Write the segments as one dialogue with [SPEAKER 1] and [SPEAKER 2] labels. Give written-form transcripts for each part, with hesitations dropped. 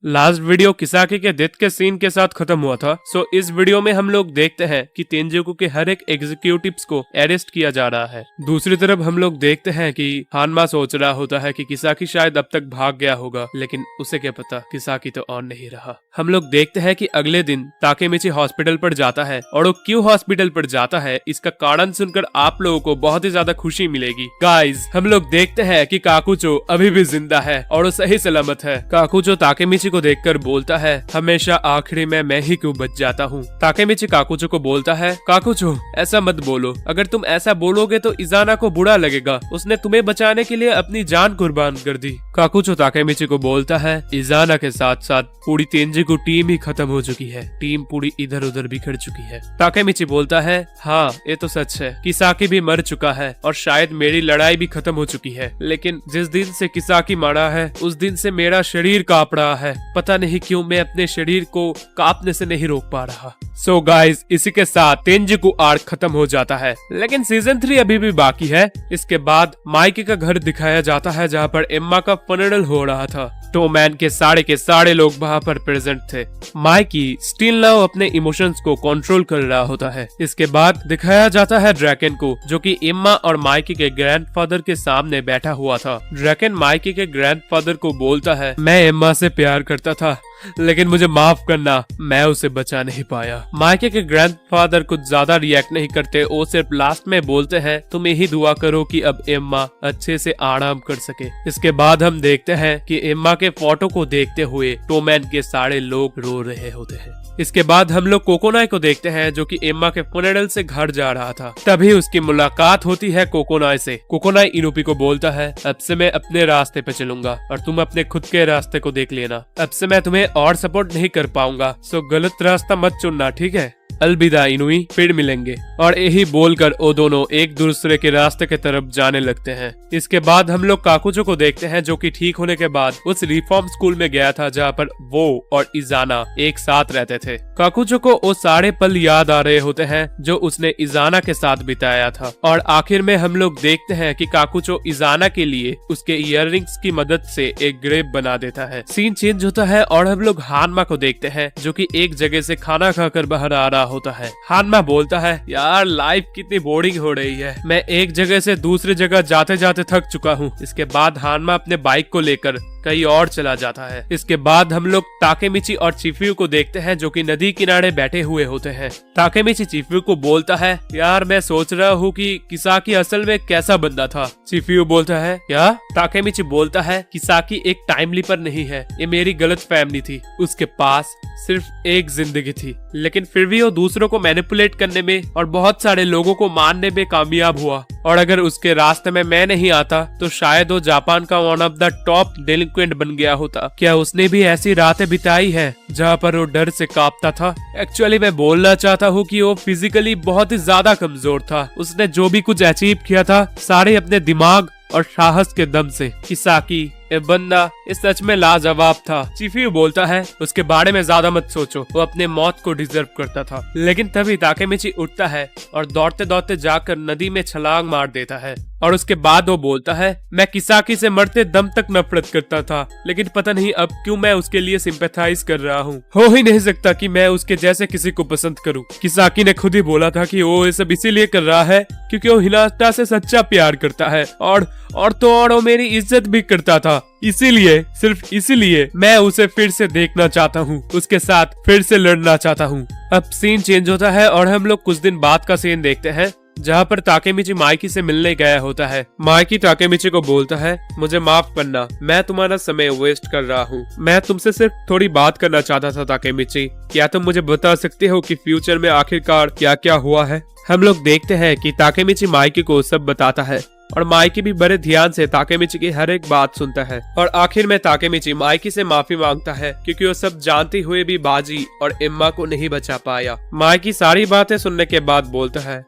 [SPEAKER 1] Last video किसाकी के death के scene के साथ खत्म हुआ था। सो इस वीडियो में हम लोग देखते हैं कि तेंजिकू के हर एक एग्जीक्यूटिव्स को अरेस्ट किया जा रहा है। दूसरी तरफ हम लोग देखते हैं कि हानमा सोच रहा होता है कि किसाकी शायद अब तक भाग गया होगा, लेकिन उसे क्या पता किसाकी तो ऑन नहीं रहा। हम लोग देखते हैं कि अगले दिन ताकेमिची हॉस्पिटल पर जाता है और वो क्यों हॉस्पिटल पर जाता है इसका कारण सुनकर आप लोगों को बहुत ही ज्यादा खुशी मिलेगी। गाइस, हम लोग देखते हैं कि काकुचो अभी भी जिंदा है और वो सही सलामत है। काकुचो ताकेमिची को देखकर बोलता है, हमेशा आखिरी में मैं ही क्यों बच जाता हूँ। ताकेमिची काकुचो को बोलता है, काकुचो ऐसा मत बोलो, अगर तुम ऐसा बोलोगे तो इजाना को बुरा लगेगा, उसने तुम्हें बचाने के लिए अपनी जान कुर्बान कर दी। काकुचो ताकेमिची को बोलता है, इजाना के साथ साथ पूरी तेंजिकू टीम ही खत्म हो चुकी है, टीम पूरी इधर उधर बिखर चुकी है। ताकेमिची बोलता है, हाँ ये तो सच है, किसाकी भी मर चुका है और शायद मेरी लड़ाई भी खत्म हो चुकी है, लेकिन जिस दिन से किसाकी मरा है उस दिन से मेरा शरीर कांप रहा है, पता नहीं क्यों मैं अपने शरीर को कांपने से नहीं रोक पा रहा। सो गाइस, इसी के साथ तेंजिकू आर्क खत्म हो जाता है, लेकिन सीजन 3 अभी भी बाकी है। इसके बाद माइकी का घर दिखाया जाता है जहाँ पर एम्मा का फनरल हो रहा था। टोमैन के सारे लोग वहाँ पर प्रेजेंट थे। माइकी स्टिल नाउ अपने इमोशंस को कंट्रोल कर रहा होता है। इसके बाद दिखाया जाता है ड्रैकन को, जो कि एम्मा और माइकी के ग्रैंडफादर के सामने बैठा हुआ था। ड्रैकन माइकी के ग्रैंडफादर को बोलता है, मैं एम्मा से प्यार करता था, लेकिन मुझे माफ करना, मैं उसे बचा नहीं पाया। माइकी के ग्रैंडफादर कुछ ज्यादा रिएक्ट नहीं करते, वो सिर्फ लास्ट में बोलते हैं, तुम यही दुआ करो कि अब एम्मा अच्छे से आराम कर सके। इसके बाद हम देखते हैं कि एम्मा के फोटो को देखते हुए टोमैन के सारे लोग रो रहे होते हैं। इसके बाद हम लोग कोकोनाई को देखते हैं, जो कि एम्मा के फनरल से घर जा रहा था। तभी उसकी मुलाकात होती है कोकोनाई से। कोकोनाई इनुपी को बोलता है, अब से मैं अपने रास्ते पे चलूंगा और तुम अपने खुद के रास्ते को देख लेना, अब से मैं तुम्हें और सपोर्ट नहीं कर पाऊंगा, सो गलत रास्ता मत चुनना, ठीक है? अलविदा इनुई, फिर मिलेंगे। और यही बोलकर वो दोनों एक दूसरे के रास्ते की तरफ जाने लगते हैं। इसके बाद हम लोग काकुचो को देखते हैं, जो कि ठीक होने के बाद उस रिफॉर्म स्कूल में गया था जहाँ पर वो और इजाना एक साथ रहते थे। काकुचो को वो सारे पल याद आ रहे होते हैं जो उसने इजाना के साथ बिताया था। और आखिर में हम लोग देखते हैं कि काकुचो इजाना के लिए उसके इयररिंग्स की मदद से एक ग्रेप बना देता है। सीन चेंज होता है और हम लोग हानमा को देखते हैं, जो कि एक जगह से खाना खाकर बाहर आ रहा होता है। हानमा बोलता है, यार लाइफ कितनी बोरिंग हो रही है, मैं एक जगह से दूसरी जगह जाते जाते थक चुका हूँ। इसके बाद हानमा अपने बाइक को लेकर कहीं और चला जाता है। इसके बाद हम लोग ताकेमिची और चिफ्यू को देखते हैं, जो कि नदी किनारे बैठे हुए होते हैं। ताकेमिची चिफ्यू को बोलता है, यार मैं सोच रहा हूँ कि किसाकी असल में कैसा बंदा था। चिफ्यू बोलता है, क्या? ताकेमिची बोलता है, किसाकी एक टाइम लीपर नहीं है, ये मेरी गलत फैमिली थी, उसके पास सिर्फ एक जिंदगी थी, लेकिन फिर भी वो दूसरों को मैनिपुलेट करने में और बहुत सारे लोगों को मारने में कामयाब हुआ। और अगर उसके रास्ते में मैं नहीं आता तो शायद वो जापान का वन ऑफ द टॉप डेलिंक्वेंट बन गया होता। क्या उसने भी ऐसी रातें बिताई है जहाँ पर वो डर से कांपता था? एक्चुअली मैं बोलना चाहता हूँ कि वो फिजिकली बहुत ही ज्यादा कमजोर था। उसने जो भी कुछ अचीव किया था सारे अपने दिमाग और साहस के दम से। किसाकी ये बंदा इस सच में लाजवाब था। चिफ्यू बोलता है, उसके बारे में ज्यादा मत सोचो, वो अपने मौत को डिजर्व करता था। लेकिन तभी ताकेमिची उठता है और दौड़ते दौड़ते जाकर नदी में छलांग मार देता है। और उसके बाद वो बोलता है, मैं किसाकी से मरते दम तक नफरत करता था, लेकिन पता नहीं अब क्यों मैं उसके लिए सिंपैथाइज कर रहा हूँ। हो ही नहीं सकता कि मैं उसके जैसे किसी को पसंद करूँ। किसाकी ने खुद ही बोला था कि वो ये सब इसीलिए कर रहा है क्योंकि वो हिनाटा से सच्चा प्यार करता है और वो मेरी इज्जत भी करता था। इसीलिए, सिर्फ इसीलिए मैं उसे फिर से देखना चाहता हूँ, उसके साथ फिर से लड़ना चाहता हूँ। अब सीन चेंज होता है और हम लोग कुछ दिन बाद का सीन देखते हैं, जहाँ पर ताकेमिची माइकी से मिलने गया होता है। माइकी ताकेमिची को बोलता है, मुझे माफ करना, मैं तुम्हारा समय वेस्ट कर रहा हूँ, मैं तुमसे सिर्फ थोड़ी बात करना चाहता था ताकेमिची, क्या तुम मुझे बता सकते हो कि फ्यूचर में आखिरकार क्या क्या हुआ है? हम लोग देखते हैं कि ताकेमिची माइकी को सब बताता है और माइकी भी बड़े ध्यान से ताकेमिची की हर एक बात सुनता है। और आखिर में ताकेमिची माइकी से माफी मांगता है क्योंकि वो सब जानते हुए भी बाजी और एम्मा को नहीं बचा पाया। माइकी सारी बातें सुनने के बाद बोलता है,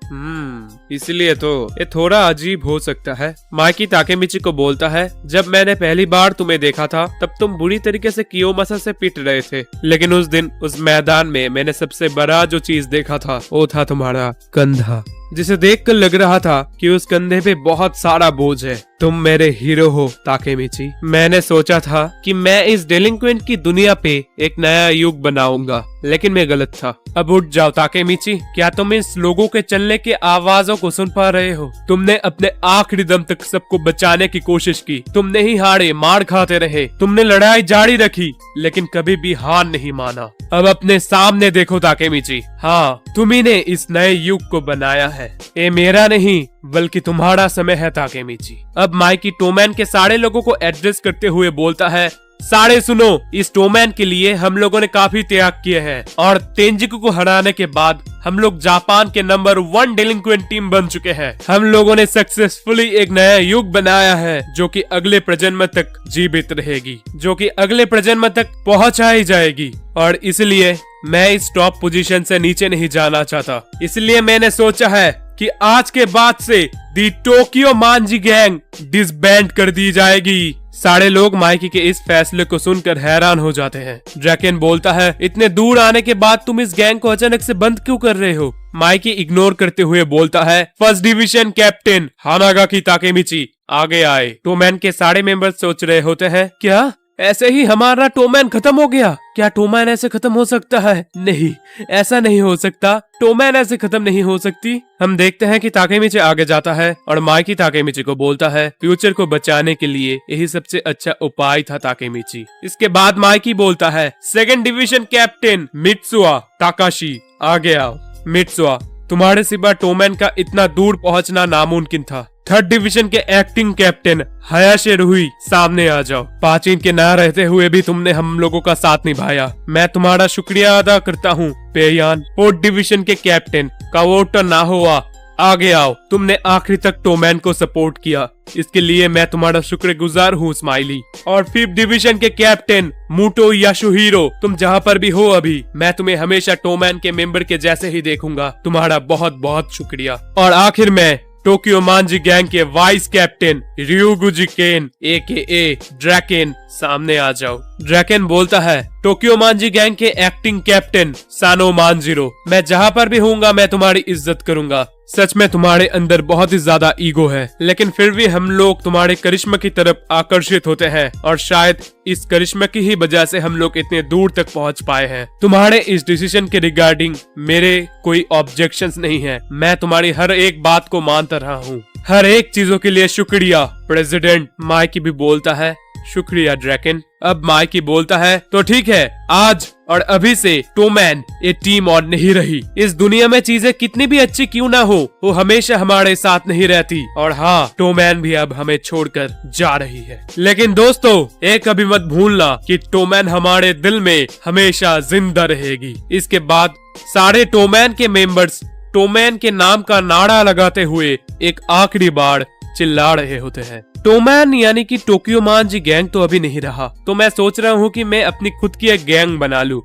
[SPEAKER 1] इसलिए तो ये थोड़ा अजीब हो सकता है। माइकी ताकेमिची को बोलता है, जब मैंने पहली बार तुम्हें देखा था तब तुम बुरी तरीके से कियोमासा से पिट रहे थे, लेकिन उस दिन उस मैदान में मैंने सबसे बड़ा जो चीज देखा था वो था तुम्हारा कंधा। जिसे देखकर लग रहा था कि उस कंधे पे बहुत सारा बोझ है। तुम मेरे हीरो हो ताकेमिची। मैंने सोचा था कि मैं इस डेलिंक्वेंट की दुनिया पे एक नया युग बनाऊंगा, लेकिन मैं गलत था। अब उठ जाओ ताकेमिची। क्या तुम इस लोगों के चलने की आवाजों को सुन पा रहे हो? तुमने अपने आखिरी दम तक सबको बचाने की कोशिश की। तुम नहीं हारे, मार खाते रहे। तुमने लड़ाई जारी रखी, लेकिन कभी भी हार नहीं माना। अब अपने सामने देखो ताकेमिची। हाँ, तुम्ही ने इस नए युग को बनाया है। ये मेरा नहीं बल्कि तुम्हारा समय है ताकेमिची। अब माइकी टोमैन के सारे लोगों को एड्रेस करते हुए बोलता है, सारे सुनो, इस टोमैन के लिए हम लोगों ने काफी त्याग किए हैं और तेंजिकु को हराने के बाद हम लोग जापान के नंबर 1 डेलिंक्वेंट टीम बन चुके हैं। हम लोगों ने सक्सेसफुली एक नया युग बनाया है जो कि अगले प्रजन्म तक जीवित रहेगी, जो कि अगले प्रजन्म तक पहुंचाई जाएगी। और इसलिए मैं इस टॉप पोजीशन से नीचे नहीं जाना चाहता। इसलिए मैंने सोचा है कि आज के बाद से दी टोक्यो मांजी गैंग डिसबैंड कर दी जाएगी। सारे लोग माइकी के इस फैसले को सुनकर हैरान हो जाते हैं। ड्रैकेन बोलता है, इतने दूर आने के बाद तुम इस गैंग को अचानक से बंद क्यों कर रहे हो? माइकी इग्नोर करते हुए बोलता है, फर्स्ट डिवीजन कैप्टन हानागाकी ताकेमिची आगे आए। टोमैन के सारे मेंबर सोच रहे होते हैं, क्या ऐसे ही हमारा टोमैन खत्म हो गया? क्या टोमैन ऐसे खत्म हो सकता है? नहीं, ऐसा नहीं हो सकता। टोमैन ऐसे खत्म नहीं हो सकती। हम देखते हैं कि ताकेमिची आगे जाता है और माइकी ताकेमिची को बोलता है, फ्यूचर को बचाने के लिए यही सबसे अच्छा उपाय था ताकेमिची। इसके बाद माइकी बोलता है, second division captain Mitsuha Takashi आगे आओ। मित्सुआ, तुम्हारे सिवा टोमैन का इतना दूर पहुंचना नामुमकिन था। थर्ड डिवीजन के एक्टिंग कैप्टन हयाशी रुई सामने आ जाओ। पाचिन के ना रहते हुए भी तुमने हम लोगों का साथ निभाया, मैं तुम्हारा शुक्रिया अदा करता हूँ पेयान। फोर्थ डिवीजन के कैप्टन कावोटो नाहोआ आगे आओ। तुमने आखिरी तक टोमैन को सपोर्ट किया, इसके लिए मैं तुम्हारा शुक्रगुजार हूँ स्माइली। और फिफ्थ डिवीजन के कैप्टन मूटो याशुहिरो, तुम जहाँ पर भी हो अभी, मैं तुम्हें हमेशा टोमैन के मेंबर के जैसे ही देखूंगा। तुम्हारा बहुत बहुत शुक्रिया। और आखिर में टोक्यो मांजी गैंग के वाइस कैप्टन ryuguji केन AKA ड्रैकेन सामने आ जाओ। ड्रैकेन बोलता है, टोक्यो मांजी गैंग के एक्टिंग कैप्टन सानो मांजिरो, मैं जहाँ पर भी होऊंगा मैं तुम्हारी इज्जत करूंगा। सच में तुम्हारे अंदर बहुत ही ज्यादा ईगो है, लेकिन फिर भी हम लोग तुम्हारे करिश्मा की तरफ आकर्षित होते हैं और शायद इस करिश्मा की ही वजह से हम लोग इतने दूर तक पहुंच पाए हैं। तुम्हारे इस डिसीजन के रिगार्डिंग मेरे कोई ऑब्जेक्शंस नहीं है। मैं तुम्हारी हर एक बात को मानता रहा हूँ। हर एक चीजों के लिए शुक्रिया प्रेसिडेंट। माइकी भी बोलता है, शुक्रिया ड्रैकेन। अब माइकी बोलता है, तो ठीक है, आज और अभी से टोमैन ये टीम और नहीं रही। इस दुनिया में चीजें कितनी भी अच्छी क्यों ना हो, वो हमेशा हमारे साथ नहीं रहती। और हाँ, टोमैन भी अब हमें छोड़कर जा रही है। लेकिन दोस्तों, एक अभी मत भूलना कि टोमैन हमारे दिल में हमेशा जिंदा रहेगी। इसके बाद सारे टोमैन के मेंबर्स टोमैन के नाम का नारा लगाते हुए एक आखिरी बार चिल्ला रहे होते हैं। टोमैन यानी कि टोक्यो मांजी गैंग तो अभी नहीं रहा, तो मैं सोच रहा हूँ कि मैं अपनी खुद की एक गैंग बना लूं।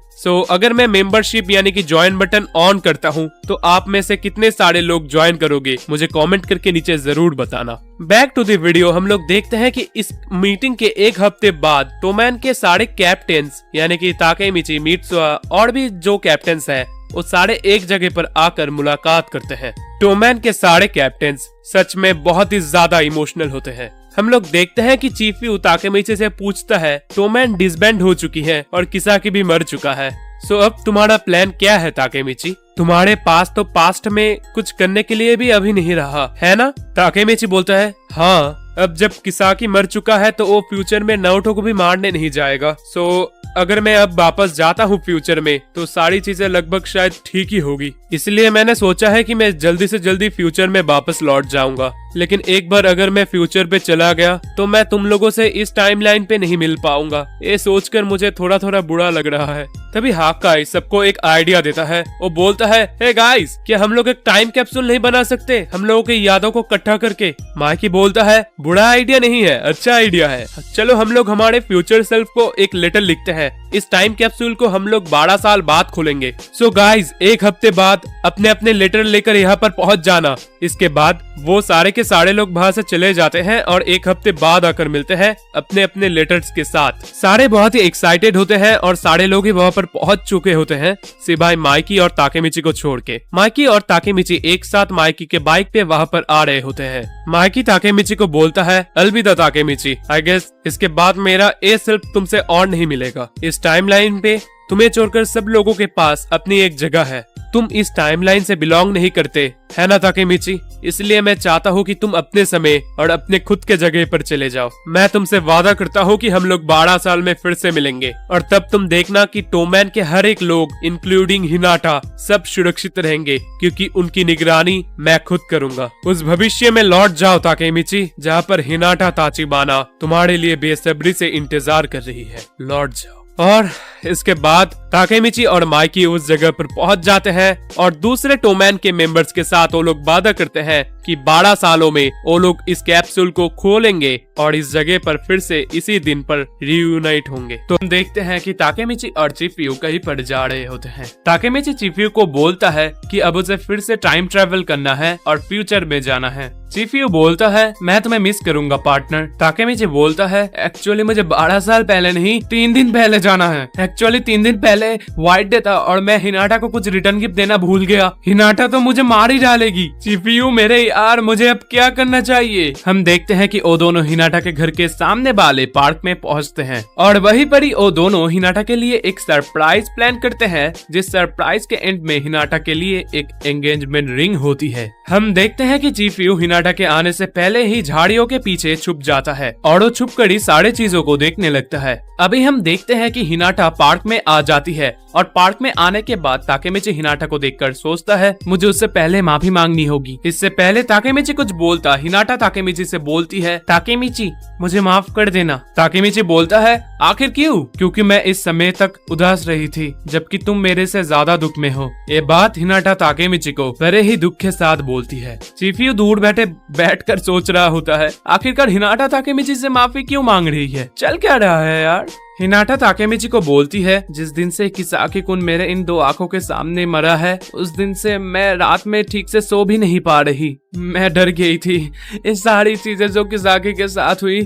[SPEAKER 1] अगर मैं मेंबरशिप यानी कि ज्वाइन बटन ऑन करता हूँ तो आप में से कितने सारे लोग ज्वाइन करोगे, मुझे कमेंट करके नीचे जरूर बताना। बैक टू द वीडियो, हम लोग देखते हैं कि इस मीटिंग के एक हफ्ते बाद टोमैन के सारे कैप्टन्स यानी कि ताकेमिची, मित्सुआ और भी जो कैप्टन्स हैं वो सारे एक जगह पर आकर मुलाकात करते हैं। टोमैन के सारे कैप्टन्स सच में बहुत ही ज्यादा इमोशनल होते हैं। हम लोग देखते हैं कि चीफी ताकेमिची से पूछता है, टोमैन डिसबैंड हो चुकी है और किसाकी भी मर चुका है। अब तुम्हारा प्लान क्या है ताकेमिची? तुम्हारे पास तो पास्ट में कुछ करने के लिए भी अभी नहीं रहा है ना? ताकेमिची बोलता है, हाँ, अब जब किसाकी मर चुका है तो वो फ्यूचर में नारुतो को भी मारने नहीं जाएगा। अगर मैं अब वापस जाता हूँ फ्यूचर में तो सारी चीजें लगभग शायद ठीक ही होगी। इसलिए मैंने सोचा है कि मैं जल्दी से जल्दी फ्यूचर में वापस लौट जाऊंगा। लेकिन एक बार अगर मैं फ्यूचर पे चला गया तो मैं तुम लोगों से इस टाइमलाइन पे नहीं मिल पाऊंगा। ये सोचकर मुझे थोड़ा थोड़ा बुरा लग रहा है। तभी हाकाई सबको एक आइडिया देता है। वो बोलता है, हे गाइस, क्या हम लोग एक टाइम कैप्सूल नहीं बना सकते हम लोगों की यादों को इकट्ठा करके? माइकी बोलता है, बुरा आइडिया नहीं है, अच्छा आइडिया है। चलो हम लोग हमारे फ्यूचर सेल्फ को एक लेटर लिखते हैं इस टाइम कैप्सूल को हम लोग 12 साल बाद खोलेंगे। सो गाइज, एक हफ्ते बाद अपने अपने लेटर लेकर यहाँ पर पहुंच जाना। इसके बाद वो सारे के सारे लोग वहाँ से चले जाते हैं और एक हफ्ते बाद आकर मिलते हैं अपने अपने लेटर्स के साथ। सारे बहुत ही एक्साइटेड होते हैं और सारे लोग ही वहाँ पर पहुंच चुके होते हैं सिवाय माइकी और ताकेमिची को छोड़ के। माइकी और ताकेमिची एक साथ माइकी के बाइक पे वहाँ पर आ रहे होते हैं। माइकी ताकेमिची को बोलता है, अलविदा ताकेमिची, आई गेस इसके बाद मेरा ए सिर्फ तुमसे और नहीं मिलेगा। इस टाइमलाइन पे तुम्हें छोड़कर सब लोगों के पास अपनी एक जगह है। तुम इस टाइमलाइन से बिलोंग नहीं करते, है ना ताकेमिची? इसलिए मैं चाहता हूँ कि तुम अपने समय और अपने खुद के जगह पर चले जाओ। मैं तुमसे वादा करता हूँ कि हम लोग 12 साल में फिर से मिलेंगे और तब तुम देखना कि टोमैन के हर एक लोग इंक्लूडिंग हिनाटा सब सुरक्षित रहेंगे, क्योंकि उनकी निगरानी मैं खुद करूंगा। उस भविष्य में लौट जाओ ताकेमिची, जहाँ पर हिनाटा ताचिबाना तुम्हारे लिए बेसब्री से इंतजार कर रही है। लौट जाओ। और इसके बाद ताकेमिची और माइकी उस जगह पर पहुंच जाते हैं और दूसरे टोमैन के मेंबर्स के साथ वो लोग वादा करते हैं कि 12 सालों में वो लोग इस कैप्सूल को खोलेंगे और इस जगह पर फिर से इसी दिन पर रियूनाइट होंगे। तो हम देखते हैं कि ताकेमिची और चिफ्यू कहीं पर जा रहे होते हैं। ताकेमिची चिफ्यू को बोलता है कि अब उसे फिर से टाइम ट्रेवल करना है और फ्यूचर में जाना है। चिफ्यू बोलता है, मैं तुम्हें मिस करूंगा पार्टनर। ताकेमिची बोलता है, एक्चुअली मुझे 12 साल पहले नहीं 3 दिन पहले जाना है। एक्चुअली 3 दिन पहले व्हाइट डे था और मैं हिनाटा को कुछ रिटर्न गिफ्ट देना भूल गया। हिनाटा तो मुझे मार ही डालेगी। चिफ्यू मेरे यार, मुझे अब क्या करना चाहिए? हम देखते हैं कि वो दोनों हिनाटा के घर के सामने वाले पार्क में पहुंचते हैं और वहीं पर ही वो दोनों हिनाटा के लिए एक सरप्राइज प्लान करते हैं, जिस सरप्राइज के एंड में हिनाटा के लिए एक एंगेजमेंट रिंग होती है। हम देखते हैं कि चिफ्यू हिनाटा के आने से पहले ही झाड़ियों के पीछे छुप जाता है और वो छुप कर ही सारे चीजों को देखने लगता है। अभी हम देखते हैं कि हिनाटा पार्क में आ जाती है और पार्क में आने के बाद ताकेमिची हिनाटा को देखकर सोचता है, मुझे उससे पहले माफी मांगनी होगी। इससे पहले ताकेमिची कुछ बोलता, हिनाटा ताकेमिची से बोलती है, ताकेमिची मुझे माफ कर देना। ताकेमिची बोलता है, आखिर क्यों? क्योंकि मैं इस समय तक उदास रही थी, जबकि तुम मेरे से ज्यादा दुख में हो। ये बात हिनाटा ताकेमिची को बड़े ही दुख के साथ बोलती है। चिफ्यू दूर बैठकर सोच रहा होता है, आखिरकार हिनाटा ताकेमिची से माफी क्यों मांग रही है? चल क्या रहा है यार? हिनाटा ताकेमिची को बोलती है, जिस दिन से किसाकी कुन मेरे इन 2 आंखों के सामने मरा है, उस दिन से मैं रात में ठीक से सो भी नहीं पा रही। मैं डर गई थी। ये सारी चीजें जो किसाकी के साथ हुई,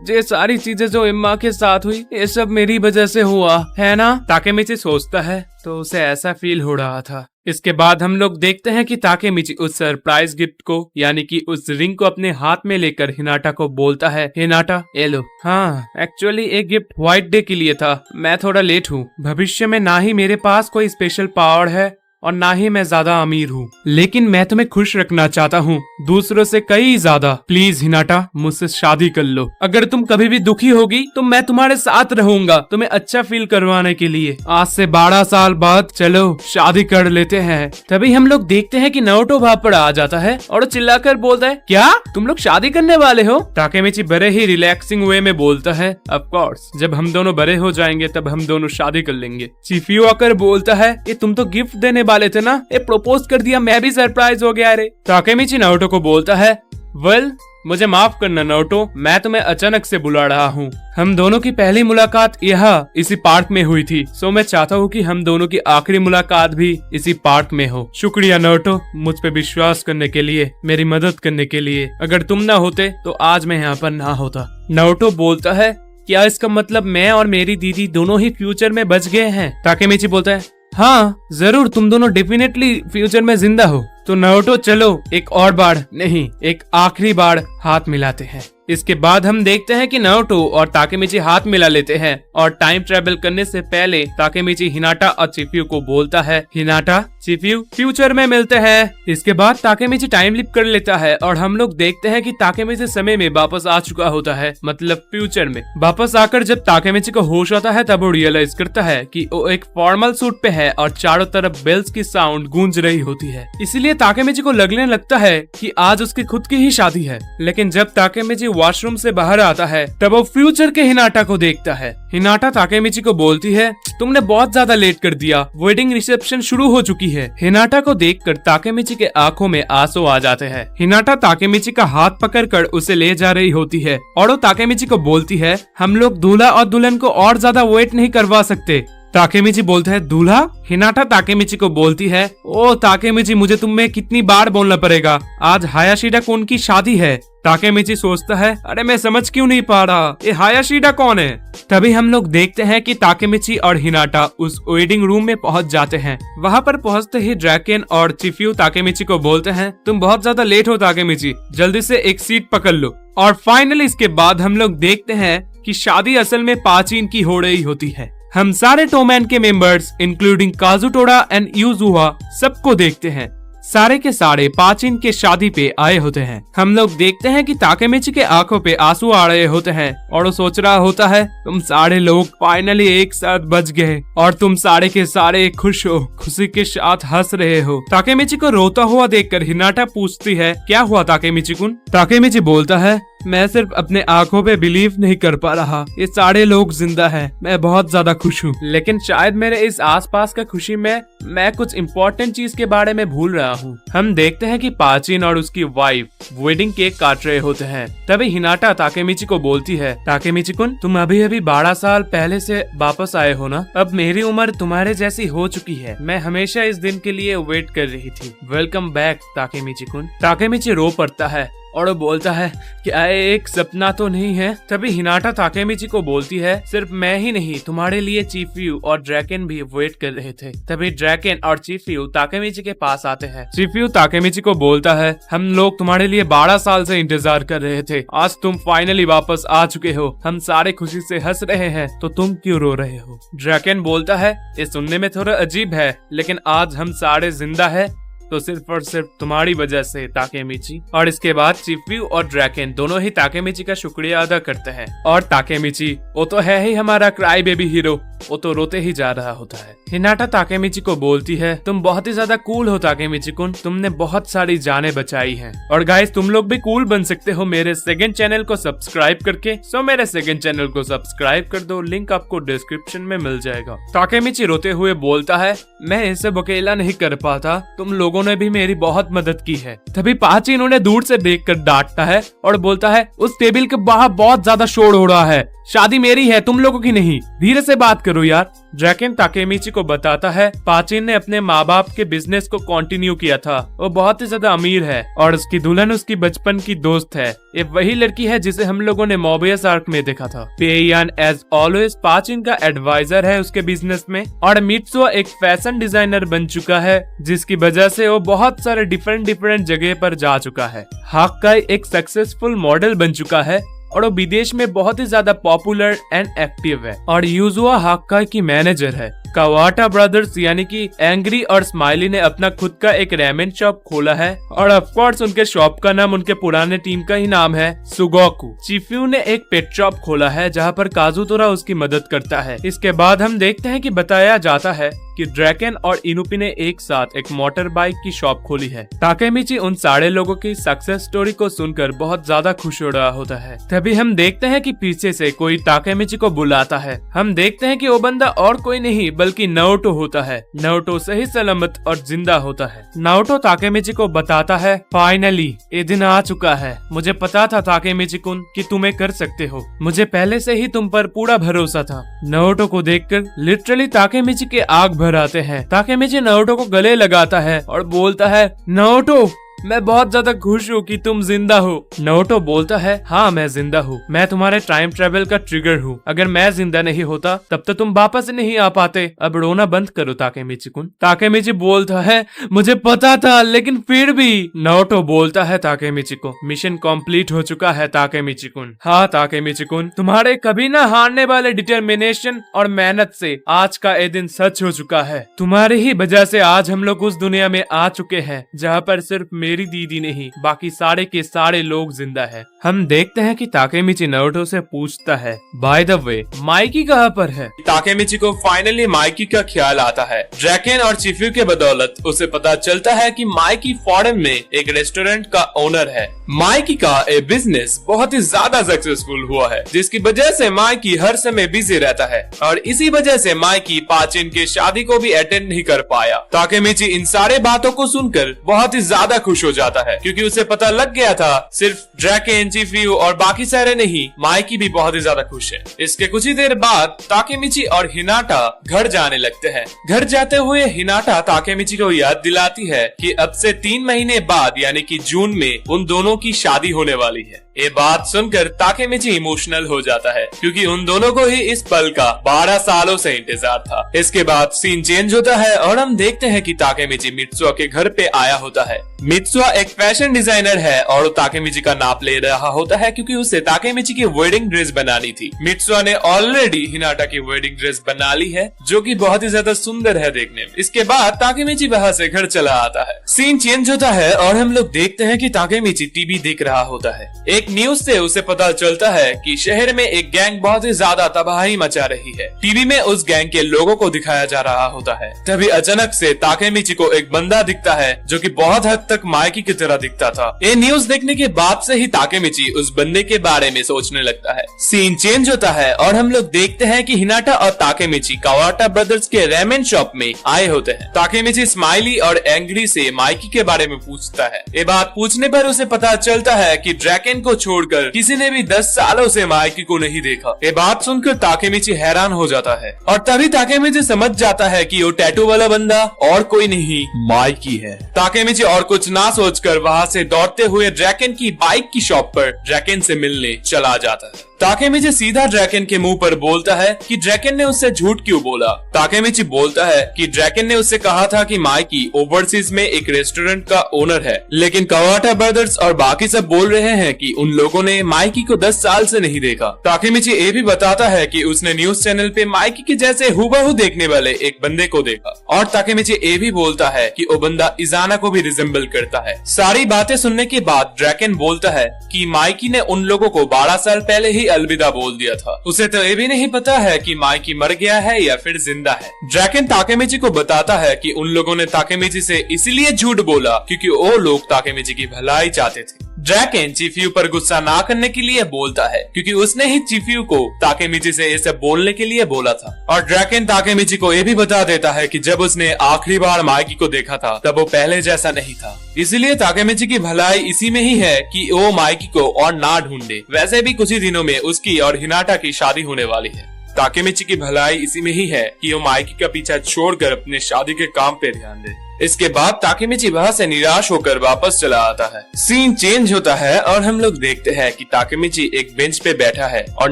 [SPEAKER 1] ये सारी चीजें जो इम्मा के साथ हुई, ये सब मेरी वजह से हुआ है ना? ताकेमिची सोचता है तो उसे ऐसा फील हो रहा था। इसके बाद हम लोग देखते हैं कि ताकेमिची उस सरप्राइज गिफ्ट को यानी कि उस रिंग को अपने हाथ में लेकर हिनाटा को बोलता है, हिनाटा ये लो। हाँ, एक्चुअली एक गिफ्ट व्हाइट डे के लिए था। मैं थोड़ा लेट हूँ। भविष्य में ना ही मेरे पास कोई स्पेशल पावर है और ना ही मैं ज्यादा अमीर हूँ, लेकिन मैं तुम्हें खुश रखना चाहता हूँ, दूसरों से कई ज्यादा। प्लीज हिनाटा, मुझसे शादी कर लो। अगर तुम कभी भी दुखी होगी तो मैं तुम्हारे साथ रहूंगा, तुम्हें अच्छा फील करवाने के लिए। आज से 12 साल बाद चलो शादी कर लेते हैं। तभी हम लोग देखते हैं कि नारुतो वहाँ पर आ जाता है और चिल्लाकर बोलता है, क्या तुम लोग शादी करने वाले हो? ताकेमिची बड़े ही रिलैक्सिंग वे में बोलता है, ऑफ कोर्स, जब हम दोनों बड़े हो जाएंगे तब हम दोनों शादी कर लेंगे। चिफ्यू आकर बोलता है, ये तुम तो गिफ्ट देने वाले थे ना, ये प्रपोज कर दिया, मैं भी सरप्राइज हो गया रे। ताकेमिची नारुतो को बोलता है, वेल मुझे माफ करना नारुतो, मैं तुम्हें अचानक से बुला रहा हूँ। हम दोनों की पहली मुलाकात यहाँ इसी पार्क में हुई थी, सो मैं चाहता हूँ कि हम दोनों की आखिरी मुलाकात भी इसी पार्क में हो। शुक्रिया नारुतो, मुझ पे विश्वास करने के लिए, मेरी मदद करने के लिए। अगर तुम ना होते तो आज मैं यहाँ पर ना होता। नारुतो बोलता है, क्या इसका मतलब मैं और मेरी दीदी दोनों ही फ्यूचर में बच गए हैं? ताकेमिची बोलता है, हाँ जरूर, तुम दोनों डेफिनेटली फ्यूचर में जिंदा हो। तो नारुतो चलो एक और बार नहीं, एक आखिरी बार हाथ मिलाते हैं। इसके बाद हम देखते हैं कि नारुतो और ताकेमिची हाथ मिला लेते हैं और टाइम ट्रेवल करने से पहले ताकेमिची हिनाटा और चिफ्यू को बोलता है, हिनाटा चिफ्यू फ्यूचर में मिलते हैं। इसके बाद ताकेमिची टाइम लिप कर लेता है और हम लोग देखते हैं कि ताकेमिची समय में वापस आ चुका होता है, मतलब फ्यूचर में। वापस आकर जब ताकेमिची को होश आता है तब वो रियलाइज करता है कि वो एक फॉर्मल सूट पे है और चारों तरफ बेल्स की साउंड गूंज रही होती है। इसलिए ताकेमिची को लगने लगता है कि आज उसकी खुद की ही शादी है। लेकिन जब ताकेमिची वॉशरूम से बाहर आता है तब वो फ्यूचर के हिनाटा को देखता है। हिनाटा ताकेमिची को बोलती है, तुमने बहुत ज्यादा लेट कर दिया, वेडिंग रिसेप्शन शुरू हो चुकी है। हिनाटा को देखकर ताकेमिची के आंखों में आंसू आ जाते हैं। हिनाटा ताकेमिची का हाथ पकड़कर उसे ले जा रही होती है और वो ताकेमिची को बोलती है, हम लोग दूल्हा और दुल्हन को और ज्यादा वेट नहीं करवा सकते। ताकेमिची बोलता है, दूल्हा? हिनाटा ताकेमिची को बोलती है, ओ ताकेमिची, मुझे तुम्हें कितनी बार बोलना पड़ेगा, आज हायाशिडा कुन की शादी है। ताकेमिची सोचता है, अरे मैं समझ क्यों नहीं पा रहा, ये हायाशिडा कौन है? तभी हम लोग देखते हैं कि ताकेमिची और हिनाटा उस वेडिंग रूम में पहुंच जाते हैं। वहां पर पहुंचते ही ड्रैकेन और चिफ्यू ताकेमिची को बोलते हैं, तुम बहुत ज्यादा लेट हो ताकेमिची, जल्दी से एक सीट पकड़ लो। और फाइनली इसके बाद हम लोग देखते हैं कि शादी असल में पाचीन की हो रही होती है। हम सारे टोमैन के मेंबर्स इंक्लूडिंग काजुटोरा एंड यूजुहा सबको देखते हैं। सारे के सारे पाचिन के शादी पे आए होते हैं। हम लोग देखते हैं कि ताकेमिची के आंखों पे आंसू आ रहे होते हैं और वो सोच रहा होता है, तुम सारे लोग फाइनली एक साथ बच गए और तुम सारे के सारे खुश हो, खुशी के साथ हंस रहे हो। ताकेमिची को रोता हुआ देखकर हिनाटा पूछती है, क्या हुआ ताकेमिची कुन? ताकेमिची बोलता है, मैं सिर्फ अपने आंखों पे बिलीव नहीं कर पा रहा, ये सारे लोग जिंदा हैं, मैं बहुत ज्यादा खुश हूँ, लेकिन शायद मेरे इस आसपास का खुशी में मैं कुछ इम्पोर्टेंट चीज के बारे में भूल रहा हूँ। हम देखते हैं कि पाचिन और उसकी वाइफ वेडिंग केक काट रहे होते हैं। तभी हिनाटा ताकेमिची को बोलती है, ताकेमिची कुन, तुम अभी अभी 12 साल पहले से वापस आए हो ना? अब मेरी उम्र तुम्हारे जैसी हो चुकी है, मैं हमेशा इस दिन के लिए वेट कर रही थी। वेलकम बैक ताकेमिची कुन। ताकेमिची रो पड़ता है और वो बोलता है, क्या ये एक सपना तो नहीं है? तभी हिनाटा ताकेमिची को बोलती है, सिर्फ मैं ही नहीं, तुम्हारे लिए चिफ्यू और ड्रैकेन भी वेट कर रहे थे। तभी ड्रैकेन और चिफ्यू ताकेमिची के पास आते हैं। चिफ्यू ताकेमिची को बोलता है, हम लोग तुम्हारे लिए 12 साल से इंतजार कर रहे थे, आज तुम फाइनली वापस आ चुके हो, हम सारे खुशी से हंस रहे हैं, तो तुम क्यों रो रहे हो? ड्रैकेन बोलता है, ये सुनने में थोड़ा अजीब है, लेकिन आज हम सारे जिंदा है तो सिर्फ और सिर्फ तुम्हारी वजह से ताकेमिची। और इसके बाद चिफ्यू और ड्रैकेन दोनों ही ताकेमिची का शुक्रिया अदा करते हैं। और ताकेमिची, वो तो है ही हमारा क्राई बेबी हीरो, वो तो रोते ही जा रहा होता है। हिनाटा ताकेमिची को बोलती है, तुम बहुत ही ज्यादा कूल हो ताकेमिची कुन, तुमने बहुत सारी जानें बचाई हैं। और गाइस, तुम लोग भी कूल बन सकते हो मेरे सेकंड चैनल को सब्सक्राइब करके। सो मेरे सेकंड चैनल को सब्सक्राइब कर दो, लिंक आपको डिस्क्रिप्शन में मिल जाएगा। ताकेमिची रोते हुए बोलता है, मैं इसे अकेला नहीं कर पाता, तुम लोगों ने भी मेरी बहुत मदद की है। तभी पाचिन उन्हें दूर से देखकर डांटता है और बोलता है, उस टेबल के बाहर बहुत ज्यादा शोर हो रहा है, शादी मेरी है, तुम लोगों की नहीं, धीरे से बात करो यार। ड्रैकेन ताकेमिची को बताता है, पाचिन ने अपने माँ बाप के बिजनेस को कंटिन्यू किया था, वो बहुत ही ज्यादा अमीर है और उसकी दुल्हन उसकी बचपन की दोस्त है। ये वही लड़की है जिसे हम लोगों ने मोबियस आर्क में देखा था। पेयान एज ऑलवेज पाचिन का एडवाइजर है उसके बिजनेस में और मित्सुआ एक फैशन डिजाइनर बन चुका है, जिसकी वजह से वो बहुत सारे डिफरेंट जगह पर जा चुका है। हाक्काई एक सक्सेसफुल मॉडल बन चुका है और वो विदेश में बहुत ही ज्यादा पॉपुलर एंड एक्टिव है। और यूजुआ हाक्काई की मैनेजर है। कावाटा ब्रदर्स यानी कि एंग्री और स्माइली ने अपना खुद का एक रेमन शॉप खोला है और ऑफ कोर्स उनके शॉप का नाम उनके पुराने टीम का ही नाम है, सुगोकू। चिफ्यू ने एक पेट शॉप खोला है जहाँ पर काजुतोरा उसकी मदद करता है। इसके बाद हम देखते हैं कि बताया जाता है कि ड्रैकेन और इनुपी ने एक साथ एक मोटर बाइक की शॉप खोली है। ताकेमिची उन सारे लोगों की सक्सेस स्टोरी को सुनकर बहुत ज्यादा खुश हो रहा होता है। तभी हम देखते हैं कि पीछे से कोई ताकेमिची को बुलाता है। हम देखते हैं कि वो बंदा और कोई नहीं बल्कि नाओटो होता है। नाओटो सही सलामत और जिंदा होता है। नाओटो ताकेमिची को बताता है, फाइनली ये दिन आ चुका है, मुझे पता था ताकेमिची कुन कि तुम्हें कर सकते हो, मुझे पहले से ही तुम पर पूरा भरोसा था। नाओटो को देखकर लिटरली ताकेमिची के आग भर आते हैं। ताकेमिची नाओटो को गले लगाता है और बोलता है, नाओटो मैं बहुत ज्यादा खुश हूँ कि तुम जिंदा हो। नाओटो बोलता है, हाँ मैं जिंदा हूँ, मैं तुम्हारे टाइम ट्रेवल का ट्रिगर हूँ, अगर मैं जिंदा नहीं होता तब तो तुम वापस नहीं आ पाते, अब रोना बंद करो ताकेमिची कुन। ताकेमिची बोलता है, मुझे पता था लेकिन फिर भी। नाओटो बोलता है ताकेमिची को, मिशन कंप्लीट हो चुका है ताकेमिची कुन। हाँ ताकेमिची कुन, तुम्हारे कभी ना हारने वाले डिटर्मिनेशन और मेहनत से आज का ये दिन सच हो चुका है। तुम्हारी ही वजह से आज हम लोग उस दुनिया में आ चुके हैं जहाँ पर सिर्फ मेरी दीदी नहीं बाकी सारे के सारे लोग जिंदा है। हम देखते हैं कि ताकेमिची नारुतो से पूछता है, बाय द वे माइकी कहाँ पर है। ताकेमिची को फाइनली माइकी का ख्याल आता है। ड्रैकेन और चिफ्यू के बदौलत उसे पता चलता है कि माइकी फॉरेन में एक रेस्टोरेंट का ओनर है। माइकी का ये बिजनेस बहुत ही ज्यादा सक्सेसफुल हुआ है, जिसकी वजह से माइकी हर समय बिजी रहता है और इसी वजह से माइकी पाचिन के शादी को भी अटेंड नहीं कर पाया। ताकेमिची इन सारे बातों को सुनकर बहुत ही ज्यादा खुश हो जाता है, क्योंकि उसे पता लग गया था सिर्फ ड्रैकेन, चिफ्यू और बाकी सारे नहीं, माइकी भी बहुत ही ज्यादा खुश है। इसके कुछ ही देर बाद ताकेमिची और हिनाटा घर जाने लगते हैं। घर जाते हुए हिनाटा ताकेमिची को याद दिलाती है कि अब से 3 महीने बाद यानी कि जून में उन दोनों की शादी होने वाली है। ये बात सुनकर ताकेमिची इमोशनल हो जाता है, क्योंकि उन दोनों को ही इस पल का 12 सालों से इंतजार था। इसके बाद सीन चेंज होता है और हम देखते हैं कि ताकेमिची मित्सुआ के घर पे आया होता है। मित्सुआ एक फैशन डिजाइनर है और ताकेमिची का नाप ले रहा होता है, क्योंकि उसे ताकेमिची की वेडिंग ड्रेस बनानी थी। मित्सुआ ने ऑलरेडी हिनाटा की वेडिंग ड्रेस बना ली है, जो कि बहुत ही ज्यादा सुंदर है देखने में। इसके बाद ताकेमिची वहाँ से घर चला आता है। सीन चेंज होता है और हम लोग देखते हैं कि ताकेमिची टीवी देख रहा होता है। एक न्यूज से उसे पता चलता है कि शहर में एक गैंग बहुत ही ज्यादा तबाही मचा रही है। टीवी में उस गैंग के लोगों को दिखाया जा रहा होता है। तभी अचानक से ताकेमिची को एक बंदा दिखता है, जो कि बहुत हद तक माइकी की तरह दिखता था। ये न्यूज देखने के बाद से ही ताकेमिची उस बंदे के बारे में सोचने लगता है। सीन चेंज होता है और हम लोग देखते हैं कि हिनाटा और ताकेमिची कावाटा ब्रदर्स के रेमेन शॉप में आए होते हैं। ताकेमिची स्माइली और एंग्री से माइकी के बारे में पूछता है। ये बात पूछने पर उसे पता चलता है कि ड्रैकेन को छोड़कर किसी ने भी 10 सालों से माइकी को नहीं देखा। ये बात सुनकर ताकेमिची हैरान हो जाता है और तभी ताकेमिची समझ जाता है कि वो टैटू वाला बंदा और कोई नहीं माइकी है। ताकेमिची और कुछ ना सोचकर वहाँ से दौड़ते हुए ड्रैकेन की बाइक की शॉप पर ड्रैकेन से मिलने चला जाता है। ताकेमिची सीधा ड्रैकेन के मुंह पर बोलता है कि ड्रैकेन ने उससे झूठ क्यों बोला। ताकेमिची बोलता है कि ड्रैकेन ने उससे कहा था कि माइकी ओवरसीज में एक रेस्टोरेंट का ओनर है, लेकिन कावाटा ब्रदर्स और बाकी सब बोल रहे हैं कि उन लोगों ने माइकी को 10 साल से नहीं देखा। ताकेमिची ये भी बताता है कि उसने न्यूज चैनल पे माइकी के जैसे हुबहू देखने वाले एक बंदे को देखा, और ताकेमिची ये भी बोलता है कि वो बंदा इजाना को भी रिजेंबल करता है। सारी बातें सुनने के बाद ड्रैकेन बोलता है कि माइकी ने उन लोगों को 12 साल पहले ही अलविदा बोल दिया था। उसे तो ये भी नहीं पता है कि माइकी मर गया है या फिर जिंदा है। ड्रैकेन ताकेमिची को बताता है कि उन लोगों ने ताकेमिची से इसलिए झूठ बोला क्योंकि वो लोग ताकेमिची की भलाई चाहते थे। ड्रैकेन चिफ्यू पर गुस्सा ना करने के लिए बोलता है, क्योंकि उसने ही चिफ्यू को ताकेमिची से ये सब बोलने के लिए बोला था। और ड्रैकेन ताकेमिची को ये भी बता देता है कि जब उसने आखिरी बार माइकी को देखा था तब वो पहले जैसा नहीं था, इसलिए ताकेमिची की भलाई इसी में ही है कि वो माइकी को और ना ढूंढे। वैसे भी कुछ ही दिनों में उसकी और हिनाटा की शादी होने वाली है। ताकेमिची की भलाई इसी में ही है कि वो माइकी का पीछा छोड़कर अपने शादी के काम पे ध्यान दे। इसके बाद ताकेमिची वहाँ से निराश होकर वापस चला आता है। सीन चेंज होता है और हम लोग देखते हैं कि ताकेमिची एक बेंच पे बैठा है और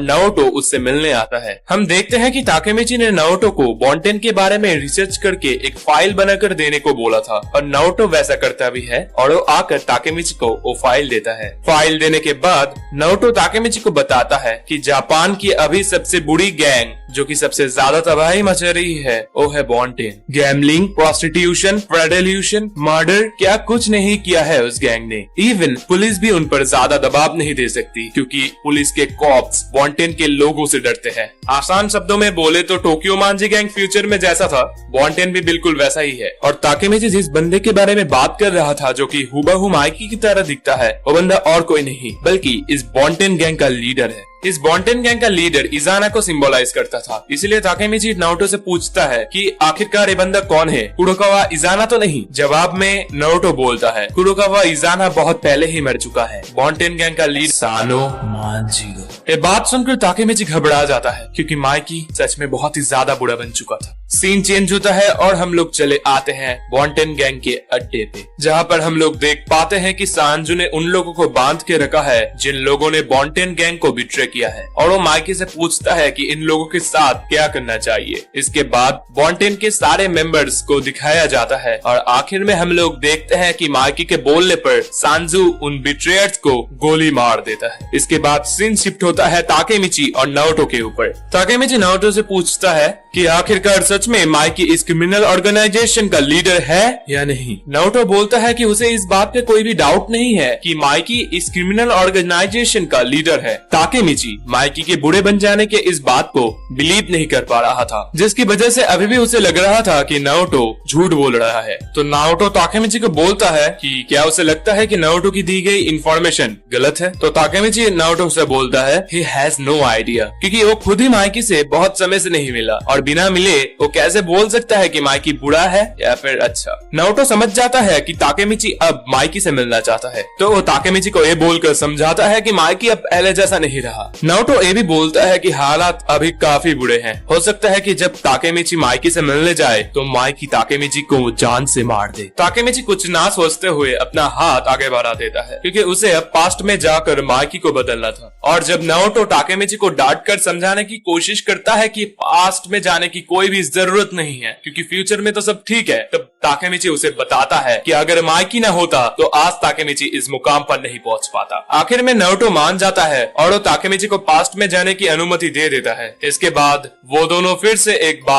[SPEAKER 1] नारुतो उससे मिलने आता है। हम देखते हैं कि ताकेमिची ने नारुतो को बॉन्टेन के बारे में रिसर्च करके एक फाइल बनाकर देने को बोला था, और नारुतो वैसा करता भी है और वो आकर ताकेमिची को वो फाइल देता है। फाइल देने के बाद नारुतो ताकेमिची को बताता है कि जापान की अभी सबसे बुरी गैंग जो कि सबसे ज्यादा तबाही मचा रही है वो है बॉन्टेन। गैम्बलिंग, प्रोस्टिट्यूशन, प्रेडल्यूशन, मर्डर, क्या कुछ नहीं किया है उस गैंग ने। इवन पुलिस भी उन पर ज्यादा दबाव नहीं दे सकती, क्योंकि पुलिस के कॉप्स बॉन्टेन के लोगों से डरते हैं। आसान शब्दों में बोले तो टोक्यो मांजी गैंग फ्यूचर में जैसा था, बॉन्टेन भी बिल्कुल वैसा ही है। और ताकेमिची जिस बंदे के बारे में बात कर रहा था जो कि हुबहू माइकी की तरह दिखता है, वो बंदा और कोई नहीं बल्कि इस बॉन्टेन गैंग का लीडर है। इस बॉन्टेन गैंग का लीडर इजाना को सिंबलाइज करता था, इसलिए ताकेमिची नारुतो से पूछता है कि आखिरकार ये बंदा कौन है, कुरोकावा इजाना तो नहीं। जवाब में नारुतो बोलता है कुरोकावा इजाना बहुत पहले ही मर चुका है। बॉन्टेन गैंग का लीडर सानो मांजिरो। ये बात सुनकर ताकेमिची घबरा जाता है, क्योंकि माइकी सच में बहुत ही ज्यादा बुरा बन चुका था। सीन चेंज होता है और हम लोग चले आते हैं बॉन्टेन गैंग के अड्डे पे, जहाँ पर हम लोग देख पाते हैं कि सांजू ने उन लोगों को बांध के रखा है जिन लोगों ने बॉन्टेन गैंग को बिट्रे किया है, और वो माइकी से पूछता है कि इन लोगों के साथ क्या करना चाहिए। इसके बाद बॉन्टेन के सारे मेंबर्स को दिखाया जाता है और आखिर में हम लोग देखते हैं कि माइकी के बोलने पर सांजू उन बिट्रेयर्स को गोली मार देता है। इसके बाद सीन शिफ्ट होता है ताकेमिची और नारुतो के ऊपर। ताकेमिची नारुतो से पूछता है कि आखिरकार सच
[SPEAKER 2] सच में माइकी इस क्रिमिनल ऑर्गेनाइजेशन का लीडर है या नहीं। नारुतो बोलता है कि उसे इस बात पे कोई भी डाउट नहीं है कि माइकी इस क्रिमिनल ऑर्गेनाइजेशन का लीडर है। ताकेमिची माइकी के बुरे बन जाने के इस बात को बिलीव नहीं कर पा रहा था, जिसकी वजह से अभी भी उसे लग रहा था कि नारुतो झूठ बोल रहा है। तो नारुतो ताकेमिची को बोलता है कि क्या उसे लगता है कि नारुतो की दी गई इंफॉर्मेशन गलत है। तो ताकेमिची नारुतो से बोलता है ही हैज नो आइडिया, क्योंकि वो खुद ही माइकी से बहुत समय से नहीं मिला और बिना मिले वो कैसे बोल सकता है कि माइकी बुरा है या फिर अच्छा। नारुतो समझ जाता है कि ताकेमिची अब माइकी से मिलना चाहता है, तो वो ताकेमिची को ये बोलकर समझाता है कि माइकी अब पहले जैसा नहीं रहा। नारुतो ये भी बोलता है कि हालात अभी काफी बुरे हैं, हो सकता है कि जब ताकेमिची माइकी से मिलने जाए तो माइकी ताकेमिची को जान से मार दे। ताकेमिची कुछ ना सोचते हुए अपना हाथ आगे बढ़ा देता है, क्योंकि उसे अब पास्ट में जाकर माइकी को बदलना था। और जब नारुतो ताकेमिची को डांट कर समझाने की कोशिश करता है कि पास्ट में जाने की कोई भी जरूरत नहीं है, क्योंकि फ्यूचर में तो सब ठीक है, तब ताकेमिची उसे बताता है कि अगर माइकी न होता तो आज ताकेमिची इस मुकाम पर नहीं पहुंच पाता। आखिर में नारुतो मान जाता है और वो ताकेमिची को पास्ट में जाने की अनुमति दे देता है। इसके बाद वो दोनों फिर से एक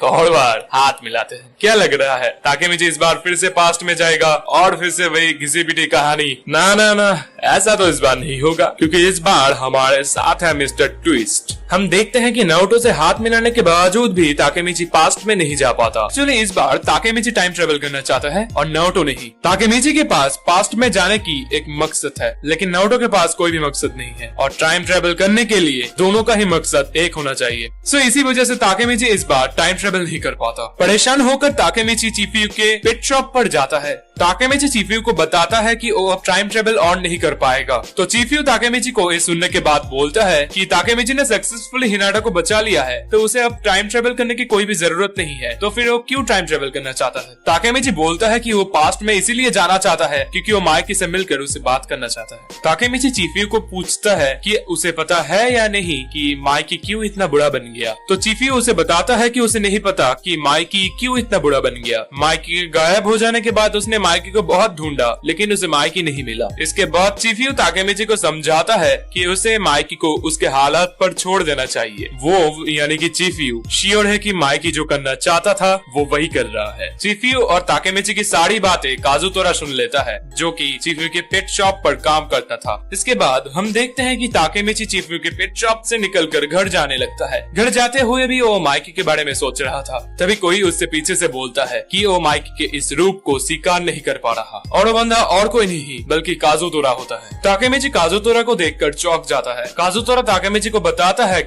[SPEAKER 2] और बार हाथ मिलाते हैं। क्या लग रहा है ताकेमिची इस बार फिर से पास्ट में जाएगा और फिर से वही घिसी पिटी कहानी? ना, ऐसा तो इस बार नहीं होगा, क्योंकि इस बार हमारे साथ है मिस्टर ट्विस्ट। हम देखते हैं कि नारुतो से हाथ मिलाने के बावजूद भी ताकेमिची पास्ट में नहीं जा पाता। एक्चुअली इस बार ताकेमिची टाइम ट्रेवल करना चाहता है और नारुतो नहीं। ताकेमिची के पास पास्ट में जाने की एक मकसद है, लेकिन नारुतो के पास कोई भी मकसद नहीं है, और टाइम ट्रेवल करने के लिए दोनों का ही मकसद एक होना चाहिए। सो इसी वजह से ताकेमिची इस बार टाइम ट्रेवल नहीं कर पाता। परेशान होकर ताकेमिची चीफियू के पेट शॉप पर जाता है। ताकेमिची चीफियू को बताता है कि वो अब टाइम ट्रेवल ऑन नहीं कर पाएगा। तो चीफियू ताकेमिची को ये सुनने के बाद बोलता है कि ताकेमिची ने सक्सेसफुली हिनाटा को बचा लिया है, तो उसे अब टाइम ट्रेवल करने की कोई भी जरूरत नहीं है, तो फिर वो क्यों टाइम ट्रेवल करना चाहता है। ताकेमिची बोलता है कि वो पास्ट में इसीलिए जाना चाहता है क्योंकि वो माइकी से मिलकर उसे बात करना चाहता है। ताकेमिची चीफियू को पूछता है कि उसे पता है या नहीं कि माइकी क्यों इतना बुरा बन गया। तो चीफियू उसे बताता है कि उसे नहीं पता कि माइकी क्यों इतना बुरा बन गया। माइकी गायब हो जाने के बाद उसने माइकी को बहुत ढूंढा, लेकिन उसे माइकी नहीं मिला। इसके बाद चीफियू ताकेमिची को समझाता है कि उसे माइकी को उसके हालात पर छोड़ देना चाहिए। वो यानी कि चीफियू श्योर है कि माइकी जो करना चाहता था वो वही कर रहा है। चीफियू और ताकेमिची की सारी बातें काजुतोरा सुन लेता है, जो कि चीफियू के पेट शॉप पर काम करता था। इसके बाद हम देखते हैं कि ताकेमिची चीफियू के पेट शॉप से निकलकर घर जाने लगता है। घर जाते हुए भी वो माइकी के बारे में सोच रहा था, तभी कोई उससे पीछे से बोलता है कि वो माइकी के इस रूप को स्वीकार नहीं कर पा रहा, और वो बंदा और कोई नहीं बल्कि काजुतोरा होता है। ताकेमिची काजुतोरा को देखकर चौंक जाता है। काजुतोरा ताकेमिची को बताता है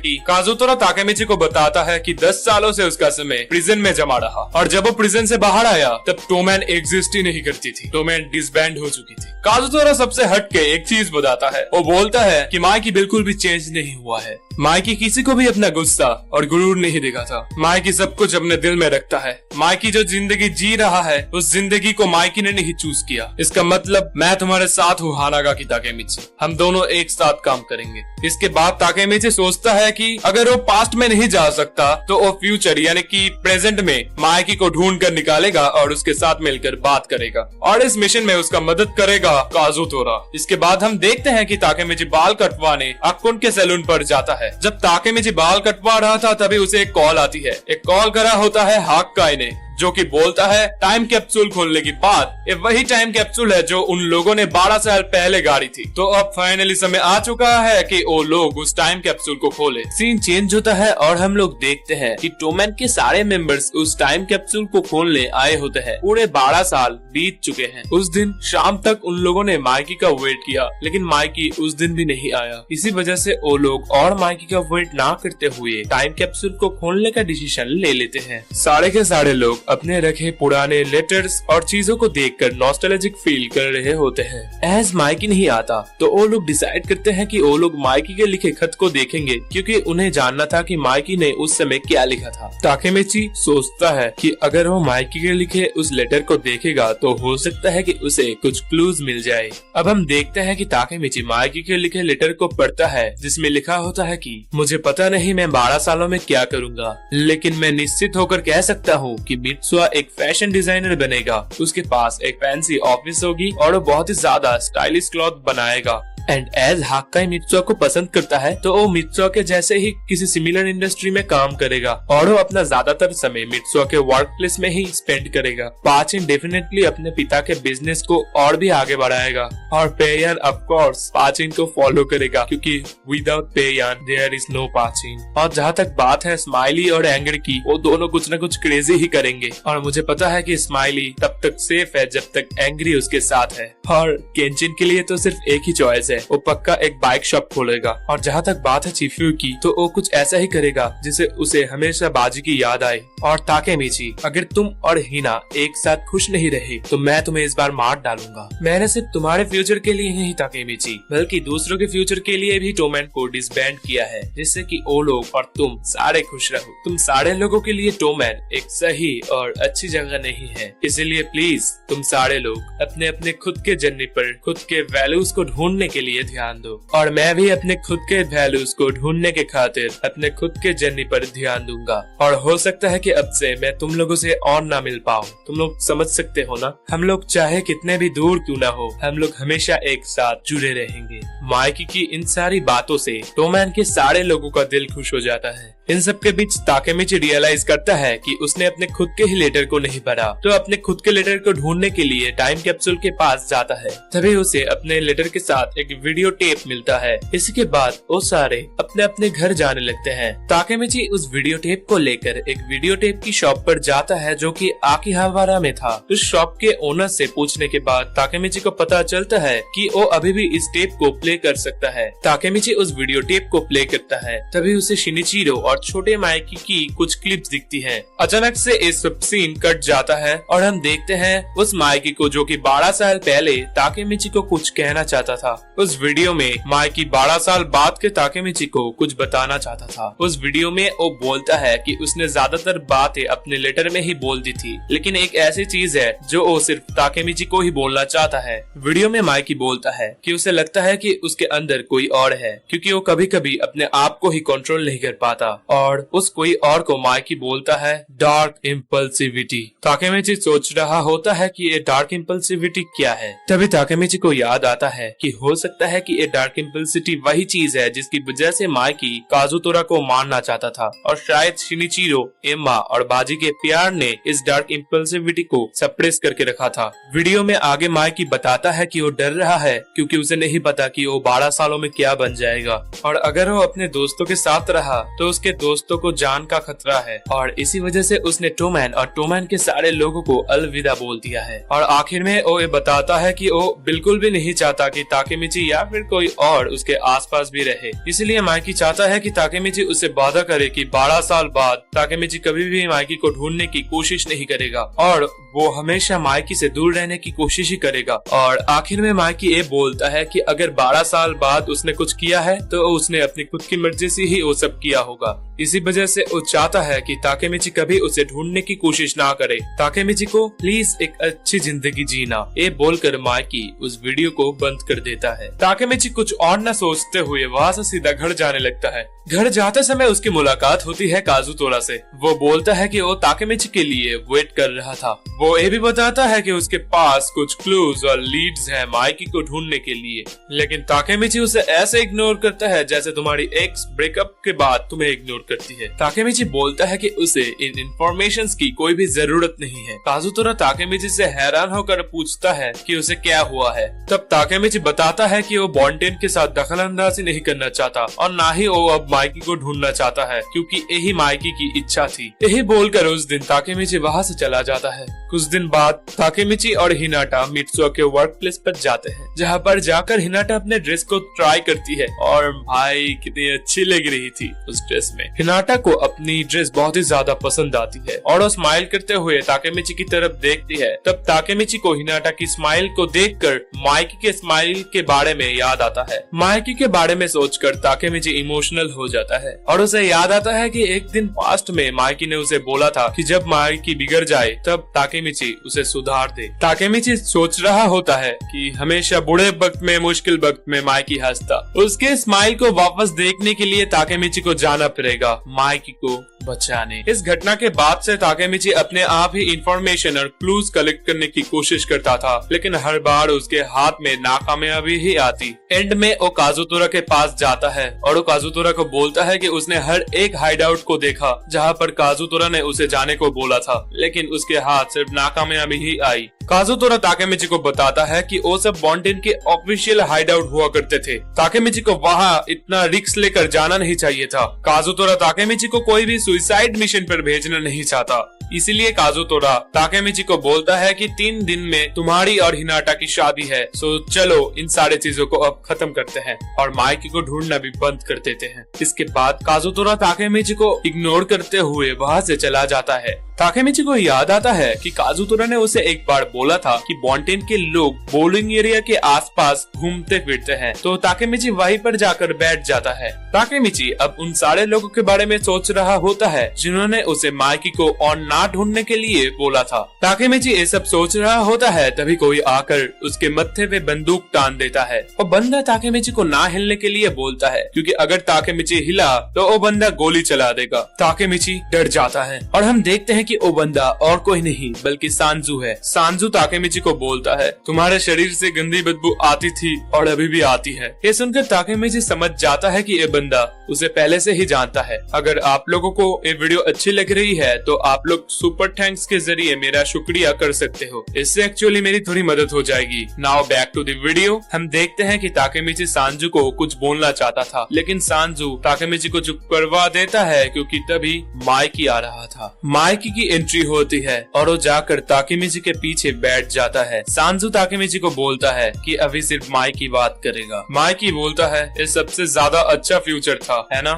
[SPEAKER 2] कि 10 सालों से उसका समय प्रिजन में जमा रहा, और जब वो प्रिजन से बाहर आया तब टोमैन एग्जिस्ट ही नहीं करती थी, टोमैन डिसबैंड हो चुकी थी। काजुतोरा सबसे हटके एक चीज बताता है। वो बोलता है कि माइकी बिल्कुल भी चेंज नहीं हुआ है। माइकी किसी को भी अपना गुस्सा और गुरूर नहीं दिखाता। माइकी सब कुछ अपने दिल में रखता है। माइकी जो जिंदगी जी रहा है उस जिंदगी को माइकी ने नहीं चूज किया। इसका मतलब मैं तुम्हारे साथ हूँ हानागाकी ताकेमिची, हम दोनों एक साथ काम करेंगे। इसके बाद ताकेमिची सोचता है कि अगर वो पास्ट में नहीं जा सकता तो वो फ्यूचर यानी कि प्रेजेंट में माइकी को ढूंढ कर निकालेगा और उसके साथ मिलकर बात करेगा, और इस मिशन में उसका मदद करेगा काजुतोरा। इसके बाद हम देखते हैं कि ताकेमिची बाल कटवाने अकुन के सैलून पर जाता है। जब ताकेमिची बाल कटवा रहा था तभी उसे एक कॉल आती है। एक कॉल करा होता है हाक्काई ने, जो कि बोलता है टाइम कैप्सूल खोलने की बात। ये वही टाइम कैप्सूल है जो उन लोगों ने 12 साल पहले गाड़ी थी। तो अब फाइनली समय आ चुका है कि वो लोग उस टाइम कैप्सूल को खोले। सीन चेंज होता है और हम लोग देखते हैं कि टोमैन के सारे मेंबर्स उस टाइम कैप्सूल को खोलने आए होते हैं। पूरे 12 साल बीत चुके हैं। उस दिन शाम तक उन लोगों ने माइकी का वेट किया, लेकिन माइकी उस दिन भी नहीं आया। इसी वजह से वो लोग और माइकी का वेट ना करते हुए टाइम कैप्सूल को खोलने का डिसीजन ले लेते हैं। सारे के सारे लोग अपने रखे पुराने लेटर्स और चीजों को देखकर नॉस्टैल्जिक फील कर रहे होते हैं। एज माइकी नहीं आता तो वो लोग डिसाइड करते हैं कि वो लोग माइकी के लिखे खत को देखेंगे, क्योंकि उन्हें जानना था कि माइकी ने उस समय क्या लिखा था। ताकेमिची सोचता है कि अगर वो माइकी के लिखे उस लेटर को देखेगा तो हो सकता है कि उसे कुछ क्लूज मिल जाए। अब हम देखते हैं कि ताकेमिची माइकी के लिखे लेटर को पढ़ता है, जिसमें लिखा होता है कि मुझे पता नहीं मैं 12 सालों में क्या करूँगा, लेकिन मैं निश्चित होकर कह सकता हूँ कि मित्सुआ एक फैशन डिजाइनर बनेगा। उसके पास एक फैंसी ऑफिस होगी और वो बहुत ही ज्यादा स्टाइलिश क्लॉथ बनाएगा। एंड एज हाक्काई मित्सुआ को पसंद करता है तो वो मित्सुआ के जैसे ही किसी सिमिलर इंडस्ट्री में काम करेगा और वो अपना ज्यादातर समय मित्सुआ के वर्क प्लेस में ही स्पेंड करेगा। पाचिन डेफिनेटली अपने पिता के बिजनेस को और भी आगे बढ़ाएगा और पेयान ऑफ कोर्स पाचिन को फॉलो करेगा क्योंकि विदाउट पेयान देयर इज नो पाचिन। और जहाँ तक बात है स्माइली और एंगर की, वो दोनों कुछ न कुछ क्रेजी ही करेंगे और मुझे पता है कि स्माइली तब तक सेफ है जब तक एंग्री उसके साथ है। और केंचिन के लिए तो सिर्फ एक ही चॉइस है, वो पक्का एक बाइक शॉप खोलेगा। और जहाँ तक बात है चिफ्यू की, तो वो कुछ ऐसा ही करेगा जिसे उसे हमेशा बाजी की याद आए। और ताकेमिची, अगर तुम और हिना एक साथ खुश नहीं रहे तो मैं तुम्हें इस बार मार डालूंगा। मैंने सिर्फ तुम्हारे फ्यूचर के लिए नहीं ताकेमिची, बल्कि दूसरों के फ्यूचर के लिए भी टोमैन को डिसबैंड किया है, जिससे कि वो लोग और तुम सारे खुश रहो। तुम सारे लोगों के लिए टोमैन एक सही और अच्छी जगह नहीं है, इसीलिए प्लीज तुम सारे लोग अपने अपने खुद के जर्नी पर खुद के वैल्यूज को ढूंढने के लिए ध्यान दो। और मैं भी अपने खुद के वैल्यूज को ढूंढने के खातिर अपने खुद के जर्नी पर ध्यान दूंगा। और हो सकता है कि अब से मैं तुम लोगों से और ना मिल पाऊं। तुम लोग समझ सकते हो ना, हम लोग चाहे कितने भी दूर क्यों ना हो, हम लोग हमेशा एक साथ जुड़े रहेंगे। माइकी की इन सारी बातों से टोमैन के सारे लोगों का दिल खुश हो जाता है। इन सब के बीच ताकेमिची रियलाइज करता है कि उसने अपने खुद के ही लेटर को नहीं पढ़ा, तो अपने खुद के लेटर को ढूंढने के लिए टाइम कैप्सूल के पास जाता है। तभी उसे अपने लेटर के साथ एक वीडियो टेप मिलता है। इसी के बाद वो सारे अपने अपने घर जाने लगते हैं। ताकेमिची उस वीडियो टेप को लेकर एक वीडियो टेप की शॉप पर जाता है जो कि आकिहाबारा में था। उस शॉप के ओनर से पूछने के बाद ताकेमिची को पता चलता है कि वो अभी भी इस टेप को प्ले कर सकता है। ताकेमिची उस वीडियो टेप को प्ले करता है, तभी उसे शिनिचिरो और छोटे माइकी की कुछ क्लिप्स दिखती हैं। अचानक से ये सब सीन कट जाता है और हम देखते हैं उस माइकी को जो कि 12 साल पहले ताकेमिची को कुछ कहना चाहता था। उस वीडियो में माइकी 12 साल बाद के ताकेमिची को कुछ बताना चाहता था। उस वीडियो में वो बोलता है कि उसने ज्यादातर बातें अपने लेटर में ही बोल दी थी, लेकिन एक ऐसी चीज है जो वो सिर्फ ताकेमिची को ही बोलना चाहता है। वीडियो में माइकी बोलता है कि उसे लगता है कि उसके अंदर कोई और है, क्योंकि वो कभी कभी अपने आप को ही कंट्रोल नहीं कर पाता। और उस कोई और को माइकी बोलता है डार्क इम्पल्सिविटी। ताकेमिची सोच रहा होता है कि ये डार्क इम्पल्सिविटी क्या है। तभी ताकेमिची को याद आता है कि हो सकता है कि ये डार्क इम्पल्सिविटी वही चीज है जिसकी वजह से माइकी काजुतोरा को मारना चाहता था, और शायद शिनिचिरो, एम्मा और बाजी के प्यार ने इस डार्क इम्पल्सिविटी को सप्रेस करके रखा था। वीडियो में आगे माइकी बताता है कि वो डर रहा है क्योंकि उसे नहीं पता कि वो 12 सालों में क्या बन जाएगा, और अगर वो अपने दोस्तों के साथ रहा तो उसके दोस्तों को जान का खतरा है, और इसी वजह से उसने टोमैन और टोमैन के सारे लोगों को अलविदा बोल दिया है। और आखिर में वो ये बताता है कि वो बिल्कुल भी नहीं चाहता कि ताकेमिची या फिर कोई और उसके आसपास भी रहे। इसलिए माइकी चाहता है कि ताकेमिची उसे वादा करे कि 12 साल बाद ताकेमिची कभी भी माइकी को ढूंढने की कोशिश नहीं करेगा और वो हमेशा माइकी से दूर रहने की कोशिश ही करेगा। और आखिर में माइकी ये बोलता है कि अगर 12 साल बाद उसने कुछ किया है तो उसने अपनी खुद की मर्जी से ही वो सब किया होगा। इसी वजह से वो चाहता है कि ताकेमिची कभी उसे ढूंढने की कोशिश ना करे। ताकेमिची को प्लीज एक अच्छी जिंदगी जीना, ये बोलकर माइकी उस वीडियो को बंद कर देता है। ताकेमिची कुछ और न सोचते हुए वहाँ से सीधा घर जाने लगता है। घर जाते समय उसकी मुलाकात होती है काजुतोरा से। वो बोलता है कि वो ताकेमिची के लिए वेट कर रहा था। वो ये भी बताता है कि उसके पास कुछ क्लूज और लीड्स हैं माइकी को ढूंढने के लिए, लेकिन ताकेमिची उसे ऐसे इग्नोर करता है जैसे तुम्हारी एक्स ब्रेकअप के बाद तुम्हें इग्नोर करती है। ताकेमिची बोलता है कि उसे इन इंफॉर्मेशंस की कोई भी जरूरत नहीं है। काजुतोरा ताकेमिची से हैरान होकर पूछता है कि उसे क्या हुआ है। तब ताकेमिची बताता है कि वो बॉन्टेन के साथ दखलंदाजी नहीं करना चाहता और ना ही वो अब माइकी को ढूंढना चाहता है, क्योंकि यही माइकी की इच्छा थी। यही बोलकर उस दिन ताकेमिची वहाँ से चला जाता है। कुछ दिन बाद ताकेमिची और हिनाटा मित्सुआ के वर्क प्लेस पर जाते हैं, जहाँ पर जाकर हिनाटा अपने ड्रेस को ट्राई करती है और भाई कितनी अच्छी लग रही थी उस ड्रेस में। हिनाटा को अपनी ड्रेस बहुत ही ज्यादा पसंद आती है और वो स्माइल करते हुए ताकेमिची की तरफ देखती है। तब ताकेमिची को हिनाटा की स्माइल को देखकर माइकी के स्माइल के बारे में याद आता है। माइकी के बारे में सोचकर ताकेमिची इमोशनल हो हो जाता है और उसे याद आता है कि एक दिन पास्ट में माइकी ने उसे बोला था कि जब माइकी बिगड़ जाए तब ताकेमिची उसे सुधार दे। ताकेमिची सोच रहा होता है कि हमेशा बुरे वक्त में, मुश्किल वक्त में माइकी हंसता। उसके स्माइल को वापस देखने के लिए ताकेमिची को जाना पड़ेगा माइकी को बचाने। इस घटना के बाद से ताकेमिची अपने आप ही इंफॉर्मेशन और क्लूज कलेक्ट करने की कोशिश करता था, लेकिन हर बार उसके हाथ में नाकामयाबी ही आती। एंड में वो काजुतोरा के पास जाता है और वो काजुतोरा को बोलता है कि उसने हर एक हाइड आउट को देखा जहाँ पर काजुतोरा ने उसे जाने को बोला था, लेकिन उसके हाथ सिर्फ नाकामयाबी ही आई। काजुतोरा ताकेमिची को बताता है कि वो सब बॉन्टेन के ऑफिशियल हाइड आउट हुआ करते थे। ताकेमिची को वहाँ इतना रिस्क लेकर जाना नहीं चाहिए था। काजुतोरा ताकेमिची को कोई भी सुसाइड मिशन पर भेजना नहीं चाहता, इसीलिए काजुतोरा ताकेमिची को बोलता है कि 3 दिन में तुम्हारी और हिनाटा की शादी है, सो चलो इन सारे चीजों को अब खत्म करते हैं और माइकी को ढूंढना भी बंद कर देते हैं। इसके बाद काजुतोरा ताकेमिची को इग्नोर करते हुए वहाँ से चला जाता है। ताकेमिची को याद आता है कि काजुतोरा ने उसे एक बार बोला था कि बॉन्टेन के लोग बोलिंग एरिया के आसपास घूमते फिरते हैं, तो ताकेमिची वहीं पर जाकर बैठ जाता है। ताकेमिची अब उन सारे लोगों के बारे में सोच रहा होता है जिन्होंने उसे माइकी को और ना ढूंढने के लिए बोला था। ताकेमिची ये सब सोच रहा होता है तभी कोई आकर उसके मत्थे पे बंदूक टान देता है और बंदा ताकेमिची को ना हिलने के लिए बोलता है, क्योंकि अगर ताकेमिची हिला तो वो बंदा गोली चला देगा। ताकेमिची डर जाता है और हम देखते हैं कि वो बंदा और कोई नहीं बल्कि सांजू है। सांजू ताकेमिची को बोलता है, तुम्हारे शरीर से गंदी बदबू आती थी और अभी भी आती है। ये सुनकर ताकेमिची समझ जाता है कि ये बंदा उसे पहले से ही जानता है। अगर आप लोगों को ये वीडियो अच्छी लग रही है तो आप लोग सुपर थैंक्स के जरिए मेरा शुक्रिया कर सकते हो, इससे एक्चुअली मेरी थोड़ी मदद हो जाएगी। Now back to the video. हम देखते हैं कि ताकेमिची सांजू को कुछ बोलना चाहता था, लेकिन सांजू ताकेमिची को चुप करवा देता है क्योंकि तभी माइकी आ रहा था। माइकी की एंट्री होती है और वो जाकर ताकेमिची के पीछे बैठ जाता है। सांजू ताकेमिची को बोलता है कि अभी सिर्फ माइकी बात करेगा। माइकी बोलता है ये सबसे ज्यादा अच्छा फ्यूचर था, है ना?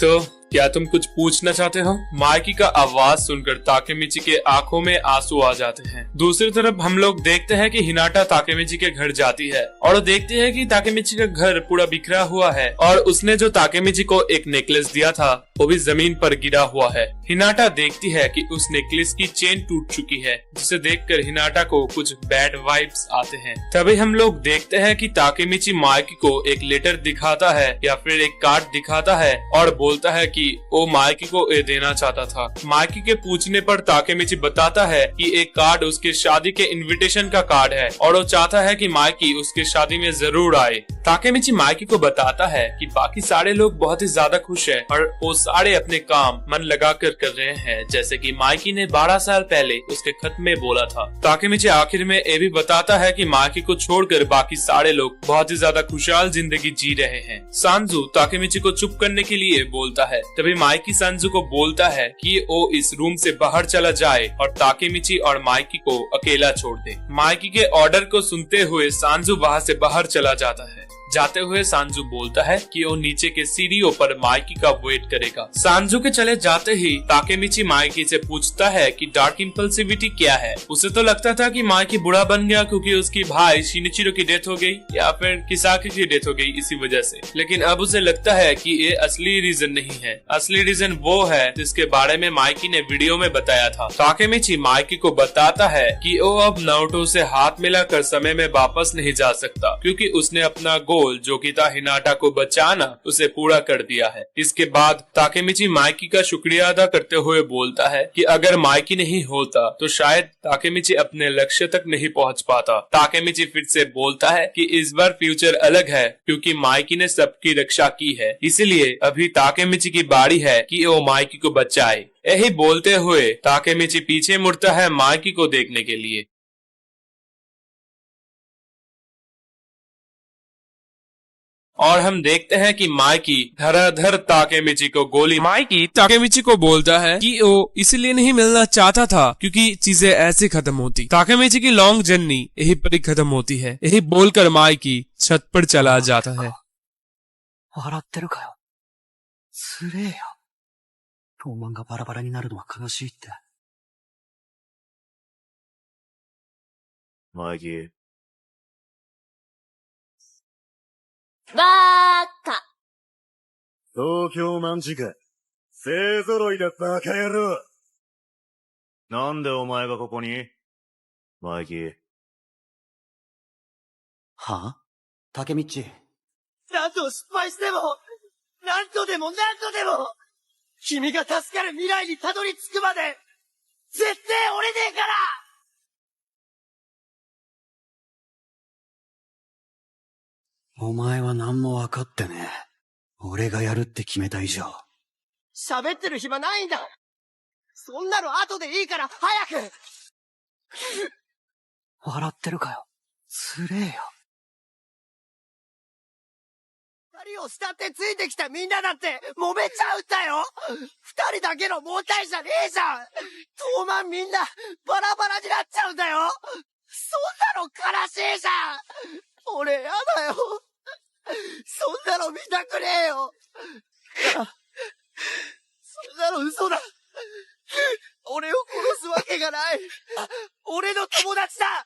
[SPEAKER 2] तो क्या तुम कुछ पूछना चाहते हो? माइकी का आवाज सुनकर ताकेमिची के आंखों में आंसू आ जाते हैं। दूसरी तरफ हम लोग देखते हैं कि हिनाटा ताकेमिची के घर जाती है और देखते हैं कि ताकेमिची का घर पूरा बिखरा हुआ है और उसने जो ताकेमिची को एक नेकलेस दिया था वो भी जमीन पर गिरा हुआ है। हिनाटा देखती है कि उस नेकलेस की चेन टूट चुकी है, जिसे देखकर हिनाटा को कुछ बैड वाइब्स आते हैं। तभी हम लोग देखते हैं कि ताकेमिची माइकी को एक लेटर दिखाता है या फिर एक कार्ड दिखाता है और बोलता है कि वो माइकी को ये देना चाहता था। माइकी के पूछने पर ताकेमिची बताता है कि एक कार्ड उसके शादी के इनविटेशन का कार्ड है और वो चाहता है कि माइकी उसके शादी में जरूर आए। ताकेमिची माइकी को बताता है कि बाकी सारे लोग बहुत ही ज्यादा खुश हैं और वो सारे अपने काम मन लगा कर रहे हैं, जैसे कि माइकी ने 12 साल पहले उसके खत में बोला था। ताकेमिची आखिर में ये भी बताता है कि माइकी को छोड़कर बाकी सारे लोग बहुत ही ज्यादा खुशहाल जिंदगी जी रहे हैं। सांजू ताकेमिची को चुप करने के लिए बोलता है। तभी माइकी सांजू को बोलता है कि वो इस रूम से बाहर चला जाए और ताकेमिची और माइकी को अकेला छोड़ दे। माइकी के ऑर्डर को सुनते हुए सांजू वहाँ से बाहर चला जाता है। जाते हुए सांजू बोलता है कि वो नीचे के सीढ़ियों पर माइकी का वेट करेगा। सांजू के चले जाते ही ताकेमिची माइकी से पूछता है कि डार्क इम्पल्सिविटी क्या है। उसे तो लगता था कि माइकी बुरा बन गया क्योंकि उसकी भाई शिनिचिरो की डेथ हो गई या फिर किसाकी की डेथ हो गई इसी वजह से, लेकिन अब उसे लगता है कि ये असली रीजन नहीं है। असली रीजन वो है जिसके बारे में माइकी ने वीडियो में बताया था। ताकेमिची माइकी को बताता है कि वो अब नारुतो से हाथ मिलाकर समय में वापस नहीं जा सकता क्योंकि उसने अपना जो कि था हिनाटा को बचाना, उसे पूरा कर दिया है। इसके बाद ताकेमिची माइकी का शुक्रिया अदा करते हुए बोलता है कि अगर माइकी नहीं होता तो शायद ताकेमिची अपने लक्ष्य तक नहीं पहुंच पाता। ताकेमिची फिर से बोलता है कि इस बार फ्यूचर अलग है क्योंकि माइकी ने सबकी रक्षा की है, इसलिए अभी ताकेमिची की बारी है कि वो माइकी को बचाए। यही बोलते हुए ताकेमिची पीछे मुड़ता है माइकी को देखने के लिए। और हम देखते हैं कि माइकी धराधर ताकेमिची को गोली। माइकी ताकेमिची को बोलता है कि वो इसलिए नहीं मिलना चाहता था क्योंकि चीजें ऐसे खत्म होती। ताकेमिची की लॉन्ग जर्नी यही पर ही खत्म होती है। यही बोलकर माइकी छत पर चला जाता है।
[SPEAKER 3] माइकी
[SPEAKER 4] バーカ
[SPEAKER 3] 東京卍か。勢揃いだバカ野郎。なんでお前がここに？マイキー。
[SPEAKER 4] は？竹道。
[SPEAKER 5] 何度失敗しても、何度でも何度でも、君が助かる未来にたどり着くまで、絶対折れねえから。
[SPEAKER 4] お前は何も分かってねえ。俺がやるって決めた以上。
[SPEAKER 5] 喋ってる暇ないんだ。そんなの後でいいから早く。
[SPEAKER 4] 笑ってるかよ。つれえよ。
[SPEAKER 5] 二人を慕ってついてきたみんなだって揉めちゃうんだよ。二人だけの問題じゃねえじゃん。当万みんなバラバラになっちゃうんだよ。そんなの悲しいじゃん。俺やだよ。そんなの見たくねえよ。そんなの嘘だ。俺を殺すわけがない。俺の友達だ。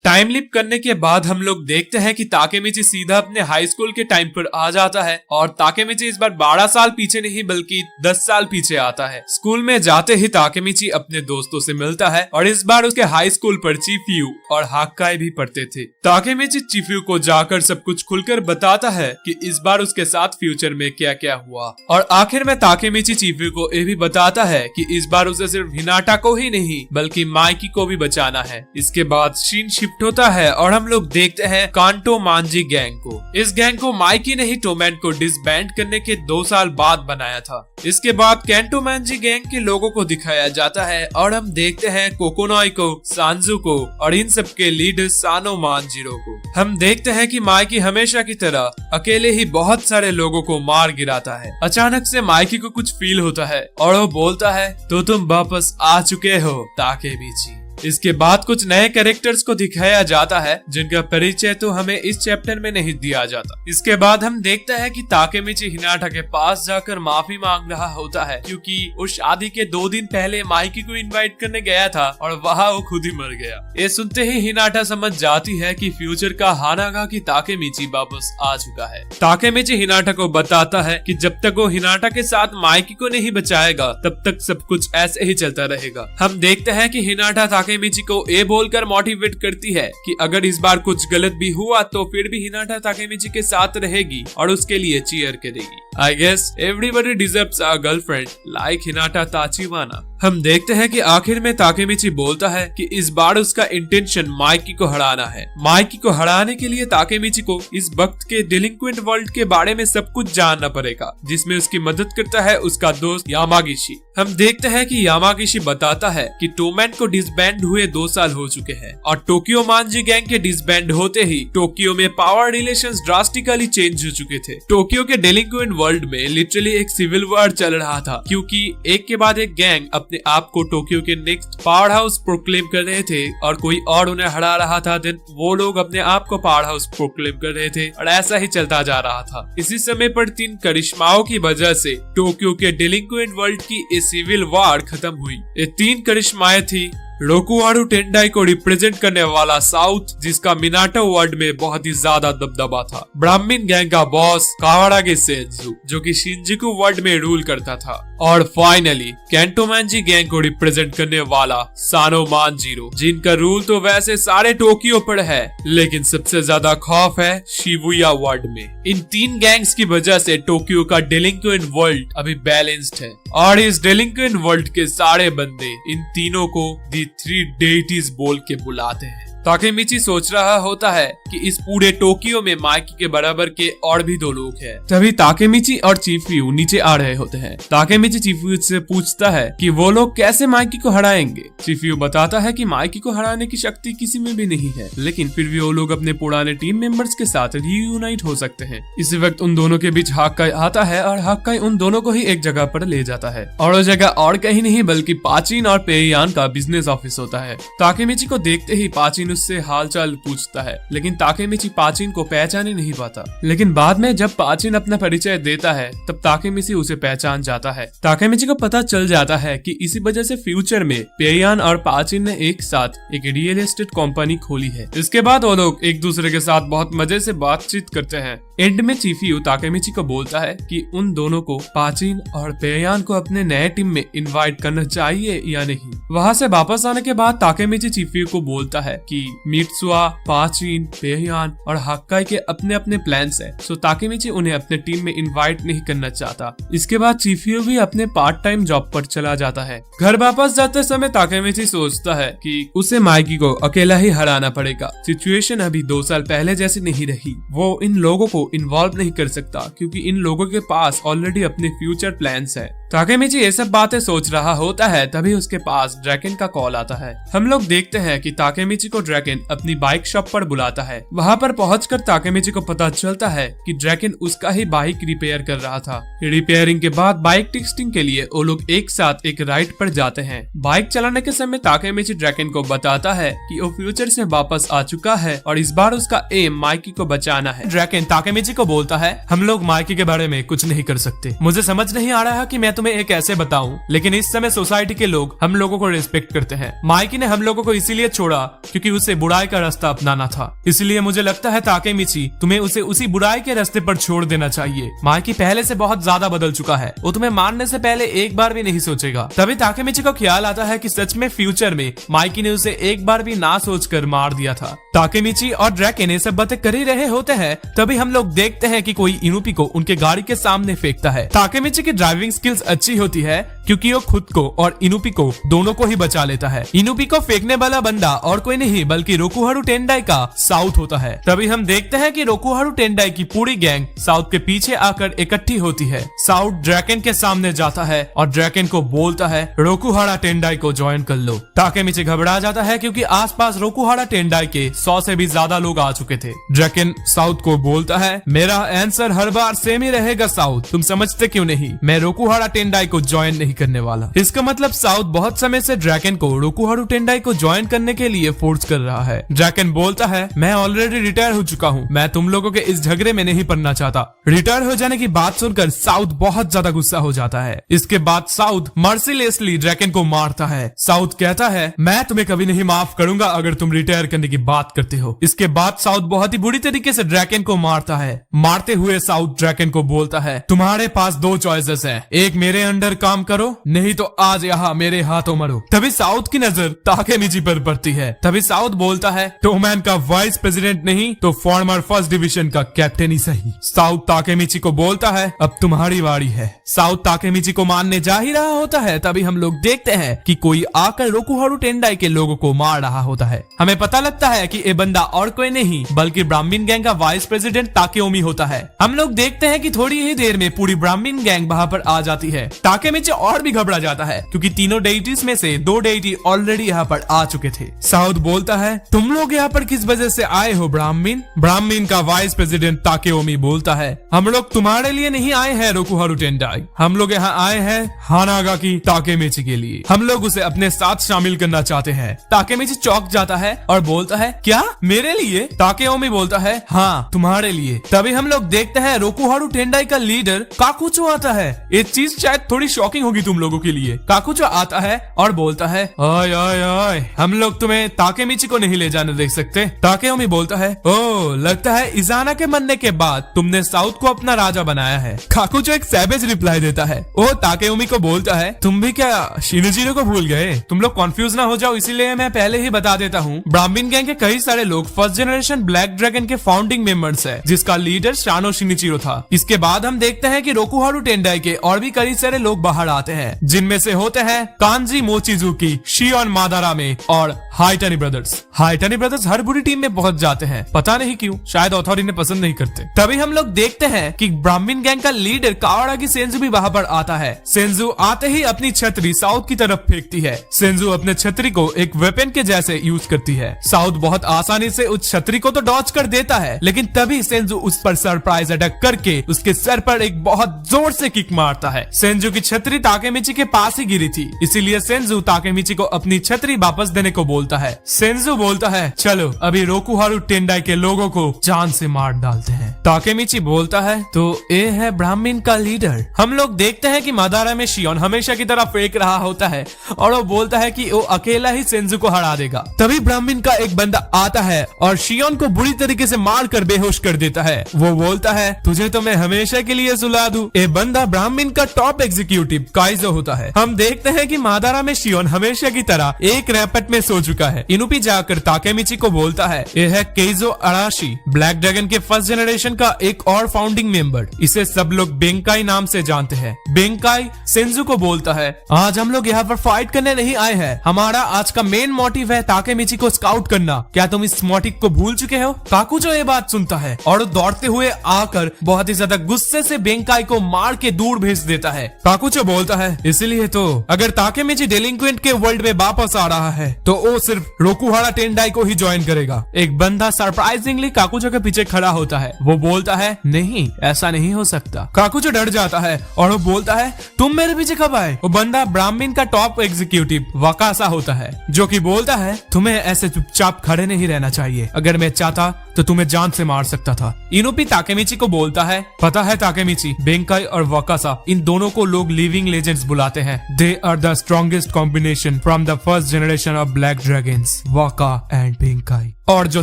[SPEAKER 1] टाइम लिप करने के बाद हम लोग देखते हैं कि ताकेमिची सीधा अपने हाई स्कूल के टाइम पर आ जाता है और ताकेमिची इस बार 12 साल पीछे नहीं बल्कि 10 साल पीछे आता है। स्कूल में जाते ही ताकेमिची अपने दोस्तों से मिलता है और इस बार उसके हाई स्कूल पर चीफ्यू और हाक्काई भी पढ़ते थे। ताकेमिची चीफ्यू को जाकर सब कुछ खुलकर बताता है कि इस बार उसके साथ फ्यूचर में क्या क्या हुआ और आखिर में ताकेमिची चीफ्यू को ये भी बताता है कि इस बार उसे सिर्फ हिनाटा को ही नहीं बल्कि माइकी को भी बचाना है। इसके बाद शीन होता है और हम लोग देखते हैं कांटो मांजी गैंग को। इस गैंग को माइकी ने ही टोमैन को डिसबैंड करने के 2 साल बाद बनाया था। इसके बाद कैंटो मांजी गैंग के लोगों को दिखाया जाता है और हम देखते हैं कोकोनोई को, सांजू को और इन सब के लीडर सानो मांजिरो को। हम देखते हैं कि माइकी हमेशा की तरह अकेले ही बहुत सारे लोगों को मार गिराता है। अचानक से माइकी को कुछ फील होता है और वो बोलता है तो तुम वापस आ चुके हो ताकेमिची। इसके बाद कुछ नए कैरेक्टर्स को दिखाया जाता है जिनका परिचय तो हमें इस चैप्टर में नहीं दिया जाता। इसके बाद हम देखते हैं कि ताकेमिची हिनाटा के पास जाकर माफी मांग रहा होता है क्योंकि उस शादी के 2 दिन पहले माइकी को इनवाइट करने गया था और वहाँ वो खुद ही मर गया। ये सुनते ही हिनाटा समझ जाती है कि फ्यूचर का हानागा की ताकेमिची वापस आ चुका है। ताकेमिची हिनाटा को बताता है कि जब तक वो हिनाटा के साथ माइकी को नहीं बचाएगा तब तक सब कुछ ऐसे ही चलता रहेगा। हम देखते हैं कि हिनाटा ताकेमिची को ये बोलकर मोटिवेट करती है कि अगर इस बार कुछ गलत भी हुआ तो फिर भी हिनाटा ताकेमिची के साथ रहेगी और उसके लिए चीयर करेगी। I guess everybody deserves a girlfriend like Hinata Tachibana. हम देखते हैं कि आखिर में ताकेमिची बोलता है कि इस बार उसका इंटेंशन माइकी को हराना है। माइकी को हराने के लिए ताकेमिची को इस वक्त के डिलिंक्वेंट वर्ल्ड के बारे में सब कुछ जानना पड़ेगा जिसमें उसकी मदद करता है उसका दोस्त यामागिशी। हम देखते हैं कि यामागिशी बताता है कि टोमैन को डिसबैंड हुए 2 साल हो चुके हैं और टोक्यो मांजी गैंग के डिसबैंड होते ही टोक्यो में पावर रिलेशंस ड्रास्टिकली चेंज हो चुके थे। टोक्यो के डिलिंक्वेंट वर्ल्ड में लिटरली एक सिविल वॉर चल रहा था क्योंकि एक के बाद एक गैंग अपने आप को टोक्यो के नेक्स्ट पावर हाउस प्रोक्लेम कर रहे थे और कोई और उन्हें हरा रहा था। देन वो लोग अपने आप को पावर हाउस प्रोक्लेम कर रहे थे और ऐसा ही चलता जा रहा था। इसी समय पर 3 करिश्माओं की वजह से टोक्यो के डिलिंक्वेंट वर्ल्ड की सिविल वॉर खत्म हुई। ये 3 करिश्माएं थी रोकुआरू टेंडाई को रिप्रेजेंट करने वाला साउथ जिसका मिनाटो वर्ल्ड में बहुत ही ज्यादा दबदबा था, ब्राह्मण गैंग का बॉस कावारागे सेंजू जो कि शिंजुकु वर्ल्ड में रूल करता था और फाइनली कैंटोमांजी गैंग को रिप्रेजेंट करने वाला सानो मांजिरो जिनका रूल तो वैसे सारे टोक्यो पर है लेकिन सबसे ज्यादा खौफ है शिबुया वर्ल्ड में। इन 3 गैंग्स की वजह से टोक्यो का डेलिंक्वेंट वर्ल्ड अभी बैलेंस्ड है और इस डेलिंक्वेंट वर्ल्ड के सारे बंदे इन तीनों को दी 3 डेइटीज बोल के बुलाते हैं। ताकेमिची सोच रहा होता है कि इस पूरे टोक्यो में माइकी के बराबर के और भी 2 लोग हैं। तभी ताकेमिची और चीफ्यू नीचे आ रहे होते हैं। ताकेमिची चीफ्यू से पूछता है कि वो लोग कैसे माइकी को हराएंगे। चीफ्यू बताता है कि माइकी को हराने की शक्ति किसी में भी नहीं है लेकिन फिर भी वो लोग अपने पुराने टीम मेंबर्स के साथ रीयूनाइट हो सकते हैं। इसी वक्त उन दोनों के बीच हाक्काई आता है और हाक्काई उन दोनों को ही एक जगह पर ले जाता है और वो जगह और कहीं नहीं बल्कि पाचिन और पेयान का बिजनेस ऑफिस होता है। ताकेमिची को देखते ही पाचिन उससे हालचाल पूछता है, लेकिन ताकेमिची पाचिन को पहचान ही नहीं पाता। लेकिन बाद में जब पाचिन अपना परिचय देता है तब ताकेमिची उसे पहचान जाता है। ताकेमिची को पता चल जाता है कि इसी वजह से फ्यूचर में पेयान और पाचिन ने एक साथ एक रियल एस्टेट कंपनी खोली है। इसके बाद वो लोग एक दूसरे के साथ बहुत मजे से बातचीत करते हैं। एंड में चीफियू ताकेमिची को बोलता है कि उन दोनों को पाचिन और पेयान को अपने नए टीम में इनवाइट करना चाहिए या नहीं। वहाँ से वापस आने के बाद ताकेमिची चीफियू को बोलता है कि मित्सुआ, पाचिन, पेयान और हक्काई के अपने अपने प्लान्स हैं, सो ताकेमिची उन्हें अपने टीम में इनवाइट नहीं करना चाहता। इसके बाद चीफियू भी अपने पार्ट टाइम जॉब पर चला जाता है। घर वापस जाते समय ताकेमिची सोचता है कि उसे माइकी को अकेला ही हराना पड़ेगा। सिचुएशन अभी 2 साल पहले जैसी नहीं रही। वो इन लोगों को इन्वॉल्व नहीं कर सकता क्योंकि इन लोगों के पास ऑलरेडी अपने फ्यूचर प्लान्स है। ताकेमिची ये सब बातें सोच रहा होता है, तभी उसके पास ड्रैकन का कॉल आता है। हम लोग देखते हैं कि ताकेमिची को ड्रैकन अपनी बाइक शॉप पर बुलाता है। वहाँ पर पहुंचकर ताकेमिची को पता चलता है कि ड्रैकन उसका ही बाइक रिपेयर कर रहा था। रिपेयरिंग के बाद बाइक टेस्टिंग के लिए वो लोग एक साथ एक राइड पर जाते हैं। बाइक चलाने के समय ताकेमिची ड्रैकन को बताता है कि वो फ्यूचर से वापस आ चुका है और इस बार उसका एम माइकी को बचाना है। ड्रैकन ताकेमिची को बोलता है, हम लोग माइकी के बारे में कुछ नहीं कर सकते। मुझे समझ नहीं आ रहा कि मैं तुम्हें एक ऐसे बताऊं, लेकिन इस समय सोसाइटी के लोग हम लोगों को रिस्पेक्ट करते हैं। माइकी ने हम लोगों को इसीलिए छोड़ा क्योंकि उसे बुराई का रास्ता अपनाना था। इसलिए मुझे लगता है ताकेमिची, तुम्हें उसे उसी बुराई के रास्ते पर छोड़ देना चाहिए। माइकी पहले से बहुत ज्यादा बदल चुका है, वो तुम्हें मारने से पहले एक बार भी नहीं सोचेगा। तभी ताकेमिची को ख्याल आता है कि सच में फ्यूचर में माइकी ने उसे एक बार भी ना सोचकर मार दिया था। ताकेमिची और ड्रैकन ये सब बातें कर ही रहे होते हैं, तभी हम लोग देखते हैं कि कोई इनुपी को उनके गाड़ी के सामने फेंकता है। ताकेमिची की ड्राइविंग स्किल्स अच्छी होती है क्योंकि वो खुद को और इनुपी को दोनों को ही बचा लेता है। इनुपी को फेंकने वाला बंदा और कोई नहीं बल्कि रोकुहारू टेंडाई का साउथ होता है। तभी हम देखते हैं कि रोकुहारू टेंडाई की पूरी गैंग साउथ के पीछे आकर इकट्ठी होती है। साउथ ड्रैकन के सामने जाता है और ड्रैकन को बोलता है रोकुहारा टेंडाई को ज्वाइन कर लो। ताकेमिची घबरा जाता है क्योंकि आसपास रोकुहारा टेंडाई के 100 से भी ज्यादा लोग आ चुके थे। ड्रैकन साउथ को बोलता है, मेरा आंसर हर बार सेम ही रहेगा साउथ, तुम समझते क्यों नहीं? मैं रोकुहारा टेंडाई को ज्वाइन नहीं करने वाला। इसका मतलब साउथ बहुत समय से ड्रैकन को रोकुहारू टेंडाई को ज्वाइन करने के लिए फोर्स कर रहा है। ड्रैकन बोलता है, मैं ऑलरेडी रिटायर हो चुका हूँ, मैं तुम लोगों के इस झगड़े में नहीं पड़ना चाहता। रिटायर हो जाने की बात सुनकर साउथ बहुत ज्यादा गुस्सा हो जाता है। इसके बाद साउथ मर्सीलेसली ड्रैकन को मारता है। साउथ कहता है, मैं तुम्हें कभी नहीं माफ करूंगा अगर तुम रिटायर करने की बात करते हो। इसके बाद साउथ बहुत ही बुरी तरीके से ड्रैकन को मारता है। मारते हुए साउथ ड्रैकन को बोलता है, तुम्हारे पास 2 चॉइसेस हैं, एक मेरे अंडर काम करो, नहीं तो आज यहाँ मेरे हाथों मरो। तभी साउथ की नजर ताकेमिची पर पड़ती है। तभी साउथ बोलता है, टोमैन का वाइस प्रेसिडेंट नहीं तो फॉर्मर फर्स्ट डिवीजन का कैप्टन ही सही। साउथ ताकेमिची को बोलता है, अब तुम्हारी बारी है। साउथ ताकेमिची को मारने जा ही रहा होता है, तभी हम लोग देखते हैं कि कोई आकर रोकुहारू टेंडाई के लोगों को मार रहा होता है। हमें पता लगता है कि ये बंदा और कोई नहीं बल्कि ब्राह्मण गैंग का वाइस प्रेसिडेंट ताकेओमी होता है। हम लोग देखते हैं कि थोड़ी ही देर में पूरी ब्राह्मण गैंग वहाँ पर आ जाती है। ताकेमिची और भी घबरा जाता है क्योंकि तीनों डेइटीज में से 2 डेइटी ऑलरेडी यहाँ पर आ चुके थे। साउथ बोलता है, तुम लोग यहाँ पर किस वजह से आए हो ब्राह्मण? ब्राह्मण का वाइस प्रेसिडेंट ताकेओमी बोलता है, हम लोग तुम्हारे लिए नहीं आए हैं रोकुहारू टेंडाई, हम लोग यहाँ आए हैं हानागाकी ताकेमिची के लिए। हम लोग उसे अपने साथ शामिल करना चाहते हैं। ताकेमिची चौंक जाता है और बोलता है, क्या मेरे लिए? ताकेओमी बोलता है, हाँ तुम्हारे लिए। तभी हम लोग देखते हैं रोकुहारू टेंडाई का लीडर काकुचो आता है। ये चीज शायद थोड़ी शॉकिंग होगी तुम लोगों के लिए। काकुचो आता है और बोलता है, ओए ओए ओए, हम लोग तुम्हें ताकेमिची को नहीं ले जाने दे सकते। ताकेओमी बोलता है, ओ लगता है इजाना के मरने के बाद तुमने साउथ को अपना राजा बनाया है। काकुचो एक सैवेज रिप्लाई देता है। ओ ताकेओमी को बोलता है, तुम भी क्या शिनोजीरो को भूल गए? तुम लोग कंफ्यूज ना हो जाओ इसीलिए मैं पहले ही बता देता हूँ, ब्राह्मण गैंग के कई सारे लोग फर्स्ट जनरेशन ब्लैक ड्रैगन के फाउंडिंग मेंबर्स है, जिसका लीडर शानो शिनिचिरो था। इसके बाद हम देखते हैं कि रोकुहारू टेंडाई के और भी कई सारे लोग बाहर आते हैं, जिनमें से होते हैं कांजी मोचिजुकी, शियोन मादारामे और हाइटानी ब्रदर्स। हाइटानी ब्रदर्स हर बुरी टीम में पहुंच जाते हैं, पता नहीं क्यों, शायद अथॉरिटी ने पसंद नहीं करते। तभी हम लोग देखते हैं कि ब्राह्मण गैंग का लीडर कावारागी सेंजू भी वहां पर आता है। सेंजू आते ही अपनी छतरी साउथ की तरफ फेंकती है। सेंजू अपने छतरी को एक वेपन के जैसे यूज करती है। साउथ बहुत आसानी से उस छतरी को तो डॉच कर देता है, लेकिन तभी सेंजू उस पर सरप्राइज अटैक करके उसके सर पर एक बहुत जोर से किक मारता है। सेंजू की छतरी ताकेमिची के पास ही गिरी थी, इसीलिए सेंजू ताकेमिची को अपनी छतरी वापस देने को बोलता है। सेंजू बोलता है चलो अभी रोकुहारू टेंडाई के लोगों को जान से मार डालते हैं। ताकेमिची बोलता है तो ये है ब्राह्मण का लीडर। हम लोग देखते हैं कि मादारा में शियोन हमेशा की तरह फेंक रहा होता है और वो बोलता है कि वो अकेला ही सेंजू को हरा देगा। तभी ब्राह्मण का एक बंदा आता है और शियोन को बुरी तरीके से मार कर बेहोश कर देता है। वो बोलता है तुझे तो मैं हमेशा के लिए सुला दूं। ये बंदा ब्राह्मण का टॉप एग्जीक्यूटिव काइजो होता है। हम देखते हैं कि मादारा में शियोन हमेशा की तरह एक रैपट में सो चुका है। इनुपी जाकर ताकेमिची को बोलता है यह है केइजो अराशी, ब्लैक ड्रैगन के फर्स्ट जनरेशन का एक और फाउंडिंग मेंबर। इसे सब लोग बेंकाई नाम से जानते हैं। बेंकाई सेंजू को बोलता है आज हम लोग यहाँ पर फाइट करने नहीं आए हैं, हमारा आज का मेन मोटिव है ताकेमिची को स्काउट करना। क्या तुम इस मोटिव को भूल चुके हो? काकुजो ये बात सुनता है और दौड़ते हुए आकर बहुत ही ज्यादा गुस्से से बेंकाई को मार के दूर भेज देता है। काकुजो बोलता है इसलिए तो अगर ताकेमिची डेलिंक्वेंट के वर्ल्ड में वापस आ रहा है तो वो सिर्फ रोकुहारा टेंडाई को ही ज्वाइन करेगा। एक बंदा सरप्राइजिंगली काकुजो के पीछे खड़ा होता है। वो बोलता है नहीं ऐसा नहीं हो सकता। काकुजो डर जाता है और वो बोलता है तुम मेरे पीछे कब आए? वो बंदा ब्राह्मण का टॉप एग्जीक्यूटिव वकासा होता है जो कि बोलता है तुम्हें ऐसे चुपचाप खड़े नहीं रहना चाहिए, अगर मैं चाहता तो तुम्हें जान से मार सकता था। इनुपी ताकेमिची को बोलता है पता है ताकेमिची, बेंकाई और वकासा इन दोनों को लोग लिविंग लेजेंड्स बुलाते हैं। They are the strongest combination from the first generation of black dragons, Waka and Benkei. और जो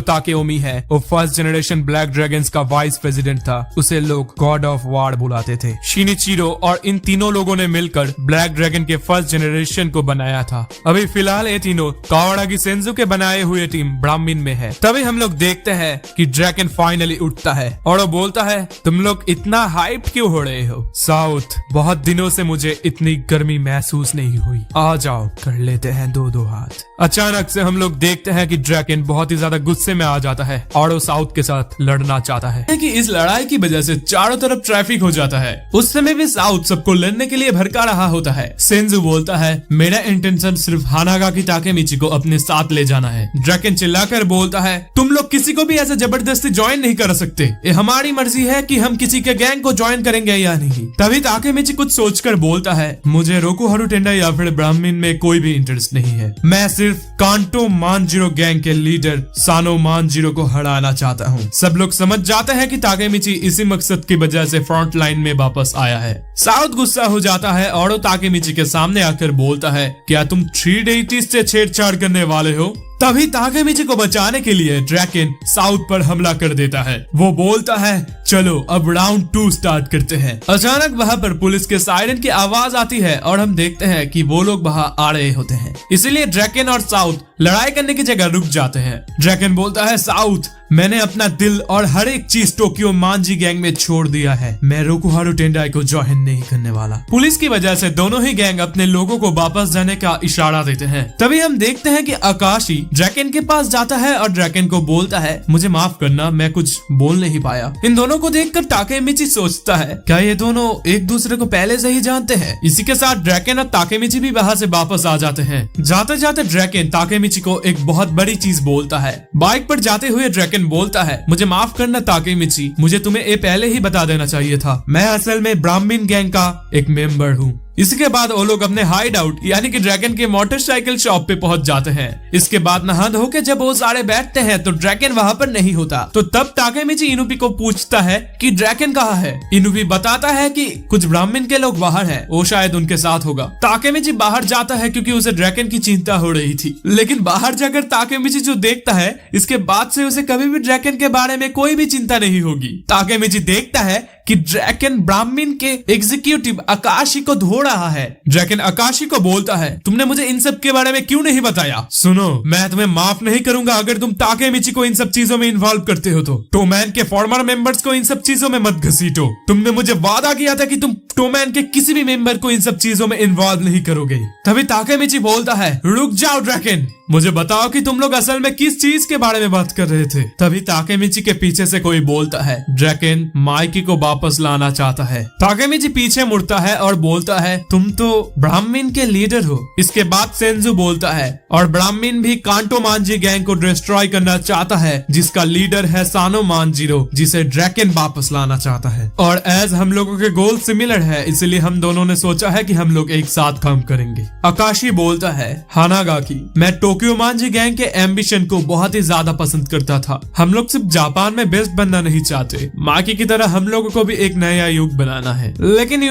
[SPEAKER 1] ताकेओमी है वो फर्स्ट जनरेशन ब्लैक ड्रैगन्स का वाइस प्रेसिडेंट था, उसे लोग गॉड ऑफ वार बुलाते थे। शिनिचिरो और इन तीनों लोगों ने मिलकर ब्लैक ड्रैगन के फर्स्ट जनरेशन को बनाया था। अभी फिलहाल ये तीनों कावारागी सेंजू के बनाए हुए टीम ब्राह्मण में है। तभी हम लोग देखते हैं कि ड्रैगन फाइनली उठता है और वो बोलता है तुम लोग इतना हाइप क्यों हो रहे हो? साउथ, बहुत दिनों से मुझे इतनी गर्मी महसूस नहीं हुई, आ जाओ कर लेते हैं दो दो हाथ। अचानक से हम लोग देखते हैं कि ड्रैगन बहुत ही ज्यादा गुस्से में आ जाता है और वो साउथ के साथ लड़ना चाहता है कि इस लड़ाई की वजह से चारों तरफ ट्रैफिक हो जाता है। उस समय भी साउथ सबको लड़ने के लिए भड़का रहा होता है। सेंजू बोलता है मेरा इंटेंशन सिर्फ हानागाकी ताकेमिची को अपने साथ ले जाना है। ड्रैगन चिल्लाकर बोलता है तुम लोग किसी को भी ऐसे जबरदस्ती ज्वाइन नहीं कर सकते, ये हमारी मर्जी है कि हम किसी के गैंग को ज्वाइन करेंगे या नहीं। तभी ताकेमिची कुछ सोचकर बोलता है मुझे रोकुहारू टेंडाई या फिर ब्राह्मण में कोई भी इंटरेस्ट नहीं है, मैं सिर्फ कांटो मानजिरो गैंग के लीडर सानो मानजिरो को हराना चाहता हूँ। सब लोग समझ जाते हैं कि ताकेमिची इसी मकसद की वजह से फ्रंट लाइन में वापस आया है। साउथ गुस्सा हो जाता है और ताकेमिची के सामने आकर बोलता है क्या तुम 3 डेइटीज से छेड़छाड़ करने वाले हो? तभी ताकेमिची को बचाने के लिए ड्रैगन साउथ पर हमला कर देता है। वो बोलता है चलो अब राउंड 2 स्टार्ट करते हैं। अचानक वहाँ पर पुलिस के सायरन की आवाज आती है और हम देखते हैं कि वो लोग वहाँ आ रहे होते हैं, इसीलिए ड्रैगन और साउथ लड़ाई करने की जगह रुक जाते हैं। ड्रैगन बोलता है साउथ, मैंने अपना दिल और हर एक चीज टोक्यो मांजी गैंग में छोड़ दिया है, मैं रोकुहारू टेंडाई को ज्वाइन नहीं करने वाला। पुलिस की वजह से दोनों ही गैंग अपने लोगों को वापस जाने का इशारा देते हैं। तभी हम देखते हैं कि आकाशी ड्रैगन के पास जाता है और ड्रैगन को बोलता है मुझे माफ करना, मैं कुछ बोल नहीं पाया। इन दोनों को देखकर ताकेमिची सोचता है क्या ये दोनों एक दूसरे को पहले से ही जानते हैं। इसी के साथ ड्रैगन और ताकेमिची भी वहाँ से वापस आ जाते हैं। जाते जाते ड्रैगन ताकेमिची को एक बहुत बड़ी चीज बोलता है। बाइक पर जाते हुए ड्रैगन बोलता है मुझे माफ करना ताकेमिची, मुझे तुम्हें ये पहले ही बता देना चाहिए था, मैं असल में ब्राह्मण गैंग का एक मेंबर हूँ। इसके बाद वो लोग अपने हाइड आउट यानी कि ड्रैगन के मोटरसाइकिल शॉप पे पहुंच जाते हैं। इसके बाद नहा धो के जब वो सारे बैठते हैं तो ड्रैगन वहाँ पर नहीं होता। तो तब ताकेमिची इनुपी को पूछता है कि ड्रैगन कहाँ है। इनुपी बताता है कि कुछ ब्राह्मण के लोग बाहर हैं, वो शायद उनके साथ होगा। ताकेमिची बाहर जाता है क्योंकि उसे ड्रैगन की चिंता हो रही थी, लेकिन बाहर जाकर ताकेमिची जो देखता है इसके बाद से उसे कभी भी ड्रैगन के बारे में कोई भी चिंता नहीं होगी। ताकेमिची देखता है कि ड्रैगन ब्राह्मण के एग्जीक्यूटिव आकाशी को धो रहा है। ड्रैगन आकाशी को बोलता है तुमने मुझे इन सब के बारे में क्यों नहीं बताया? सुनो, मैं तुम्हें माफ नहीं करूंगा अगर तुम ताकेमिची को इन सब चीजों में इन्वॉल्व करते हो तो। टोमैन के फॉर्मर मेंबर्स को इन सब चीजों में मत घसीटो। तुमने मुझे वादा किया था कि तुम टोमैन के किसी भी मेंबर को इन सब चीजों में इन्वॉल्व नहीं करोगे। तभी ताकेमिची बोलता है रुक जाओ ड्रैगन, मुझे बताओ कि तुम लोग असल में किस चीज के बारे में बात कर रहे थे। तभी ताकेमिची के पीछे से कोई बोलता है ड्रैगन माइकी को वापस लाना चाहता है। ताकेमिची पीछे मुड़ता है और बोलता है तुम तो ब्राह्मण के लीडर हो। इसके बाद सेंजू बोलता है और ब्राह्मण भी कांटो मांजी गैंग को डिस्ट्रॉय करना चाहता है जिसका लीडर है सानो मांजिरो, जिसे ड्रैगन वापस लाना चाहता है। और एज हम लोगों के गोल सिमिलर है
[SPEAKER 6] हैं, इसलिए हम दोनों ने सोचा है कि हम लोग एक साथ काम करेंगे। आकाशी बोलता है, हानागाकी, मैं टोक्यो मांजी गैंग के एम्बिशन को बहुत ही ज्यादा पसंद करता था। हम लोग सिर्फ जापान में बेस्ट बनना नहीं चाहते, माकी की तरह हम लोगों को भी एक नया युग बनाना है। लेकिन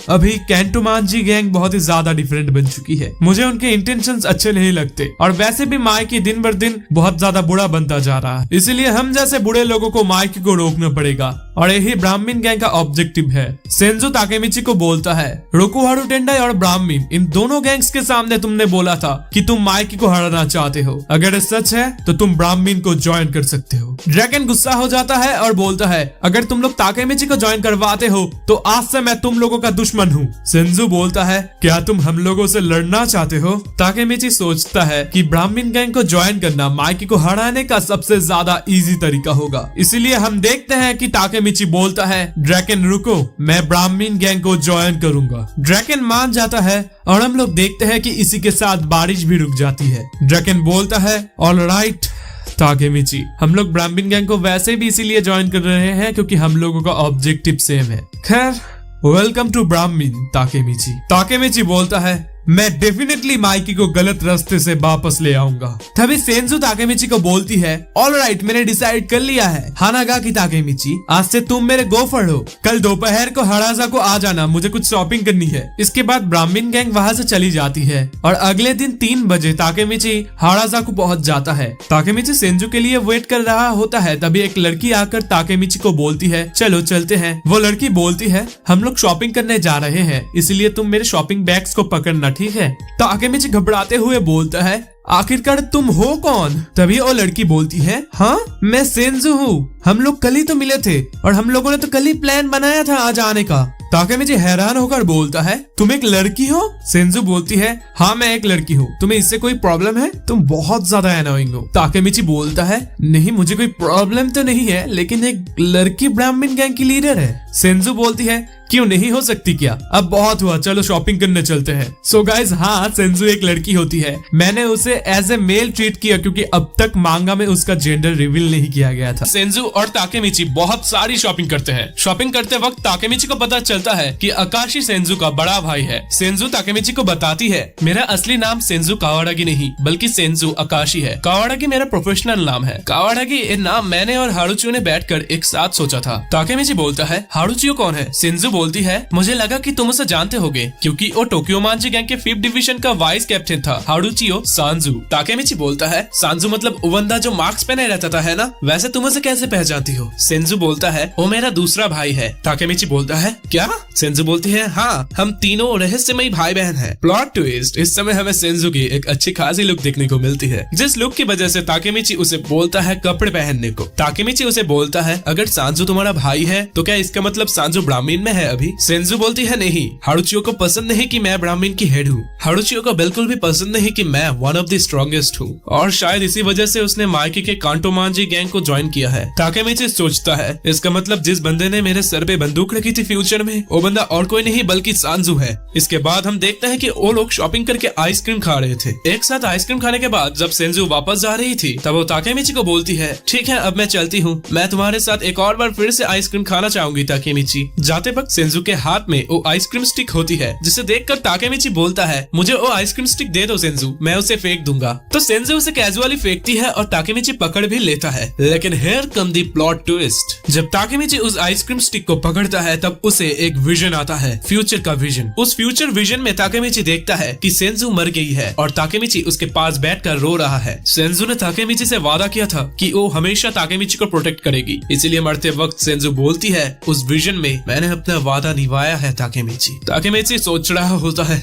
[SPEAKER 6] अभी केंटो मांजी गैंग बहुत ही ज्यादा डिफरेंट बन चुकी है। मुझे उनके इंटेंशंस अच्छे नहीं लगते और वैसे भी माइकी दिन बर दिन बहुत ज्यादा बुरा बनता जा रहा है, इसलिए हम जैसे बुरे लोगों को माइकी को रोकना पड़ेगा और यही ब्राह्मण गैंग का ऑब्जेक्टिव है। सेंजो ताकेमिची को बोलता है, रोकुहारू टेंडाई और ब्राह्मण, इन दोनों गैंग्स के सामने तुमने बोला था कि तुम माइकी को हराना चाहते हो। अगर ये सच है तो तुम ब्राह्मण को ज्वाइन कर सकते हो। ड्रैगन गुस्सा हो जाता है और बोलता है, अगर तुम लोग ताकेमिची को ज्वाइन करवाते हो तो आज से मैं तुम लोगों का दुश्मन हूँ। सेंजो बोलता है, क्या तुम हम लोगों से लड़ना चाहते हो? ताकेमिची सोचता है कि ब्राह्मण गैंग को ज्वाइन करना माइकी को हराने का सबसे ज्यादा इजी तरीका होगा, इसलिए हम देखते हैं कि ताकेमिची बोलता है, ड्रैगन रुको, मैं ब्राह्मण गैंग को ज्वाइन करूंगा। ड्रैगन मान जाता है और हम लोग देखते हैं कि इसी के साथ बारिश भी रुक जाती है। ड्रैगन बोलता है, ऑलराइट ताकेमिची, हम लोग ब्राह्मण गैंग को वैसे भी इसीलिए ज्वाइन कर रहे हैं क्योंकि हम लोगों का ऑब्जेक्टिव सेम है। खैर, वेलकम टू ब्राह्मण ताकेमिची। ताकेमिची बोलता है, मैं डेफिनेटली माइकी को गलत रास्ते से वापस ले आऊंगा। तभी सेंजो ताकेमिची को बोलती है, ऑलराइट, मैंने डिसाइड कर लिया है। हानागाकी ताकेमिची, आज से तुम मेरे गोफर हो। कल दोपहर को हराजा को आ जाना, मुझे कुछ शॉपिंग करनी है। इसके बाद ब्राह्मण गैंग वहां से चली जाती है और अगले दिन 3 बजे ताकेमिची हराजा को पहुंच जाता है। ताकेमिची सेंजो के लिए वेट कर रहा होता है, तभी एक लड़की आकर ताकेमिची को बोलती है, चलो चलते हैं। वो लड़की बोलती है, हम लोग शॉपिंग करने जा रहे हैं, इसलिए तुम मेरे शॉपिंग बैग्स को पकड़ना, ठीक है? ताकेमिची घबराते हुए बोलता है, आखिरकार तुम हो कौन? तभी वो लड़की बोलती है, हाँ मैं सेंजो हूँ, हम लोग कल ही तो मिले थे और हम लोगों ने तो कल ही प्लान बनाया था आज आने का। ताकेमिची हैरान होकर बोलता है, तुम एक लड़की हो? सेंजो बोलती है, हाँ मैं एक लड़की हूँ, तुम्हें इससे कोई प्रॉब्लम है? तुम बहुत ज्यादा एनोइंग हो। ताकेमिची बोलता है, नहीं मुझे कोई प्रॉब्लम तो नहीं है, लेकिन एक लड़की ब्राह्मण गैंग की लीडर है। सेंजो बोलती है, क्यों नहीं हो सकती क्या? अब बहुत हुआ, चलो शॉपिंग करने चलते हैं। सो गाइज, हाँ सेंजो एक लड़की होती है। मैंने उसे एज ए मेल ट्रीट किया क्योंकि अब तक मांगा में उसका जेंडर रिवील नहीं किया गया था।
[SPEAKER 1] सेंजो और ताकेमिची बहुत सारी शॉपिंग करते हैं। शॉपिंग करते वक्त ताकेमिची को पता चलता है कि आकाशी सेंजो का बड़ा भाई है। सेंजो ताकेमिची को बताती है, मेरा असली नाम सेंजो कावारागी नहीं बल्कि सेंजो आकाशी है। कावारागी मेरा प्रोफेशनल नाम है। कावारागी ये नाम मैंने और हारुचियो ने बैठकर एक साथ सोचा था। ताकेमिची बोलता है, हारुचियो कौन है? सेंजो बोलती है, मुझे लगा कि तुम उसे जानते होगे क्योंकि वो टोक्यो मांजी गैंग के 5th डिवीजन का वाइस कैप्टन था, हारुचियो सांजू। ताकेमिची बोलता है, सांजू मतलब वो बंदा जो मार्क्स पहने रहता था, है ना? वैसे तुम उसे कैसे पहचानती हो? सेंजू बोलता है, वो मेरा दूसरा भाई है। ताकेमिची बोलता है, क्या? सेंजू बोलती है, हाँ हम तीनों रहस्यमयी भाई बहन हैं। प्लॉट ट्विस्ट, इस समय हमें सेंजू की एक अच्छी खासी लुक देखने को मिलती है, जिस लुक की वजह से ताकेमिची उसे बोलता है कपड़े पहनने को। ताकेमिची उसे बोलता है, अगर सांजू तुम्हारा भाई है तो क्या इसका मतलब सांजू ब्राह्मण में है अभी? सेंजू बोलती है, नहीं, हारुचियो को पसंद नहीं कि मैं ब्राह्मण की हेड हूँ। हारुचियो को बिल्कुल भी पसंद नहीं कि मैं वन ऑफ द स्ट्रॉन्गेस्ट हूँ और शायद इसी वजह से उसने माइकी के कांटो मांजी गैंग को ज्वाइन किया है। ताकेमिची सोचता है, इसका मतलब जिस बंदे ने मेरे सर पे बंदूक रखी थी फ्यूचर में, वो बंदा और कोई नहीं बल्कि सांजू है। इसके बाद हम देखते हैं कि वो लोग शॉपिंग करके आइसक्रीम खा रहे थे। एक साथ आइसक्रीम खाने के बाद जब सेंजू वापस जा रही थी तब वो ताकेमिची को बोलती है, ठीक है अब मैं चलती हूँ, मैं तुम्हारे साथ एक और बार फिर से आइसक्रीम खाना चाहूंगी। ताकेमिची जाते वक्त सेंजू के हाथ में वो आइसक्रीम स्टिक होती है, जिसे देखकर ताकेमिची बोलता है, मुझे वो आइसक्रीम स्टिक दे दो सेंजू, मैं उसे फेंक दूंगा। तो सेंजू उसे कैजुअली फेंकती है और ताकेमिची पकड़ भी लेता है। लेकिन here come the plot twist, जब ताकेमिची उस आइसक्रीम स्टिक को पकड़ता है तब उसे एक विजन आता है, फ्यूचर का विजन। उस फ्यूचर विजन में ताकेमिची देखता है कि सेंजू मर गई है और ताकेमिची उसके पास बैठकर रो रहा है। सेंजू ने ताकेमिची से वादा किया था कि वो हमेशा ताकेमिची को प्रोटेक्ट करेगी, इसलिए मरते वक्त सेंजू बोलती है, उस विजन में मैंने अपना वादा निभाया है ताकेमिची। ताकेमिची सोच रहा होता है,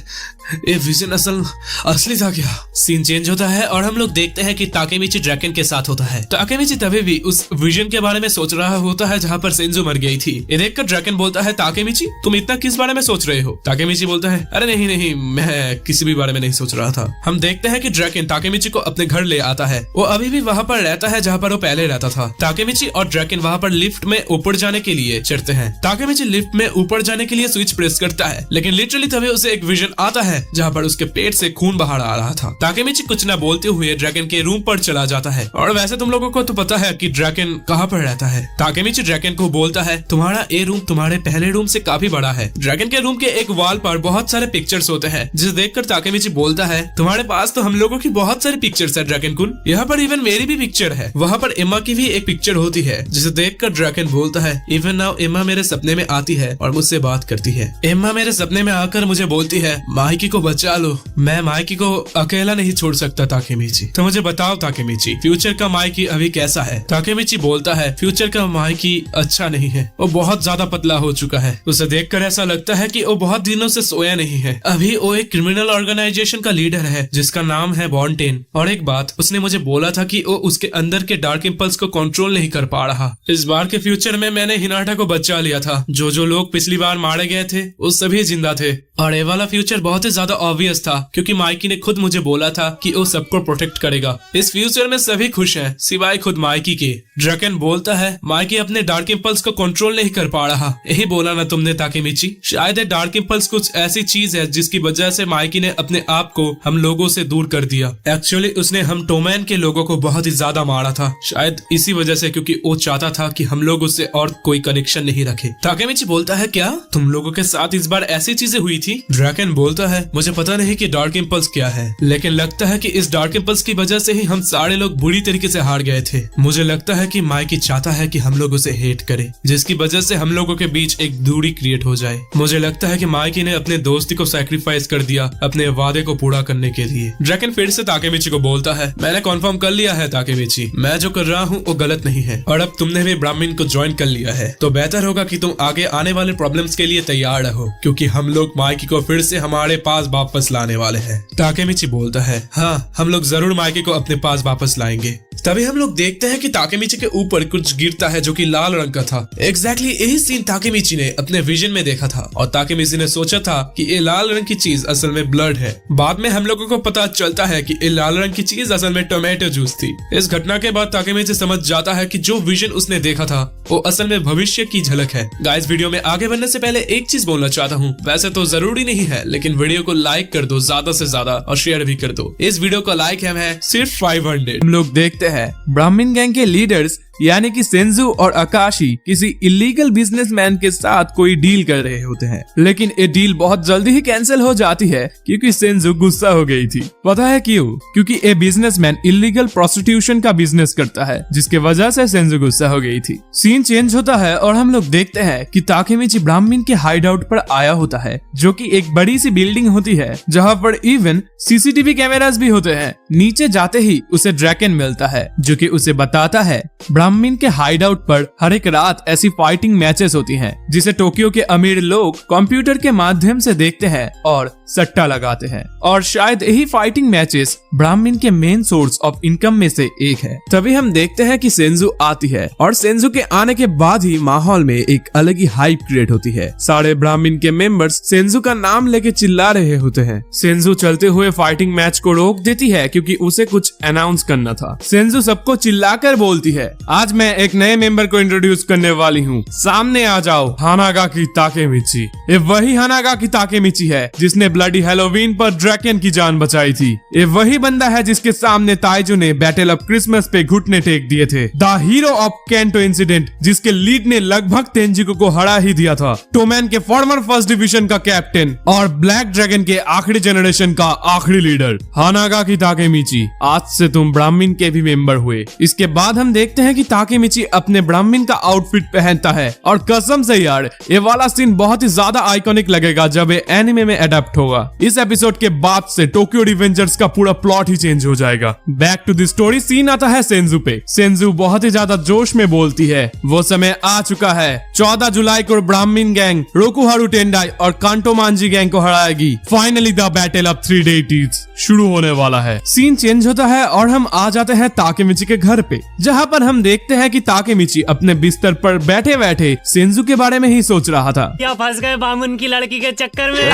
[SPEAKER 1] ये विजन असली था क्या? सीन चेंज होता है और हम लोग देखते हैं कि ताकेमिची ड्रैगन के साथ होता है। ताकेमिची तभी भी उस विजन के बारे में सोच रहा होता है जहाँ पर सेंजू मर गई थी। ये देखकर ड्रैगन बोलता है, ताकेमिची तुम इतना किस बारे में सोच रहे हो? ताकेमिची बोलता है, अरे नहीं मैं किसी भी बारे में नहीं सोच रहा था। हम देखते हैं कि ड्रैगन ताकेमिची को अपने घर ले आता है। वो अभी भी वहाँ पर रहता है जहाँ पर वो पहले रहता था। ताकेमिची और ड्रैगन वहाँ पर लिफ्ट में ऊपर जाने के लिए चढ़ते हैं। ताकेमिची लिफ्ट में ऊपर जाने के लिए स्विच प्रेस करता है, लेकिन लिटरली तभी उसे एक विजन आता है
[SPEAKER 6] है जहाँ पर उसके पेट से खून बाहर आ रहा था। ताकेमिची कुछ न बोलते हुए ड्रैगन के रूम पर चला जाता है। और वैसे तुम लोगों को तो पता है कि ड्रैगन कहाँ पर रहता है। ताकेमिची ड्रैगन को बोलता है तुम्हारा ए रूम तुम्हारे पहले रूम से काफी बड़ा है। ड्रैगन के रूम के एक वॉल पर बहुत सारे पिक्चर्स होते हैं, जिसे देखकर ताकेमिची बोलता है तुम्हारे पास तो हम लोगों की बहुत सारी पिक्चर्स है ड्रैगन कुन, यहाँ पर इवन मेरी भी पिक्चर है। वहाँ पर एम्मा की भी एक पिक्चर होती है, जिसे देखकर ड्रैगन बोलता है इवन नाउ एम्मा मेरे सपने में आती है और मुझसे बात करती है। एम्मा मेरे सपने में आकर मुझे बोलती है माइकी को बचा लो, मैं माइकी को अकेला नहीं छोड़ सकता ताकेमिची, तो मुझे बताओ ताकेमिची फ्यूचर का माइकी अभी कैसा है। ताकेमिची बोलता है फ्यूचर का माइकी अच्छा नहीं है, वो बहुत ज्यादा पतला हो चुका है। उसे देखकर ऐसा लगता है कि वो बहुत दिनों से सोया नहीं है। अभी वो एक क्रिमिनल ऑर्गेनाइजेशन का लीडर है जिसका नाम है बॉन्टेन। और एक बात उसने मुझे बोला था कि वो उसके अंदर के डार्क इंपल्स को कंट्रोल नहीं कर पा रहा। इस बार के फ्यूचर में मैंने हिनाटा को बचा लिया था। जो लोग पिछली बार मारे गए थे वो सभी जिंदा थे। और ये वाला फ्यूचर बहुत ही ज्यादा ऑब्वियस था क्योंकि माइकी ने खुद मुझे बोला था कि वो सबको प्रोटेक्ट करेगा। इस फ्यूचर में सभी खुश हैं सिवाय खुद माइकी के। ड्रैगन बोलता है माइकी अपने डार्क इंपल्स को कंट्रोल नहीं कर पा रहा। यही बोला ना तुमने ताकेमिची, शायद ये डार्क इंपल्स कुछ ऐसी चीज है जिसकी वजह से माइकी ने अपने आप को हम लोगों से दूर कर दिया। एक्चुअली उसने हम टोमैन के लोगों को बहुत ही ज्यादा मारा था, शायद इसी वजह से, क्योंकि वो चाहता था कि हम लोग उससे और कोई कनेक्शन नहीं रखे। ताकेमिची बोलता है क्या तुम लोगों के साथ इस बार ऐसी चीजें हुई थी। ड्रैगन बोलता है मुझे पता नहीं कि डार्क इंपल्स क्या है, लेकिन लगता है कि इस डार्क इंपल्स की वजह से ही हम सारे लोग बुरी तरीके से हार गए थे। मुझे लगता है कि माइकी चाहता है कि हम लोग उसे हेट करें, जिसकी वजह से हम लोगों के बीच एक दूरी क्रिएट हो जाए। मुझे लगता है कि माइकी ने अपने दोस्ती को सैक्रिफाइस कर दिया अपने वादे को पूरा करने के लिए। ड्रैगन फिर से ताकेमिची को बोलता है मैंने कन्फर्म कर लिया है ताकेमिची, मैं जो कर रहा हूँ वो गलत नहीं है और अब तुमने भी ब्राह्मण को ज्वाइन कर लिया है तो बेहतर होगा कि तुम आगे आने वाले प्रॉब्लम्स के लिए तैयार रहो, क्योंकि हम लोग माइकी को फिर से हमारे पास वापस लाने वाले हैं। ताकेमिची बोलता है हाँ हम लोग जरूर माइकी को अपने पास वापस लाएंगे। तभी हम लोग देखते हैं कि ताकेमिची के ऊपर कुछ गिरता है जो कि लाल रंग का था। एग्जैक्टली यही सीन ताकेमिची ने अपने विजन में देखा था और ताकेमिची ने सोचा था कि ये लाल रंग की चीज असल में ब्लड है। बाद में हम लोगों को पता चलता है कि ये लाल रंग की चीज असल में टोमेटो जूस थी। इस घटना के बाद ताकेमिची समझ जाता है कि जो विजन उसने देखा था वो असल में भविष्य की झलक है। गाइस वीडियो में आगे बढ़ने से पहले एक चीज बोलना चाहता हूँ, वैसे तो जरूरी नहीं है लेकिन वीडियो को लाइक कर दो ज्यादा से ज्यादा और शेयर भी कर दो। इस वीडियो का लाइक है सिर्फ 500।
[SPEAKER 1] हम लोग देखते हैं ब्राह्मण गैंग के लीडर्स यानी कि सेंजू और आकाशी किसी इलीगल बिजनेसमैन के साथ कोई डील कर रहे होते हैं, लेकिन ये डील बहुत जल्दी ही कैंसिल हो जाती है क्योंकि सेंजू गुस्सा हो गई थी। पता है क्यों? क्योंकि ये बिजनेसमैन इलीगल प्रोस्टिट्यूशन का बिजनेस करता है, जिसके वजह से सेंजू गुस्सा हो गई थी। सीन चेंज होता है और हम लोग देखते हैं कि ताकेमिची ब्राह्मण के हाइड आउट पर आया होता है, जो कि एक बड़ी सी बिल्डिंग होती है जहाँ पर इवन सीसीटीवी कैमरास भी होते हैं। नीचे जाते ही उसे ड्रैगन मिलता है जो कि उसे बताता है ब्राह्मण के हाइड आउट पर हर एक रात ऐसी फाइटिंग मैचेस होती हैं जिसे टोक्यो के अमीर लोग कंप्यूटर के माध्यम से देखते हैं और सट्टा लगाते हैं, और शायद यही फाइटिंग मैचेस ब्राह्मण के मेन सोर्स ऑफ इनकम में से एक है। तभी हम देखते हैं कि सेंजू आती है और सेंजू के आने के बाद ही माहौल में एक अलग ही हाइप क्रिएट होती है। सारे ब्राह्मण के मेंबर्स सेंजू का नाम लेके चिल्ला रहे होते हैं। सेंजू चलते हुए फाइटिंग मैच को रोक देती है क्योंकि उसे कुछ अनाउंस करना था। सेंजू सबको चिल्लाकर बोलती है आज मैं एक नए मेंबर को इंट्रोड्यूस करने वाली हूँ, सामने आ जाओ, हानागाकी ताकेमिची। ये वही हानागाकी ताकेमिची है जिसने ब्लडी हैलोवीन पर ड्रैगन की जान बचाई थी। ये वही बंदा है जिसके सामने ताइजू ने बैटल ऑफ क्रिसमस पे घुटने टेक दिए थे। The hero of canto incident, जिसके लीड ने लगभग तेंजिको को हरा ही दिया था। टोमैन के फॉर्मर फर्स्ट डिवीजन का कैप्टन और ब्लैक ड्रैगन के आखिरी जनरेशन का आखिरी लीडर हानागाकी ताकेमिची। आज से तुम ब्राह्मण के भी मेंबर हुए। इसके बाद हम देखते हैं कि ताकेमिची अपने ब्राह्मण का आउटफिट पहनता है और कसम से यार ये वाला सीन बहुत ही ज्यादा आइकॉनिक लगेगा जब ये एनिमे में अडैप्ट होगा। इस एपिसोड के बाद से टोक्यो रिवेंजर्स का पूरा प्लॉट ही चेंज हो जाएगा। Back to the story, scene आता है सेंजू पे। सेंजू बहुत ही ज्यादा जोश में बोलती है वो समय आ चुका है, 14 जुलाई को ब्राह्मण गैंग रोकुहारू टेंडाई और कांटो मांजी गैंग को हराएगी। Finally the battle of 3 deities शुरू होने वाला है। सीन चेंज होता है और हम आ जाते हैं ताकेमिची के घर पे, जहाँ पर हम देखते हैं कि ताकेमिची अपने बिस्तर पर बैठे बैठे सेंजू के बारे में ही सोच रहा था।
[SPEAKER 5] क्या फंस गए बामुन की लड़की के चक्कर में।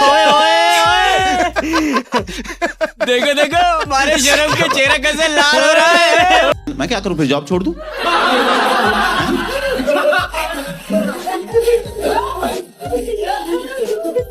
[SPEAKER 5] ओए ओए ओए देखो देखो हमारे शर्म के चेहरा कैसे लाल हो रहा है।
[SPEAKER 7] मैं क्या करूं, फिर जॉब छोड़ दूं?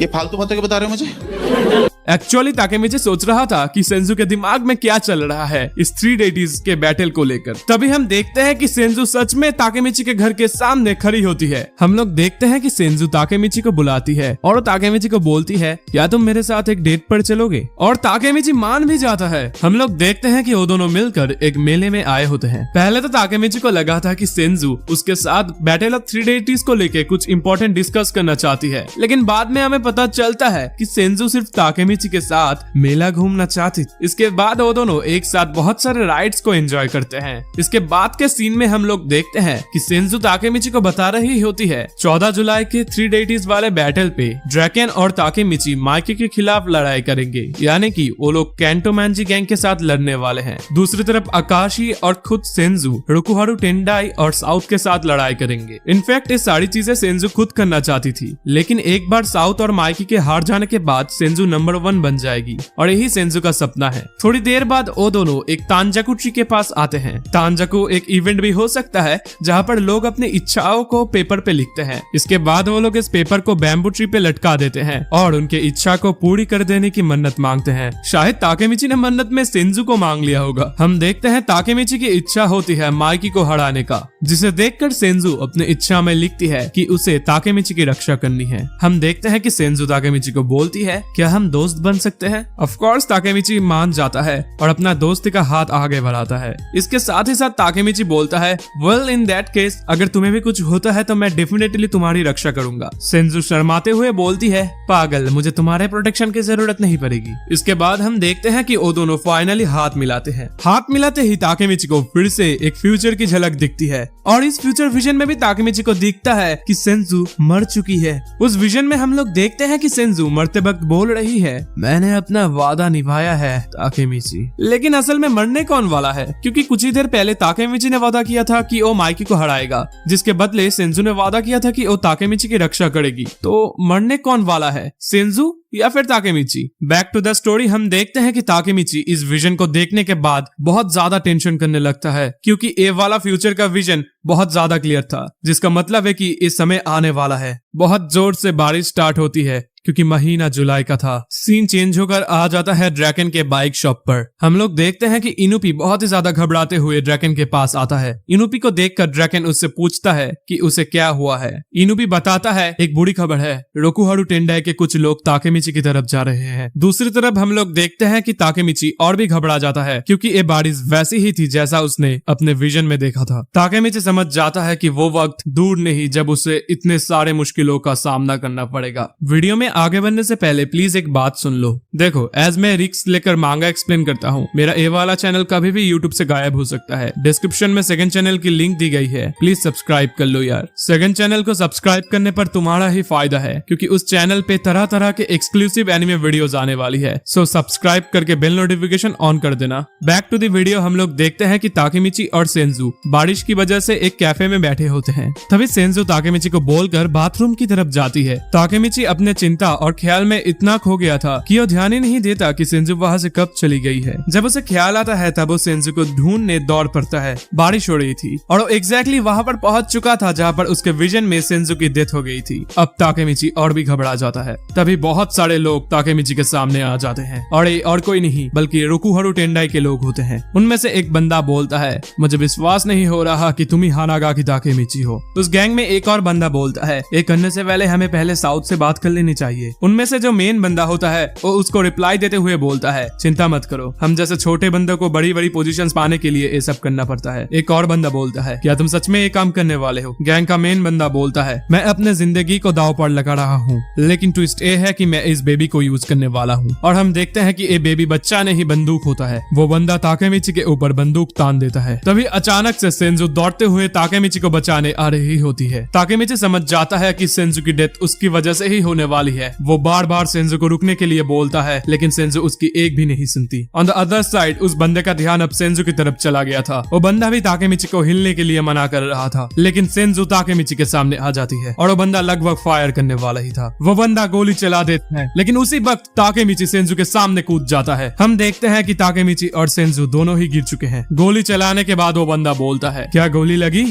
[SPEAKER 7] ये फालतू बातें क्यों बता रहे हो मुझे?
[SPEAKER 6] एक्चुअली ताकेमिची सोच रहा था कि सेंजू के दिमाग में क्या चल रहा है इस 3 डेटीज के बैटल को लेकर। तभी हम देखते हैं कि सेंजू सच में ताकेमिची के घर के सामने खड़ी होती है। हम लोग देखते हैं कि सेंजू ताकेमिची को बुलाती है और ताकेमिची को बोलती है, क्या तुम मेरे साथ एक डेट पर चलोगे? और ताकेमिची मान भी जाता है। हम लोग देखते हैं कि वो दोनों मिलकर एक मेले में आए होते हैं। पहले तो ताकेमिची को लगा था कि सेंजू उसके साथ बैटल ऑफ 3 डेटीज को लेकर कुछ इंपॉर्टेंट डिस्कस करना चाहती है, लेकिन बाद में हमें पता चलता है कि सेंजू सिर्फ ताकेमिची के साथ मेला घूमना चाहती। इसके बाद वो दोनों एक साथ बहुत सारे राइड्स को एंजॉय करते हैं। इसके बाद के सीन में हम लोग देखते हैं कि सेंजू ताकेमिची को बता रही होती है 14 जुलाई के 3 डेटीज वाले बैटल पे ड्रैकेन और ताकेमिची माइकी के खिलाफ लड़ाई करेंगे, यानी कि वो लोग कैंटोमांजी गैंग के साथ लड़ने वाले हैं। दूसरी तरफ आकाशी और खुद सेंजू रोकुहारू टेंडाई और साउथ के साथ लड़ाई करेंगे। इनफैक्ट ये सारी चीजें सेंजू खुद करना चाहती थी, लेकिन एक बार साउथ और माइकी के हार जाने के बाद सेंजू नंबर 1 बन जाएगी और यही सेंजू का सपना है। थोड़ी देर बाद वो दोनों एक तांजाकू ट्री के पास आते हैं। तांजाकू एक इवेंट भी हो सकता है जहाँ पर लोग अपनी इच्छाओं को पेपर पे लिखते हैं। इसके बाद वो लोग इस पेपर को बैम्बू ट्री पे लटका देते हैं और उनके इच्छा को पूरी कर देने की मन्नत मांगते हैं। शायद ताकेमिची ने मन्नत में सेंजू को मांग लिया होगा। हम देखते हैं ताकेमिची की इच्छा होती है माइकी को हराने का, जिसे देखकर सेंजू अपनी इच्छा में लिखती है कि उसे ताकेमिची की रक्षा करनी है। हम देखते हैं कि सेंजू ताकेमिची को बोलती है, क्या हम दोस्त बन सकते हैं? ऑफ कोर्स ताकेमिची मान जाता है और अपना दोस्ती का हाथ आगे बढ़ाता है। इसके साथ ही साथ ताकेमिची बोलता है, वेल इन दैट केस अगर तुम्हें भी कुछ होता है तो मैं डेफिनेटली तुम्हारी रक्षा करूंगा। सेंजू शर्माते हुए बोलती है, पागल, मुझे तुम्हारे प्रोटेक्शन की जरूरत नहीं पड़ेगी। इसके बाद हम देखते हैं कि वो दोनों फाइनली हाथ मिलाते हैं। हाथ मिलाते ही ताकेमिची को फिर से एक फ्यूचर की झलक दिखती है और इस फ्यूचर विजन में भी ताकेमिची को दिखता है कि सेंजू मर चुकी है। उस विजन में हम लोग देखते हैं कि सेंजू मरते वक्त बोल रही है, मैंने अपना वादा निभाया है ताकेमिची। लेकिन असल में मरने कौन वाला है, क्योंकि कुछ ही देर पहले ताकेमिची ने वादा किया था कि वो माइकी को हराएगा, जिसके बदले सेंजू ने वादा किया था कि वो ताकेमिची की रक्षा करेगी। तो मरने कौन वाला है, सेंजू या फिर Takemichi? Back to the story हम देखते हैं कि ताकेमिची इस विजन को देखने के बाद बहुत ज्यादा टेंशन करने लगता है, क्योंकि ए वाला फ्यूचर का विजन बहुत ज्यादा क्लियर था, जिसका मतलब है कि इस समय आने वाला है। बहुत जोर से बारिश स्टार्ट होती है क्योंकि महीना जुलाई का था। सीन चेंज होकर आ जाता है ड्रैकन के बाइक शॉप पर। हम लोग देखते हैं कि इनुपी बहुत ही ज्यादा घबराते हुए ड्रैकन के पास आता है। इनुपी को देखकर ड्रैकन उससे पूछता है कि उसे क्या हुआ है। इनुपी बताता है, एक बुरी खबर है, रोकुहारू टेंडाई के कुछ लोग ताकेमिची की तरफ जा रहे हैं। दूसरी तरफ हम लोग देखते हैं कि ताकेमिची और भी घबरा जाता है, क्योंकि ये बारिश वैसी ही थी जैसा उसने अपने विजन में देखा था। ताकेमिची समझ जाता है कि वो वक्त दूर नहीं जब उसे इतने सारे मुश्किलों का सामना करना पड़ेगा। वीडियो में आगे बढ़ने से पहले प्लीज एक बात सुन लो। देखो, एज मैं रिक्स लेकर मांगा एक्सप्लेन करता हूँ, मेरा ए वाला चैनल कभी भी यूट्यूब से गायब हो सकता है। डिस्क्रिप्शन में सेकंड चैनल की लिंक दी गई है, प्लीज सब्सक्राइब कर लो यार। सेकंड चैनल को सब्सक्राइब करने पर तुम्हारा ही फायदा है, क्योंकि उस चैनल पे तरह तरह के एक्सक्लूसिव एनिमे वीडियोस आने वाली है। सो सब्सक्राइब करके बेल नोटिफिकेशन ऑन कर देना। बैक टू द वीडियो, हम लोग देखते हैं कि ताकेमिची और सेंजू बारिश की वजह से एक कैफे में बैठे होते हैं। तभी सेंजू ताकेमिची को बोलकर बाथरूम की तरफ जाती है। ताकेमिची अपने चिंता और ख्याल में इतना खो गया था कि वो ध्यान ही नहीं देता कि सेंजू वहाँ से कब चली गई है। जब उसे ख्याल आता है तब वो सेंजू को ढूंढने दौड़ पड़ता है। बारिश हो रही थी और वो एग्जैक्टली वहाँ पर पहुंच चुका था जहाँ पर उसके विजन में सेंजू की डेथ हो गई थी। अब ताकेमिची और भी घबरा जाता है। तभी बहुत सारे लोग ताकेमिची के सामने आ जाते हैं और ये और कोई नहीं बल्कि रोकुहारू टेंडाई के लोग होते हैं। उनमें से एक बंदा बोलता है, मुझे विश्वास नहीं हो रहा कि तुम ही हानागाकी ताकेमिची हो। उस गैंग में एक और बंदा बोलता है, ये करने से पहले हमें पहले साउथ से बात कर लेनी चाहिए। उनमें से जो मेन बंदा होता है वो उसको रिप्लाई देते हुए बोलता है, चिंता मत करो, हम जैसे छोटे बंदों को बड़ी बड़ी पोजीशंस पाने के लिए ये सब करना पड़ता है। एक और बंदा बोलता है, क्या तुम सच में ये काम करने वाले हो? गैंग का मेन बंदा बोलता है, मैं अपने जिंदगी को दांव पर लगा रहा हूँ, लेकिन ट्विस्ट ये है कि मैं इस बेबी को यूज करने वाला हूँ। और हम देखते हैं कि ये बेबी बच्चा नहीं बंदूक होता है। वो बंदा ताकेमिची के ऊपर बंदूक तान देता है। तभी अचानक से सेंजू दौड़ते हुए ताकेमिची को बचाने आ रही होती है। ताकेमिची समझ जाता है कि सेंजू की डेथ उसकी वजह से ही होने वाली है। वो बार बार सेंजू को रुकने के लिए बोलता है, लेकिन सेंजू उसकी एक भी नहीं सुनती। ऑन द अदर साइड उस बंदे का ध्यान अब सेंजू की तरफ चला गया था। वो बंदा भी ताकेमिची को हिलने के लिए मना कर रहा था, लेकिन सेंजू ताकेमिची के सामने आ जाती है और वो बंदा लगभग फायर करने वाला ही था। वो बंदा गोली चला देता है, लेकिन उसी वक्त ताकेमिची सेंजू के सामने कूद जाता है। हम देखते हैं कि ताकेमिची और सेंजू दोनों ही गिर चुके हैं। गोली चलाने के बाद वो बंदा बोलता है, क्या गोली लगी?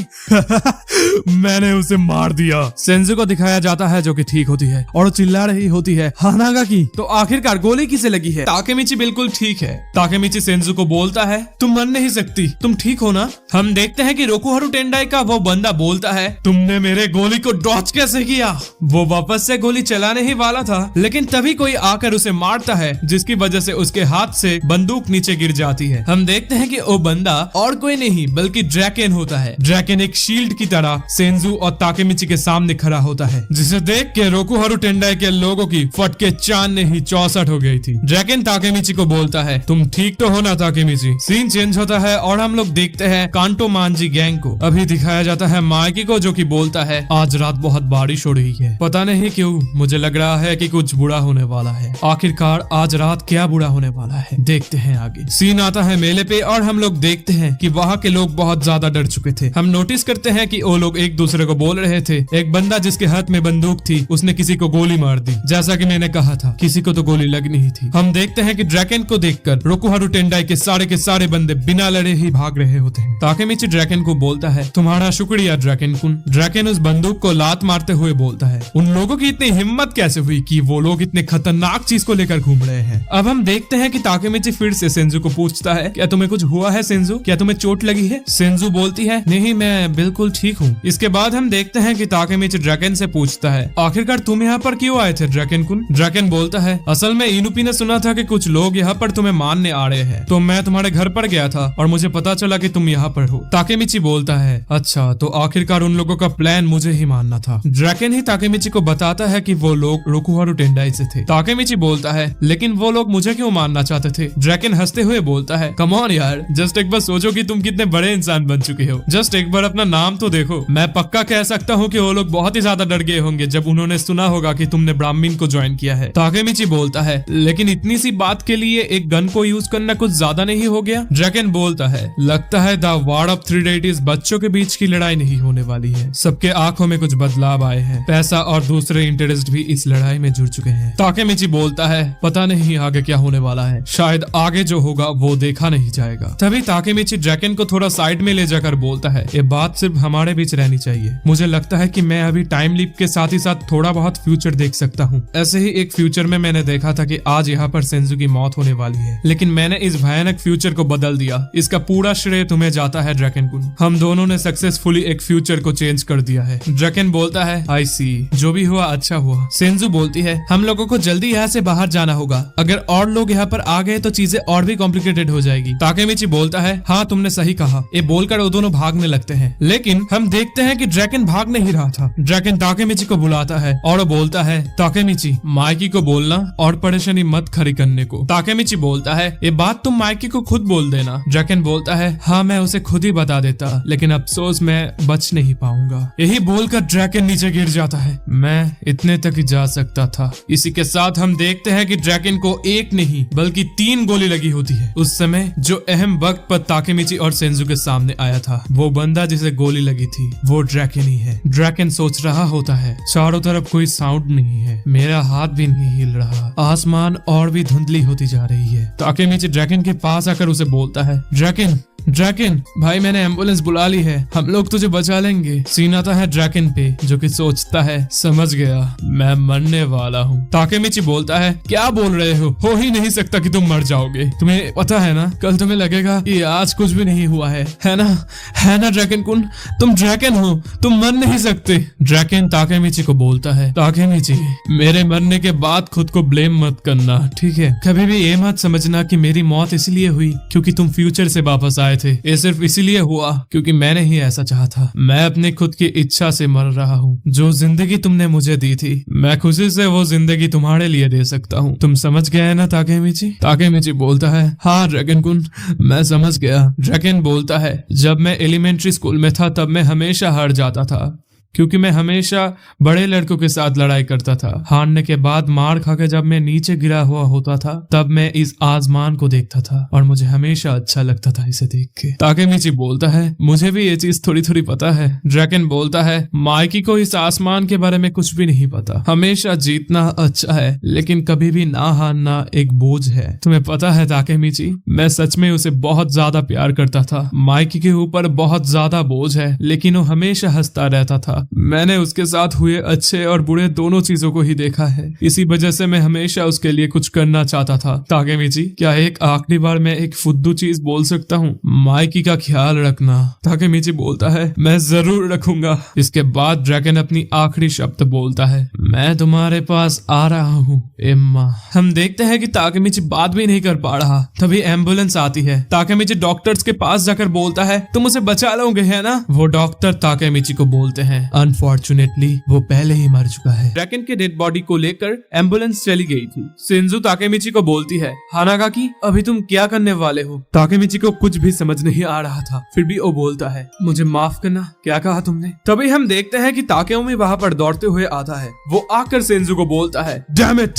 [SPEAKER 6] मैंने उसे मार दिया। सेंजू को दिखाया जाता है जो कि ठीक होती है और वो चिल्ला रही होती है, हानागा की। तो आखिरकार गोली किसे लगी है? ताकेमिची बिल्कुल ठीक है। ताकेमिची सेंजू को बोलता है, तुम मर नहीं सकती, तुम ठीक हो ना? हम देखते हैं कि रोकुहारू टेंडाई का वो बंदा बोलता है, तुमने मेरे गोली को डॉच कैसे किया? वो वापस से गोली चलाने ही वाला था, लेकिन तभी कोई आकर उसे मारता है, जिसकी वजह से उसके हाथ से बंदूक नीचे गिर जाती है। हम देखते हैं कि वो बंदा और कोई नहीं बल्कि ड्रैकेन होता है। ड्रैकेन एक शील्ड की तरह सेंजू और ताकेमिची के सामने खड़ा होता है, जिसे देख के रोकुहारू टेंडाई के लोगों की फटके चांदनी ही 64 हो गई थी। ड्रैकेन ताकेमिची को बोलता है, तुम ठीक तो हो ना ताकेमिची? सीन चेंज होता है और हम लोग देखते हैं कांटो मांजी गैंग को। अभी दिखाया जाता है माइकी को, जो कि बोलता है, आज रात बहुत बारिश हो रही है, पता नहीं क्यों मुझे लग रहा है कि कुछ बुरा होने वाला है। आखिरकार आज रात क्या बुरा होने वाला है, देखते हैं आगे। सीन आता है मेले पे और हम लोग देखते हैं कि वहाँ के लोग बहुत ज्यादा डर चुके थे। हम नोटिस करते हैं कि वो लोग एक दूसरे को बोल रहे थे। एक बंदा जिसके हाथ में बंदूक थी, उसने किसी को गोली मार दी। जैसा कि मैंने कहा था, किसी को तो गोली लगनी ही थी। हम देखते हैं कि ड्रैकेन को देखकर रोकुहारू टेंडाई के सारे बंदे बिना लड़े ही भाग रहे होते हैं। ताकेमिची ड्रैकेन को बोलता है, तुम्हारा शुक्रिया ड्रैकेन कुन। ड्रैकेन उस बंदूक को लात मारते हुए बोलता है, उन लोगों की इतनी हिम्मत कैसे हुई कि वो लोग इतने खतरनाक चीज को लेकर घूम रहे हैं। अब हम देखते हैं कि ताकेमिची फिर से सेंजू को पूछता है, क्या तुम्हें कुछ हुआ है सेंजू? क्या तुम्हें चोट लगी है? सेंजू बोलती है, नहीं मैं बिल्कुल ठीक हूँ। इसके बाद हम देखते हैं कि ताकेमिची ड्रैकेन से पूछता है, आखिरकार तुम यहाँ पर क्यों आए थे ड्रैकेन कुन? ड्रैकेन बोलता है, असल में इनुपी ने सुना था कि कुछ लोग यहाँ पर तुम्हें मारने आ रहे हैं, तो मैं तुम्हारे घर पर गया था और मुझे पता चला कि तुम यहाँ पर हो। ताकेमिची बोलता है, अच्छा तो आखिरकार उन लोगों का प्लान मुझे ही मानना था। ड्रैकेन ही ताकेमिची को बताता है कि वो लोग रोकुहारू टेंडाई से थे। ताकेमिची बोलता है, लेकिन वो लोग मुझे क्यों मारना चाहते थे? ड्रैकेन हंसते हुए बोलता है, कम ऑन यार, जस्ट एक बार सोचो कि तुम कितने बड़े इंसान बन चुके हो। जस्ट एक बार अपना नाम तो देखो। मैं पक्का कह सकता हूँ कि वो लोग बहुत ही ज्यादा डर गए होंगे जब उन्होंने सुना होगा कि तुमने ब्राह्मण को ज्वाइन किया है। ताकेमिची बोलता है, लेकिन इतनी सी बात के लिए एक गन को यूज करना कुछ ज्यादा नहीं हो गया? ड्रैकेन बोलता है, लगता है the war of three deities बच्चों के बीच की लड़ाई नहीं होने वाली है। सबके आंखों में कुछ बदलाव आए हैं। पैसा और दूसरे इंटरेस्ट भी इस लड़ाई में जुड़ चुके हैं। ताकेमिची बोलता है, पता नहीं आगे क्या होने वाला है, शायद आगे जो होगा वो देखा नहीं जाएगा। तभी ताकेमिची ड्रैकेन को थोड़ा साइड में ले जाकर बोलता है, ये बात सिर्फ हमारे बीच रहनी चाहिए। मुझे लगता है कि मैं अभी टाइम लीप के साथ ही साथ थोड़ा बहुत फ्यूचर देख सकता हूँ। ऐसे ही एक फ्यूचर में मैंने देखा था कि आज यहाँ पर सेंजू की मौत होने वाली है, लेकिन मैंने इस भयानक फ्यूचर को बदल दिया। इसका पूरा श्रेय तुम्हें जाता है ड्रैकेन कुन। हम दोनों ने सक्सेसफुली एक फ्यूचर को चेंज कर दिया है। ड्रैकेन बोलता है, आई सी, जो भी हुआ अच्छा हुआ। सेंजू बोलती है, हम लोगों को जल्दी यहाँ से बाहर जाना होगा, अगर और लोग यहाँ पर आ गए तो चीजें और भी कॉम्प्लिकेटेड हो जाएगी। ताकेमिची बोलता है, हाँ तुमने सही कहा। ये बोलकर वो दोनों भागने लगते हैं, लेकिन हम देखते हैं कि ड्रैकेन भाग नहीं रहा था। ड्रैकेन ताकेमिची को बुलाता है और वो बोलता है, ताकेमिची माइकी को बोलना और परेशानी मत खड़ी करने को। ताकेमिची बोलता है, ये बात तुम माइकी को खुद बोल देना। ड्रैकेन बोलता है, हाँ मैं उसे खुद ही बता देता, लेकिन अफसोस मैं बच नहीं पाऊंगा। यही बोलकर ड्रैकेन नीचे गिर जाता है। मैं इतने तक ही जा सकता था। इसी के साथ हम देखते हैं कि ड्रैकेन को एक नहीं बल्कि 3 गोली लगी होती है। उस समय जो अहम वक्त पर ताकेमिची और सेंजू के सामने आया था, वो बंदा जिसे गोली लगी थी वो ड्रैकेन ही है। ड्रैकेन सोच रहा होता है, चारों तरफ कोई साउंड नहीं है, मेरा हाथ भी नहीं हिल रहा, आसमान और भी धुंधली होती जा रही है। ताकेमिची ड्रैकेन के पास आकर उसे बोलता है, ड्रैकेन ड्रैकेन भाई मैंने एम्बुलेंस बुला ली है, हम लोग तुझे बचा लेंगे। सीन आता है ड्रैकेन पे, जो कि सोचता है, समझ गया मैं मरने वाला हूँ। ताकेमिची बोलता है, क्या बोल रहे हो ही नहीं सकता कि तुम मर जाओगे। तुम्हें पता है ना, कल तुम्हें लगेगा कि आज कुछ भी नहीं हुआ है ना ड्रैकेन कुन, तुम ड्रैकेन हो, तुम मर नहीं सकते। ड्रैकेन ताकेमिची को बोलता है, ताकेमिची मेरे मरने के बाद खुद को ब्लेम मत करना, ठीक है? कभी भी ये मत समझना कि मेरी मौत इसलिए हुई क्योंकि तुम फ्यूचर से वापस आए थे। ये सिर्फ इसीलिए हुआ क्योंकि मैंने ही ऐसा चाहा था। मैं अपनी खुद की इच्छा से मर रहा हूँ। जो जिंदगी तुमने मुझे दी थी, मैं खुशी से वो जिंदगी तुम्हारे लिए दे सकता हूँ। तुम समझ गए ना ताकेमिची? ताकेमिची बोलता है, हाँ ड्रैकेन कुन, मैं समझ गया। ड्रैकेन बोलता है, जब मैं एलिमेंट्री स्कूल में था तब मैं हमेशा हार जाता था, क्योंकि मैं हमेशा बड़े लड़कों के साथ लड़ाई करता था। हारने के बाद मार खा के जब मैं नीचे गिरा हुआ होता था तब मैं इस आसमान को देखता था और मुझे हमेशा अच्छा लगता था इसे देख के। ताकेमिची बोलता है मुझे भी ये चीज थोड़ी थोड़ी पता है। ड्रैकन बोलता है माइकी को इस आसमान के बारे में कुछ भी नहीं पता। हमेशा जीतना अच्छा है लेकिन कभी भी ना हारना एक बोझ है। तुम्हें पता है ताकेमिची, मैं सच में उसे बहुत ज्यादा प्यार करता था। माइकी के ऊपर बहुत ज्यादा बोझ है लेकिन वो हमेशा हंसता रहता था। मैंने उसके साथ हुए अच्छे और बुरे दोनों चीजों को ही देखा है। इसी वजह से मैं हमेशा उसके लिए कुछ करना चाहता था। ताकेमिची, क्या एक आखिरी बार मैं एक फुद्दू चीज बोल सकता हूँ? माइकी का ख्याल रखना। ताकेमिची बोलता है मैं जरूर रखूंगा। इसके बाद ड्रैगन अपनी आखिरी शब्द बोलता है मैं तुम्हारे पास आ रहा हूँ एम्मा। हम देखते हैं कि ताकेमिची बात भी नहीं कर पा रहा। तभी एम्बुलेंस आती है। ताकेमिची डॉक्टर्स के पास जाकर बोलता है तुम उसे बचा लोगे है ना? वो डॉक्टर ताकेमिची को बोलते हैं अनफॉर्चुनेटली वो पहले ही मर चुका है। ड्रैगन के डेड बॉडी को लेकर एम्बुलेंस चली गई थी। सिंजू ताकेमिची को बोलती है हानागाकी अभी तुम क्या करने वाले हो? ताकेमिची को कुछ भी समझ नहीं आ रहा था, फिर भी वो बोलता है मुझे माफ करना। क्या कहा तुमने? तभी हम देखते हैं कि ताकेओमी वहाँ पर दौड़ते हुए आता है। वो आकर सिंजू को बोलता है डैम इट,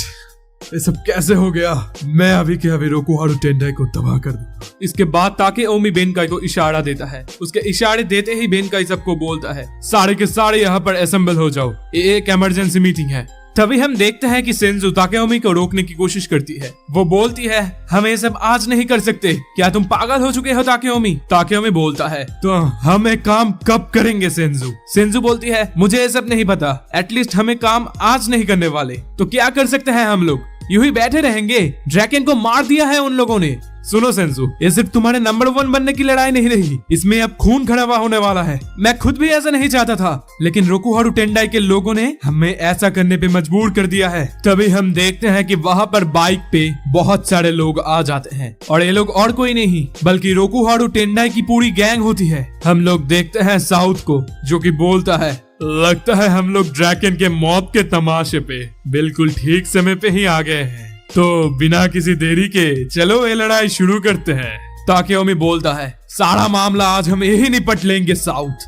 [SPEAKER 6] ये सब कैसे हो गया? मैं अभी के अभी रोकुहारू टेंडाई को तबाह कर दूंगा। इसके बाद ताकेओमी बेनकाई को इशारा देता है। उसके इशारे देते ही बेनकाई सबको बोलता है सारे के सारे यहाँ पर असेंबल हो जाओ, ये एक इमरजेंसी मीटिंग है। तभी हम देखते हैं कि सिंजू ताकेओमी को रोकने की कोशिश करती है। वो बोलती है हम ये सब आज नहीं कर सकते, क्या तुम पागल हो चुके हो ताकेओमी? ताकेओमी बोलता है तो हम एक काम कब करेंगे सिंजू? सिंजू बोलती है मुझे ये सब नहीं पता, एटलीस्ट हमें काम आज नहीं करने वाले तो क्या कर सकते हैं हम लोग? यूं ही बैठे रहेंगे? ड्रैगन को मार दिया है उन लोगों ने। सुनो सेंसू, ये सिर्फ तुम्हारे नंबर 1 बनने की लड़ाई नहीं रही, इसमें अब खून खराबा होने वाला है। मैं खुद भी ऐसा नहीं चाहता था लेकिन रोकुहारू टेंडाई के लोगों ने हमें ऐसा करने पे मजबूर कर दिया है। तभी हम देखते हैं कि वहाँ पर बाइक पे बहुत सारे लोग आ जाते हैं और ये लोग और कोई नहीं बल्कि रोकुहारू टेंडाई की पूरी गैंग होती है। हम लोग देखते हैं साउथ को जो कि बोलता है लगता है हम लोग ड्रैगन के मौत के तमाशे पे बिल्कुल ठीक समय पे ही आ गए हैं, तो बिना किसी देरी के चलो ये लड़ाई शुरू करते हैं। ताकेओमी बोलता है सारा मामला आज हम यही निपट लेंगे साउथ।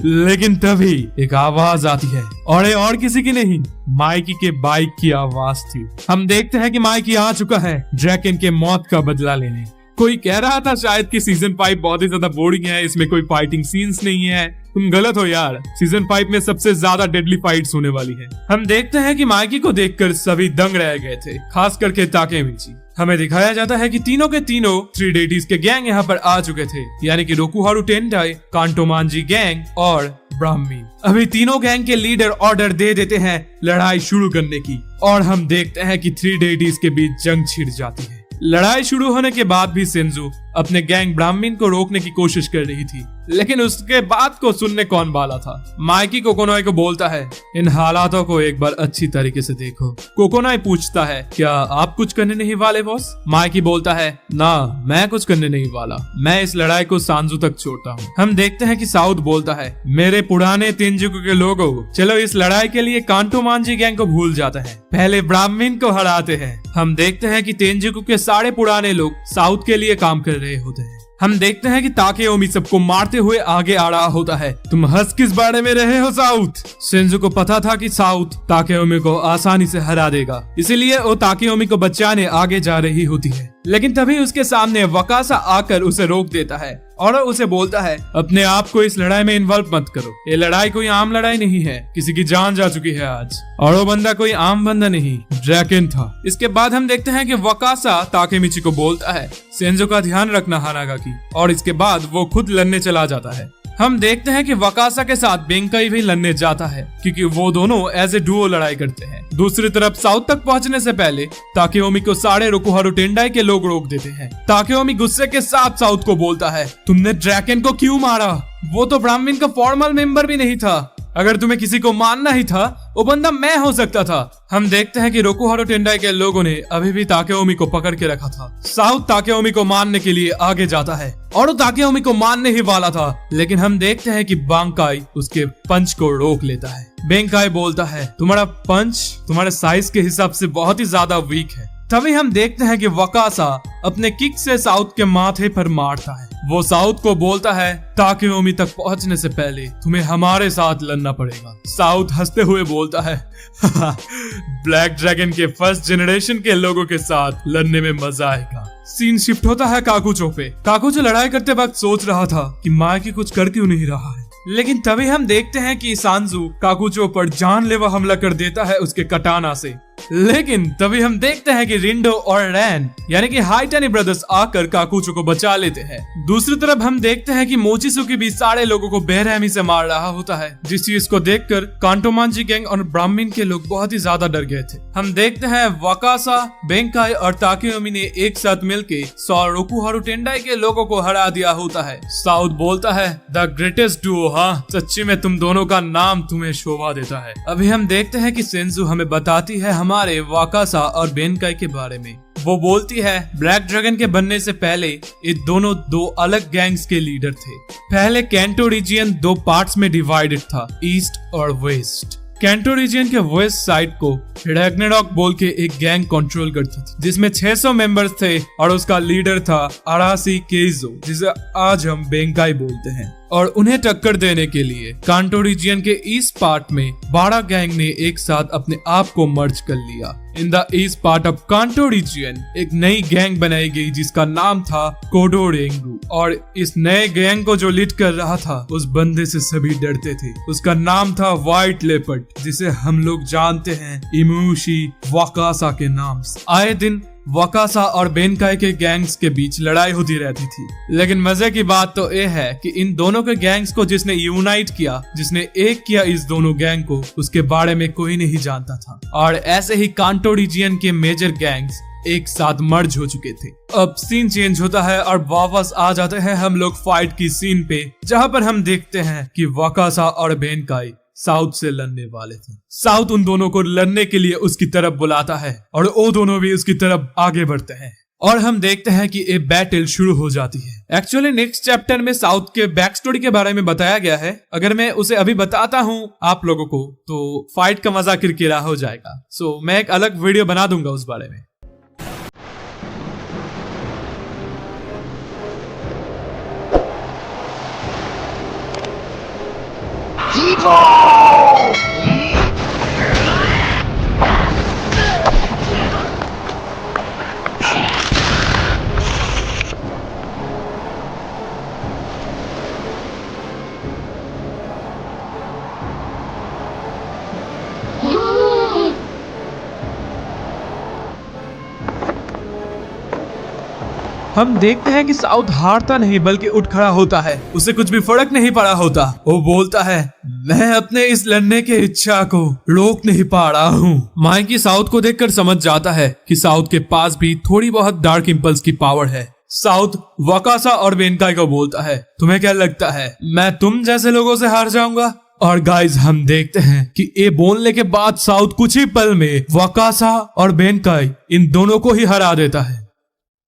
[SPEAKER 6] लेकिन तभी एक आवाज आती है और ये और किसी की नहीं, माइकी के बाइक की आवाज थी। हम देखते हैं कि माइकी आ चुका है ड्रैगन के मौत का बदला लेने। कोई कह रहा था शायद कि सीजन 5 बहुत ही ज्यादा बोरिंग है, इसमें कोई फाइटिंग सीन्स नहीं है। तुम गलत हो यार, सीजन 5 में सबसे ज्यादा डेडली फाइट्स होने वाली है। हम देखते हैं कि माइकी को देखकर सभी दंग रह गए थे, खास करके ताकेमिची। हमें दिखाया जाता है कि तीनों के तीनों 3 डेडीज के गैंग यहाँ पर आ चुके थे, यानी कि रोकुहारू टेंडाई, कांटोमांजी गैंग और ब्राह्मी। अभी तीनों गैंग के लीडर ऑर्डर दे देते हैं लड़ाई शुरू करने की और हम देखते हैं कि 3 डेडीज के बीच जंग छिड़ जाती है। लड़ाई शुरू होने के बाद भी सिंजू अपने गैंग ब्राह्मीन को रोकने की कोशिश कर रही थी, लेकिन उसके बात को सुनने कौन वाला था। माइकी कोकोनाई को बोलता है इन हालातों को एक बार अच्छी तरीके से देखो। कोकोनाई पूछता है क्या आप कुछ करने नहीं वाले बॉस? माइकी बोलता है ना, मैं कुछ करने नहीं वाला, मैं इस लड़ाई को सांजू तक छोड़ता हूँ। हम देखते हैं कि साउथ बोलता है मेरे पुराने तेंजुकु के लोगों, चलो इस लड़ाई के लिए कांटोमांजी गैंग को भूल जाते हैं, पहले ब्राह्मीन को हराते हैं। हम देखते हैं कि तेंजुकु के सारे पुराने लोग साउथ के लिए काम कर रहे होते हैं। हम देखते हैं कि ताकेओमी सबको मारते हुए आगे आ रहा होता है। तुम हंस किस बारे में रहे हो साउथ? सिंजू को पता था कि साउथ ताकेओमी को आसानी से हरा देगा, इसीलिए वो ताकेओमी को बचाने आगे जा रही होती है। लेकिन तभी उसके सामने वकासा आकर उसे रोक देता है और उसे बोलता है अपने आप को इस लड़ाई में इन्वॉल्व मत करो, ये लड़ाई कोई आम लड़ाई नहीं है, किसी की जान जा चुकी है आज, और वो बंदा कोई आम बंदा नहीं, ड्रैगन था। इसके बाद हम देखते हैं कि वकासा ताकेमिची को बोलता है सेंजो का ध्यान रखना हानागाकी, और इसके बाद वो खुद लड़ने चला जाता है। हम देखते हैं कि वकासा के साथ बेंकाई भी लड़ने जाता है क्योंकि वो दोनों एज ए डुओ लड़ाई करते हैं। दूसरी तरफ साउथ तक पहुंचने से पहले ताकेओमी को सारे रोकुहारू टेंडाई के लोग रोक देते हैं। ताकेओमी गुस्से के साथ साउथ को बोलता है तुमने ड्रैगन को क्यों मारा? वो तो ब्राह्मीन का फॉर्मल मेंबर भी नहीं था, अगर तुम्हें किसी को मानना ही था वो बंदा मैं हो सकता था। हम देखते हैं कि रोकुहारू टेंडाई के लोगों ने अभी भी ताकेओमी को पकड़ के रखा था। साउथ ताकेओमी को मारने के लिए आगे जाता है और वो ताकेओमी को मारने ही वाला था, लेकिन हम देखते हैं कि बांकाई उसके पंच को रोक लेता है। बेंकाई बोलता है तुम्हारा पंच तुम्हारे साइज के हिसाब से बहुत ही ज्यादा वीक है, तभी हम देखते हैं कि वकासा अपने किक से साउथ के माथे पर मारता है। वो साउथ को बोलता है ताकेयोमी तक पहुंचने से पहले तुम्हें हमारे साथ लड़ना पड़ेगा। साउथ हंसते हुए बोलता है ब्लैक ड्रैगन के फर्स्ट जनरेशन के लोगों के साथ लड़ने में मजा आएगा। सीन शिफ्ट होता है काकुचो पे। काकुचो लड़ाई करते वक्त सोच रहा था कि माइकी कुछ कर क्यों नहीं रहा है, लेकिन तभी हम देखते हैं कि सांजू काकुचो पर जानलेवा हमला कर देता है उसके कटाना से। लेकिन तभी हम देखते हैं कि रिंडो और रैन यानी कि हाइटानी ब्रदर्स आकर काकुचो को बचा लेते हैं। दूसरी तरफ हम देखते हैं कि मोचिसुकी भी सारे लोगों को बेरहमी से मार रहा होता है, जिस चीज को देखकर कांटोमांजी गैंग और ब्राह्मण के लोग बहुत ही ज्यादा डर गए थे। हम देखते हैं वकासा, बेंकाई और ताकेयोमी ने एक साथ मिलकर सोरोकु हारुटेंडाई के लोगों को हरा दिया होता है। साउथ बोलता है द ग्रेटेस्ट डुओ, हाँ सच्ची में तुम दोनों का नाम तुम्हें शोभा देता है। अभी हम देखते हैं कि सेंजू हमें बताती है हमारे वकासा और बेनकाई के बारे में। वो बोलती है ब्लैक ड्रैगन के बनने से पहले ये दोनों दो अलग गैंग्स के लीडर थे। पहले कैंटो रीजियन दो पार्ट्स में डिवाइडेड था, ईस्ट और वेस्ट। कैंटो रीजन के वेस्ट साइड को रैग्नारॉक बोल के एक गैंग कंट्रोल करती थी, जिसमें 600 मेंबर्स थे और उसका लीडर था अरासी केइजो, जिसे आज हम बेंकाई बोलते हैं। और उन्हें टक्कर देने के लिए कांटो रीजन के ईस्ट पार्ट में 12 गैंग ने एक साथ अपने आप को मर्ज कर लिया। In the east part of कांटो रीजन एक नई गैंग बनाई गई जिसका नाम था कोडोरेंगू, और इस नए गैंग को जो लीड कर रहा था उस बंदे से सभी डरते थे। उसका नाम था व्हाइट लेपर्ड, जिसे हम लोग जानते हैं इमुशी वकासा के नाम से। आए दिन वकासा और बेनकाई के गैंग्स के बीच लड़ाई होती रहती थी, लेकिन मजे की बात तो ये है कि इन दोनों के गैंग्स को जिसने यूनाइट किया, जिसने एक किया इस दोनों गैंग को, उसके बारे में कोई नहीं जानता था। और ऐसे ही कांटो रीजियन के मेजर गैंग्स एक साथ मर्ज हो चुके थे। अब सीन चेंज होता है और वापस आ जाते हैं हम लोग फाइट की सीन पे, जहाँ पर हम देखते हैं कि वकासा और बेनकाई साउथ से लड़ने वाले थे। साउथ उन दोनों को लड़ने के लिए उसकी तरफ बुलाता है और वो दोनों भी उसकी तरफ आगे बढ़ते हैं और हम देखते हैं कि एक बैटल शुरू हो जाती है। एक्चुअली नेक्स्ट चैप्टर में साउथ के बैक स्टोरी के बारे में बताया गया है। अगर मैं उसे अभी बताता हूँ आप लोगों को तो फाइट का मजा किरकिरा हो जाएगा। सो मैं एक अलग वीडियो बना दूंगा उस बारे में। हम देखते हैं कि साउथ हारता नहीं बल्कि उठ खड़ा होता है। उसे कुछ भी फर्क नहीं पड़ा होता। वो बोलता है मैं अपने इस लड़ने की इच्छा को रोक नहीं पा रहा हूँ। माइकी साउथ को देखकर समझ जाता है कि साउथ के पास भी थोड़ी बहुत डार्क इंपल्स की पावर है। साउथ वकासा और बेनकाई को बोलता है तुम्हें क्या लगता है मैं तुम जैसे लोगों से हार जाऊंगा? और गाइस हम देखते हैं कि ये बोलने के बाद साउथ कुछ ही पल में वकासा और बेनकाई इन दोनों को ही हरा देता है।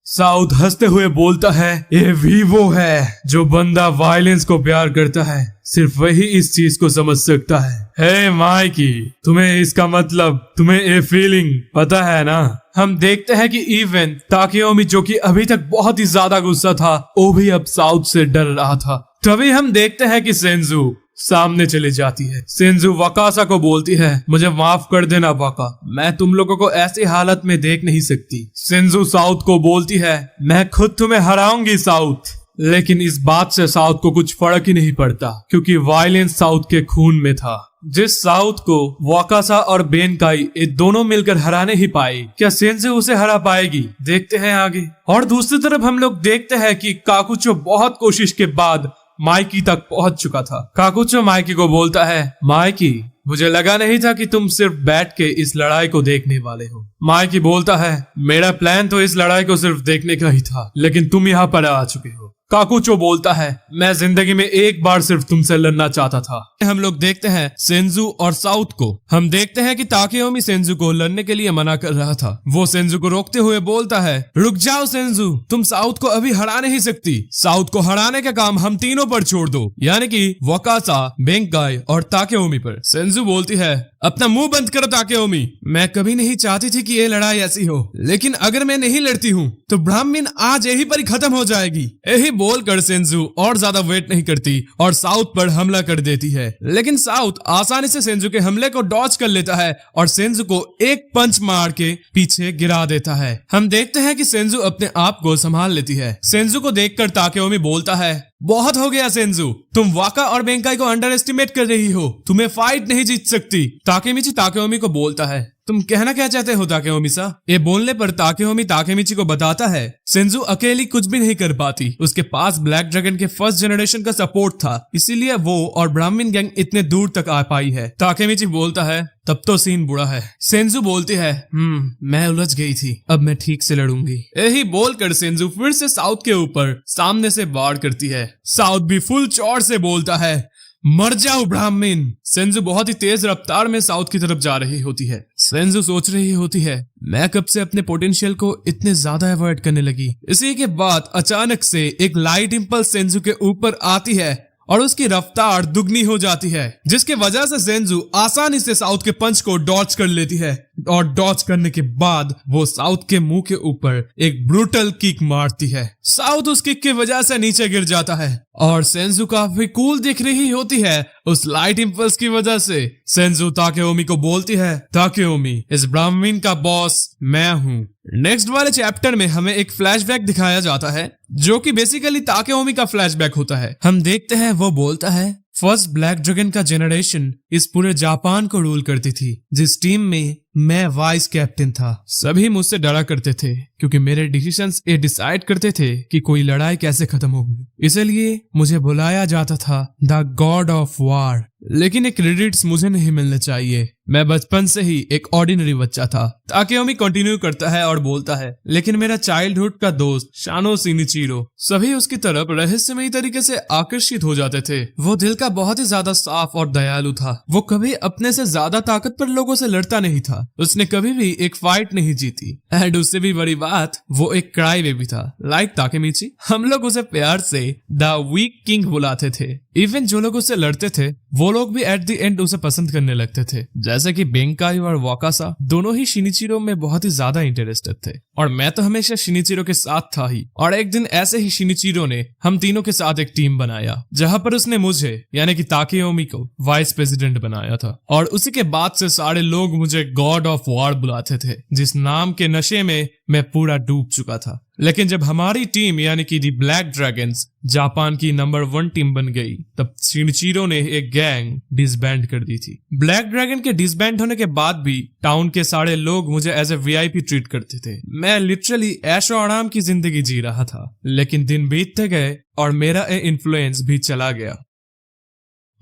[SPEAKER 6] साउथ हंसते हुए बोलता है ये वीवो है, जो बंदा वायलेंस को प्यार करता है सिर्फ वही इस चीज को समझ सकता है। हे माइकी, तुम्हें इसका मतलब, तुम्हें ये फीलिंग पता है ना? हम देखते हैं कि इवन ताकेयोमी जो कि अभी तक बहुत ही ज्यादा गुस्सा था, वो भी अब साउथ से डर रहा था। तभी हम देखते हैं कि सेंजू सामने चली जाती है। सेंजू वकासा को बोलती है मुझे माफ कर देना वाका, मैं तुम लोगों को ऐसी हालत में देख नहीं सकती। सेंजू साउथ को बोलती है मैं खुद तुम्हें हराऊंगी साउथ। लेकिन इस बात से साउथ को कुछ फर्क ही नहीं पड़ता, क्योंकि वायलेंस साउथ के खून में था। जिस साउथ को वकासा और बेनकाई ये दोनों मिलकर हराने ही पाए, क्या सेंजू उसे हरा पाएगी? देखते हैं आगे। और दूसरी तरफ हम लोग देखते हैं कि काकुचो बहुत कोशिश के बाद माइकी तक पहुंच चुका था। काकुचो माइकी को बोलता है माइकी, मुझे लगा नहीं था कि तुम सिर्फ बैठ के इस लड़ाई को देखने वाले हो। माइकी बोलता है मेरा प्लान तो इस लड़ाई को सिर्फ देखने का ही था, लेकिन तुम यहाँ पर आ चुके हो। काकुचो बोलता है, मैं जिंदगी में एक बार सिर्फ तुमसे लड़ना चाहता था। हम लोग देखते हैं सेंजू और साउथ को। हम देखते हैं कि ताकेयोमी सेंजू को लड़ने के लिए मना कर रहा था। वो सेंजू को रोकते हुए बोलता है, रुक जाओ सेंजू, तुम साउथ को अभी हरा नहीं सकती। साउथ को हराने का काम हम तीनों पर छोड़ दो, यानी कि वकासा, बेंकाई और ताकेयोमी पर। सेंजू बोलती है, अपना मुंह बंद करो ताकेयोमी, मैं कभी नहीं चाहती थी कि ये लड़ाई ऐसी हो, लेकिन अगर मैं नहीं लड़ती हूँ तो ब्राह्मण आज यही पर ही खत्म हो जाएगी। यही बोलकर सेंजू और ज्यादा वेट नहीं करती और साउथ पर हमला कर देती है, लेकिन साउथ आसानी से सेंजू के हमले को डॉज कर लेता है और सेंजू को एक पंच मार के पीछे गिरा देता है। हम देखते हैं कि सेंजू अपने आप को संभाल लेती है। सेंजू को देखकर ताकेयोमी बोलता है, बहुत हो गया सेंजू, तुम वाका और बेंकाई को अंडर एस्टिमेट कर रही हो, तुम्हें फाइट नहीं जीत सकती। ताकेमिची ताकेयोमी को बोलता है, तुम कहना क्या चाहते हो ताकेयोमी सा? ये बोलने पर ताकेयोमी ताकेमिची को बताता है, सेंजू अकेली कुछ भी नहीं कर पाती, उसके पास ब्लैक ड्रैगन के फर्स्ट जनरेशन का सपोर्ट था, इसीलिए वो और ब्राह्मण गैंग इतने दूर तक आ पाई है। ताकेमिची बोलता है, तब तो सीन बुरा है। सेंजू बोलती है, मैं उलझ गई थी, अब मैं ठीक से लड़ूंगी। यही बोलकर सेंजू फिर से साउथ के ऊपर सामने से वार करती है। साउथ भी फुल चौड़ से बोलता है, मर जाओ ब्राह्मण। सेंजू बहुत ही तेज रफ्तार में साउथ की तरफ जा रही होती है। सेंजू सोच रही होती है, मैं कब से अपने पोटेंशियल को इतने ज्यादा अवॉइड करने लगी। इसी के बाद अचानक से एक लाइट इंपल्स सेंजू के ऊपर आती है और उसकी रफ्तार दुगनी हो जाती है, जिसके वजह से सेंजू आसानी से साउथ के पंच को डॉच कर लेती है और डॉच करने के बाद वो साउथ के मुंह के ऊपर एक ब्रूटल किक मारती है। साउथ उस किक की वजह से नीचे गिर जाता है और सेंजू काफी कूल दिख रही होती है उस लाइट इंपल्स की वजह से। सेंजू ताकेयोमी को बोलती है, ताकेयोमी, इस ब्राह्मण का बॉस मैं हूँ। नेक्स्ट वाले चैप्टर में हमें एक फ्लैशबैक दिखाया जाता है जो कि बेसिकली ताकेयोमी का फ्लैशबैक होता है। हम देखते हैं वो बोलता है, फर्स्ट ब्लैक ड्रैगन का जनरेशन इस पूरे जापान को रूल करती थी, जिस टीम में मैं वाइस कैप्टन था। सभी मुझसे डरा करते थे क्योंकि मेरे डिसीजंस ये डिसाइड करते थे कि कोई लड़ाई कैसे खत्म होगी, इसलिए मुझे बुलाया जाता था द गॉड ऑफ वार। लेकिन ये क्रेडिट्स मुझे नहीं मिलने चाहिए, मैं बचपन से ही एक ऑर्डिनरी बच्चा था। ताकेयोमी कंटिन्यू करता है और बोलता है, लेकिन मेरा चाइल्डहुड का दोस्त शानो शिनिचिरो, सभी उसकी तरफ रहस्यमयी तरीके से आकर्षित हो जाते थे। वो दिल का बहुत ही ज्यादा साफ और दयालु था। वो कभी अपने से ज्यादा ताकतवर लोगों से लड़ता नहीं था। उसने कभी भी एक फाइट नहीं जीती एंड उससे भी बड़ी बात, वो एक क्राई बेबी था। लाइक ताकेमिची, हम लोग उसे प्यार से द वीक किंग बुलाते थे। इवन जो लोग उससे लड़ते थे वो लोग भी एट द एंड उसे पसंद करने लगते थे, जैसे कि बेंकाई और वाकासा दोनों ही शिनिचिरो में बहुत ही ज्यादा इंटरेस्टेड थे और मैं तो हमेशा शिनिचिरो के साथ था ही। और एक दिन ऐसे ही शिनिचिरो ने हम तीनों के साथ एक टीम बनाया जहां पर उसने मुझे यानी कि ताकेयोमी को वाइस प्रेसिडेंट बनाया था और उसी के बाद से सारे लोग मुझे गॉड ऑफ वॉर बुलाते थे, जिस नाम के नशे में मैं पूरा डूब चुका था। लेकिन जब हमारी टीम यानी कि दी ब्लैक ड्रैगन्स जापान की नंबर 1 टीम बन गई, तब शिनिचिरो ने एक गैंग डिसबैंड कर दी थी। ब्लैक ड्रैगन के डिसबैंड होने के बाद भी टाउन के सारे लोग मुझे एज ए वीआईपी ट्रीट करते थे। मैं लिटरली ऐशो आराम की जिंदगी जी रहा था, लेकिन दिन बीतते गए और मेरा इन्फ्लुएंस भी चला गया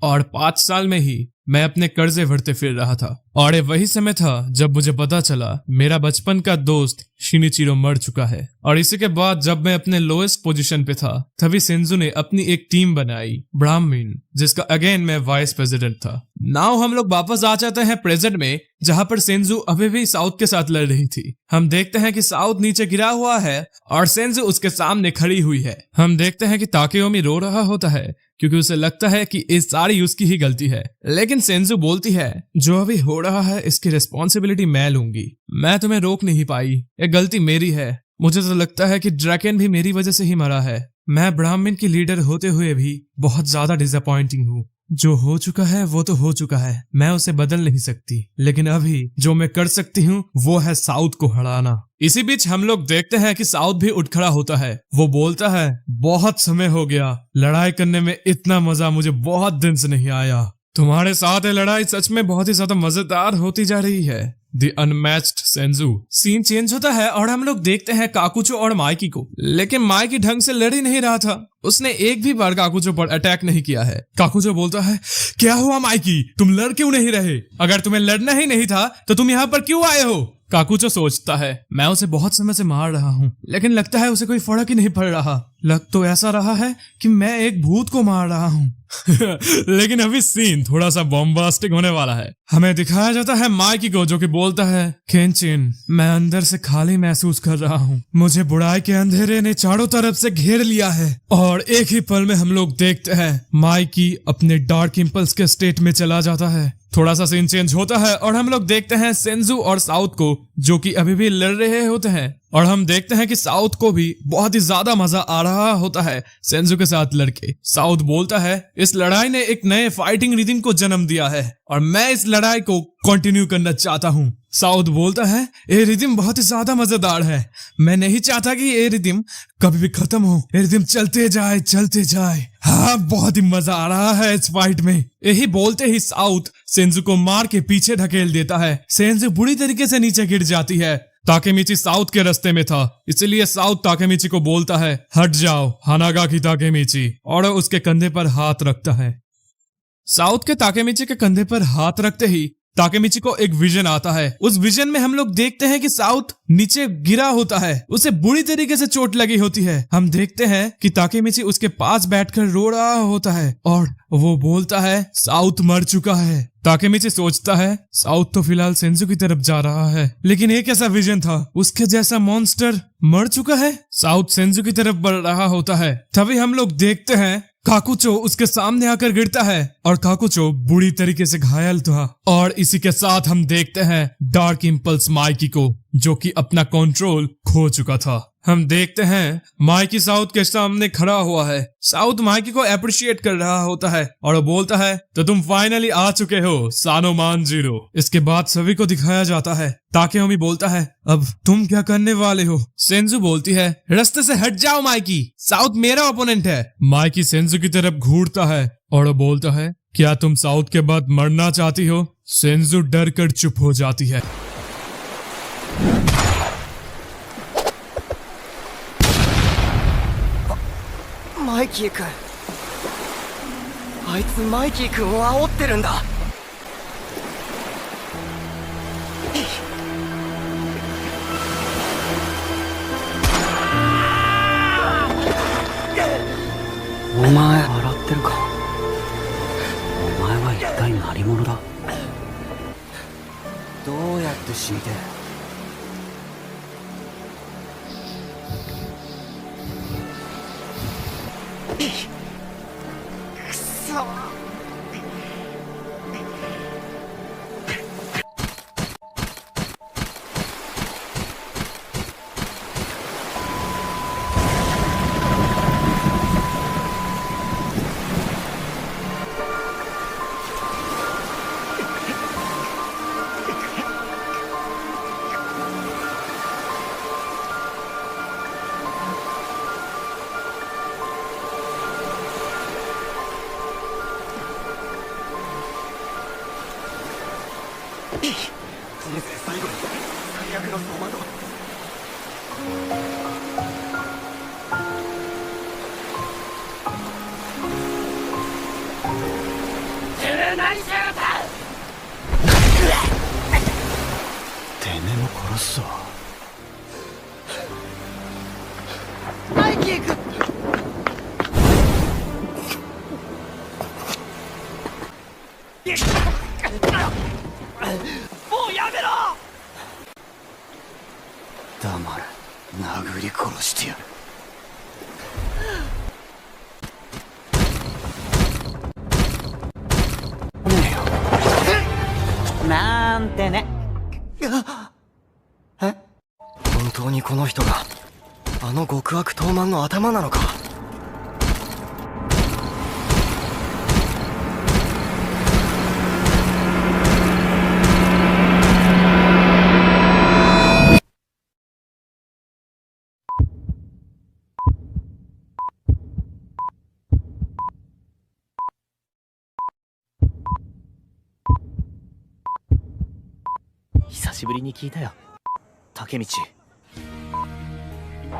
[SPEAKER 6] और 5 साल में ही मैं अपने कर्जे भरते फिर रहा था। और ये वही समय था जब मुझे पता चला मेरा बचपन का दोस्त शिनिचिरो मर चुका है। और इसी के बाद जब मैं अपने लोएस्ट पोजीशन पे था, तभी सेंजू ने अपनी एक टीम बनाई ब्राह्मण, जिसका अगेन मैं वाइस प्रेसिडेंट था। नाउ हम लोग वापस आ जाते हैं प्रेजेंट में, जहां पर सेंजू अभी भी साउथ के साथ लड़ रही थी। हम देखते हैं कि साउथ नीचे गिरा हुआ है और सेंजू उसके सामने खड़ी हुई है। हम देखते हैं कि ताकेयोमी रो रहा होता है क्योंकि उसे लगता है कि इस सारी उसकी ही गलती है, लेकिन सेंजू बोलती है, जो अभी हो रहा है इसकी रिस्पॉन्सिबिलिटी मैं लूंगी। मैं तुम्हें रोक नहीं पाई, ये गलती मेरी है। मुझे तो लगता है कि ड्रैकन भी मेरी वजह से ही मरा है। मैं ब्राह्मण की लीडर होते हुए भी बहुत ज्यादा डिसअपॉइंटिंग हूँ। जो हो चुका है वो तो हो चुका है, मैं उसे बदल नहीं सकती, लेकिन अभी जो मैं कर सकती हूँ वो है साउथ को हराना। इसी बीच हम लोग देखते हैं कि साउथ भी उठ खड़ा होता है। वो बोलता है, बहुत समय हो गया, लड़ाई करने में इतना मजा मुझे बहुत दिन से नहीं आया। तुम्हारे साथ ये लड़ाई सच में बहुत ही ज्यादा मजेदार होती जा रही है। The unmatched Senju. Scene change होता है और हम लोग देखते हैं काकुचो और माइकी को, लेकिन माइकी ढंग से लड़ ही नहीं रहा था। उसने एक भी बार काकुचो पर अटैक नहीं किया है। काकुचो बोलता है, क्या हुआ माइकी, तुम लड़ क्यों नहीं रहे? अगर तुम्हें लड़ना ही नहीं था तो तुम यहाँ पर क्यों आए हो? काकुचो सोचता है मैं उसे बहुत समय से मार रहा हूँ, लेकिन लगता है उसे कोई फर्क ही नहीं पड़ रहा। लग तो ऐसा रहा है कि मैं एक भूत को मार रहा हूँ। लेकिन अभी सीन थोड़ा सा बॉम्बास्टिक होने वाला है। हमें दिखाया जाता है माइकी को, जो कि बोलता है केंचिन, मैं अंदर से खाली महसूस कर रहा हूँ। मुझे बुराई के अंधेरे ने चारों तरफ से घेर लिया है। और एक ही पल में हम लोग देखते हैं माइकी अपने डार्क इंपल्स के स्टेट में चला जाता है। थोड़ा सा सीन चेंज होता है और हम लोग देखते हैं सेंजू और साउथ को, जो कि अभी भी लड़ रहे होते हैं। और हम देखते हैं कि साउथ को भी बहुत ही ज्यादा मजा आ रहा होता है सेंजू के साथ लड़के। साउथ बोलता है इस लड़ाई ने एक नए फाइटिंग रिदम को जन्म दिया है और मैं इस लड़ाई को कंटिन्यू करना चाहता हूँ। साउथ बोलता है ये रिदम बहुत ही ज्यादा मजेदार है, मैं नहीं चाहता कि ये रिदम कभी भी खत्म हो, ये रिदम चलते जाए। हाँ, बहुत ही मजा आ रहा है इस फाइट में। यही बोलते ही साउथ सेंजू को मार के पीछे ढकेल देता है। सेंजू बुरी तरीके से नीचे गिर जाती है। ताकेमिची साउथ के रास्ते में था, इसलिए साउथ ताकेमिची को बोलता है हट जाओ हानागाकी ताकेमिची, और उसके कंधे पर हाथ रखता है। साउथ के ताकेमिची के कंधे पर हाथ रखते ही ताकेमिची को एक विजन आता है। उस विजन में हम लोग देखते हैं कि साउथ नीचे गिरा होता है, उसे बुरी तरीके से चोट लगी होती है। हम देखते हैं कि ताकेमिची उसके पास बैठकर रो रहा होता है और वो बोलता है साउथ मर चुका है। ताकेमिची सोचता है साउथ तो फिलहाल सेंजू की तरफ जा रहा है, लेकिन एक ऐसा विजन था उसके जैसा मॉन्स्टर मर चुका है। साउथ सेंजू की तरफ बढ़ रहा होता है, तभी हम लोग देखते हैं काकुचो उसके सामने आकर गिरता है और काकुचो बुरी तरीके से घायल था। और इसी के साथ हम देखते हैं डार्क इंपल्स माइकी को, जो कि अपना कंट्रोल खो चुका था। हम देखते हैं माइकी साउथ के सामने खड़ा हुआ है। साउथ माइकी को अप्रिशिएट कर रहा होता है और वो बोलता है तो तुम फाइनली आ चुके हो सानो मानजिरो। इसके बाद सभी को दिखाया जाता है। ताकेयोमी बोलता है अब तुम क्या करने वाले हो। सेंजू बोलती है रास्ते से हट जाओ माइकी, साउथ मेरा ओपोनेंट है। माइकी सेंजू की तरफ घूरता है और वो बोलता है क्या तुम साउथ के बाद मरना चाहती हो। सेंजू डर कर चुप हो जाती है।
[SPEAKER 5] マイキー君、あいつマイキー君を煽ってるんだ。
[SPEAKER 4] お前笑ってるか。お前は一体何者だ。どうやって死んで。
[SPEAKER 5] くそ。人生最後に最悪の走馬灯。てめえ何しやがった。
[SPEAKER 4] てめえも殺すぞ。
[SPEAKER 5] マイキー君。もうやめろ。
[SPEAKER 4] 黙れ、殴り殺してやる。ねえよ。
[SPEAKER 5] なんてね。え？本当にこの人があの極悪東満の頭なのか。久しぶりに聞いたよ、タケミチ。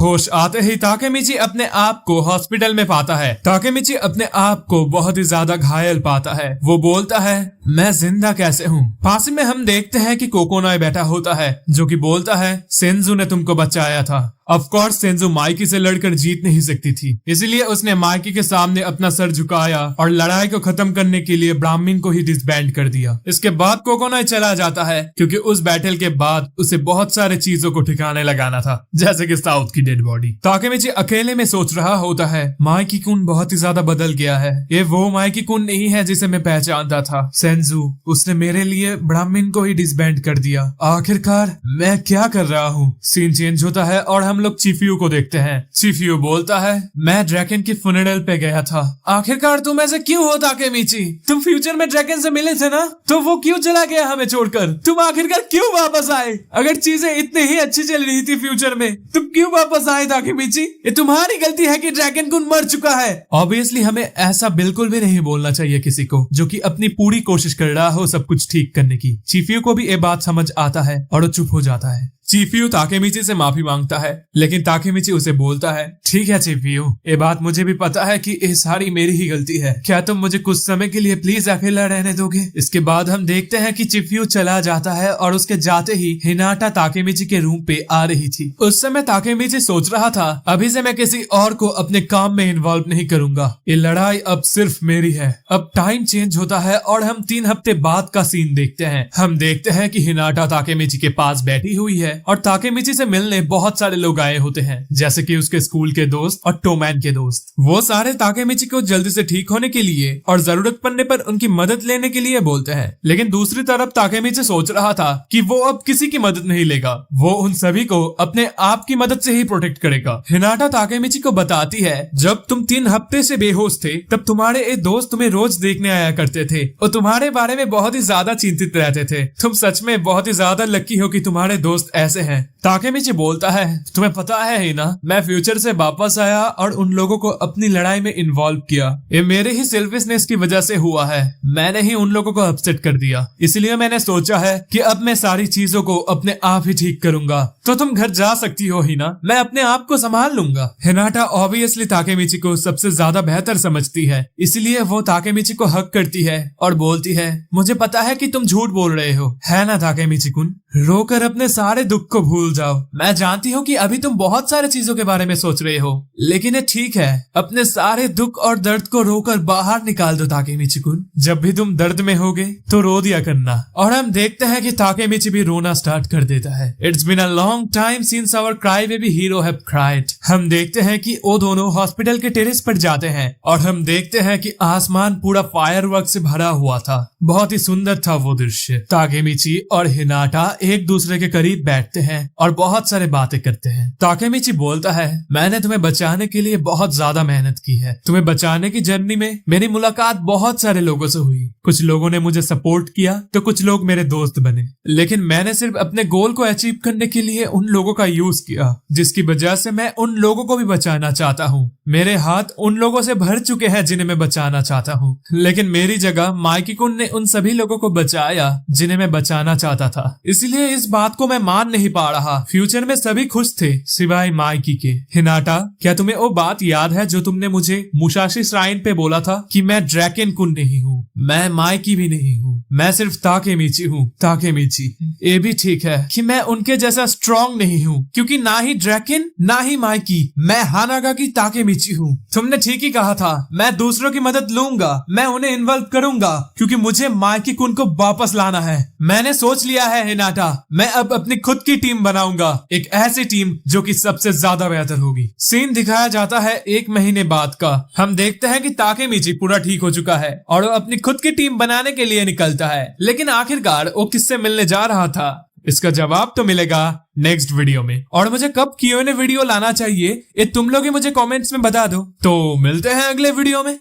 [SPEAKER 6] होश आते ही ताकेमिची अपने आप को हॉस्पिटल में पाता है। ताकेमिची अपने आप को बहुत ही ज्यादा घायल पाता है। वो बोलता है मैं जिंदा कैसे हूँ। पास में हम देखते हैं कि कोकोनोए बैठा होता है जो कि बोलता है सेंजू ने तुमको बचाया था। ऑफ कोर्स सेंजू माइकी से लड़कर जीत नहीं सकती थी, इसलिए उसने माइकी के सामने अपना सर झुकाया और लड़ाई को खत्म करने के लिए ब्राह्मण को ही डिसबैंड कर दिया। इसके बाद कोकोनोए चला जाता है क्योंकि उस बैटल के बाद उसे बहुत सारे चीजों को ठिकाने लगाना था, जैसे कि साउथ की डेड बॉडी। ताकेमिची अकेले में सोच रहा होता है माइकी कुन बहुत ही ज्यादा बदल गया है, ये वो माइकी कुन नहीं है जिसे मैं पहचानता था। सेंजू उसने मेरे लिए ब्राह्मण को ही डिसबैंड कर दिया। आखिरकार मैं क्या कर रहा हूँ। सीन चेंज होता है और हम लोग चिफ्यू को देखते हैं। चिफ्यू बोलता है मैं ड्रैगन की फ्यूनरल पे गया था। आखिरकार तुम ऐसे क्यों हो ताकेमिची? तुम फ्यूचर में ड्रैगन से मिले थे ना, तो वो क्यों चला गया हमें छोड़कर? तुम आखिरकार क्यों वापस आए? अगर चीजें इतनी ही अच्छी चल रही थी फ्यूचर में, तुम क्यों वापस आए ताकेमिची? ये तुम्हारी गलती है कि ड्रैगन कुन मर चुका है। ऑब्वियसली हमें ऐसा बिल्कुल भी नहीं बोलना चाहिए किसी को जो कि अपनी पूरी कोशिश कर रहा हो सब कुछ ठीक करने की। चिफ्यू को भी ये बात समझ आता है और वो चुप हो जाता है। चिफ्यू ताकेमिची से माफी मांगता है, लेकिन ताकेमिची उसे बोलता है ठीक है चिफ्यू, ये बात मुझे भी पता है कि ये सारी मेरी ही गलती है, क्या तुम मुझे कुछ समय के लिए प्लीज अकेला रहने दोगे? इसके बाद हम देखते हैं कि चिफ्यू चला जाता है और उसके जाते ही हिनाटा ताकेमिची के रूम पे आ रही थी। उस समय ताकेमिची सोच रहा था अभी से मैं किसी और को अपने काम में इन्वॉल्व नहीं करूंगा, ये लड़ाई अब सिर्फ मेरी है। अब टाइम चेंज होता है और हम 3 हफ्ते बाद का सीन देखते हैं। हम देखते हैं कि हिनाटा ताकेमिची के पास बैठी हुई है और ताकेमिची से मिलने बहुत सारे लोग आए होते हैं, जैसे कि उसके स्कूल के दोस्त और टोमैन के दोस्त। वो सारे ताकेमिची को जल्दी से ठीक होने के लिए और जरूरत पड़ने पर उनकी मदद लेने के लिए बोलते हैं। लेकिन दूसरी तरफ ताकेमिची सोच रहा था कि वो अब किसी की मदद नहीं लेगा, वो उन सभी को अपने आप की मदद से ही प्रोटेक्ट करेगा। हिनाटा ताकेमिची को बताती है जब तुम 3 हफ्ते से बेहोश थे तब तुम्हारे एक दोस्त तुम्हें रोज देखने आया करते थे और तुम्हारे बारे में बहुत ही ज्यादा चिंतित रहते थे। तुम सच में बहुत ही ज्यादा लकी हो कि तुम्हारे दोस्त ऐसे हैं। ताकेमिची बोलता है तुम्हें पता है ही ना, मैं फ्यूचर से वापस आया और उन लोगों को अपनी लड़ाई में इन्वॉल्व किया। ये मेरे ही सेल्फिशनेस की वजह से हुआ है, मैंने ही उन लोगों को अपसेट कर दिया, इसलिए मैंने सोचा है कि अब मैं सारी चीजों को अपने आप ही ठीक करूंगा। तो तुम घर जा सकती हो ही ना, मैं अपने आप को संभाल लूंगा। हिनाटा ऑब्वियसली ताकेमिची को सबसे ज्यादा बेहतर समझती है, इसलिए वो ताकेमिची को हक करती है और बोलती है मुझे पता है कि तुम झूठ बोल रहे हो, है ना ताकेमिची कुन? रोकर अपने सारे दुख को भूल जाओ। मैं जानती हूँ कि अभी तुम बहुत सारे चीजों के बारे में सोच रहे हो, लेकिन ये ठीक है, अपने सारे दुख और दर्द को रोकर बाहर निकाल दो ताकेमिची कुन। जब भी तुम दर्द में होगे तो रो दिया करना। और हम देखते हैं कि ताकेमिची भी रोना स्टार्ट कर देता है। It's been a long time since our cry baby hero have cried. हम देखते हैं कि वो दोनों हॉस्पिटल के टेरेस पर जाते हैं और हम देखते हैं कि आसमान पूरा फायरवर्क से भरा हुआ था। बहुत ही सुंदर था वो दृश्य। ताकेमिची और हिनाटा एक दूसरे के करीब बैठते हैं और बहुत सारे बातें करते हैं। ताकेमिची बोलता है मैंने तुम्हें बचाने के लिए बहुत ज्यादा मेहनत की है। तुम्हें बचाने की जर्नी में मेरी मुलाकात बहुत सारे लोगों से हुई। कुछ लोगों ने मुझे सपोर्ट किया तो कुछ लोग मेरे दोस्त बने, लेकिन मैंने सिर्फ अपने गोल को अचीव करने के लिए उन लोगों का यूज किया, जिसकी वजह से मैं उन लोगों को भी बचाना चाहता हूँ। मेरे हाथ उन लोगों से भर चुके हैं जिन्हें मैं बचाना चाहता हूँ, लेकिन मेरी जगह माइकी कुन ने उन सभी लोगों को बचाया जिन्हें मैं बचाना चाहता था। इसलिए इस बात को मैं मान नहीं पा रहा। फ्यूचर में सभी खुश थे सिवाय माइकी के। हिनाटा, क्या तुम्हें वो बात याद है जो तुमने मुझे मुसाशी श्राइन पे बोला था कि मैं ड्रैगन कुन नहीं हूँ, मैं माइकी भी नहीं हूँ, मैं सिर्फ ताकेमिची हूँ। ताकेमिची, ये भी ठीक है कि मैं उनके जैसा स्ट्रॉन्ग नहीं हूँ, क्योंकि ना ही ड्रैगन ना ही माइकी, मैं हानागा की ताकेमिची हूँ। तुमने ठीक ही कहा था, मैं दूसरों की मदद लूंगा, मैं उन्हें इन्वॉल्व करूंगा, क्योंकि मुझे माइकी कुन को वापस लाना है। मैंने सोच लिया है हिनाटा, मैं अब अपनी खुद की टीम बनाऊंगा, एक ऐसी टीम जो कि सबसे ज्यादा बेहतर होगी। सीन दिखाया जाता है 1 महीने बाद का। हम देखते हैं कि ताकेमिची पूरा ठीक हो चुका है और वो अपनी खुद की टीम बनाने के लिए निकलता है, लेकिन आखिरकार वो किससे मिलने जा रहा था, इसका जवाब तो मिलेगा नेक्स्ट वीडियो में। और मुझे कब Q&A वीडियो लाना चाहिए ये तुम लोग ही मुझे कमेंट्स में बता दो। तो मिलते हैं अगले वीडियो में।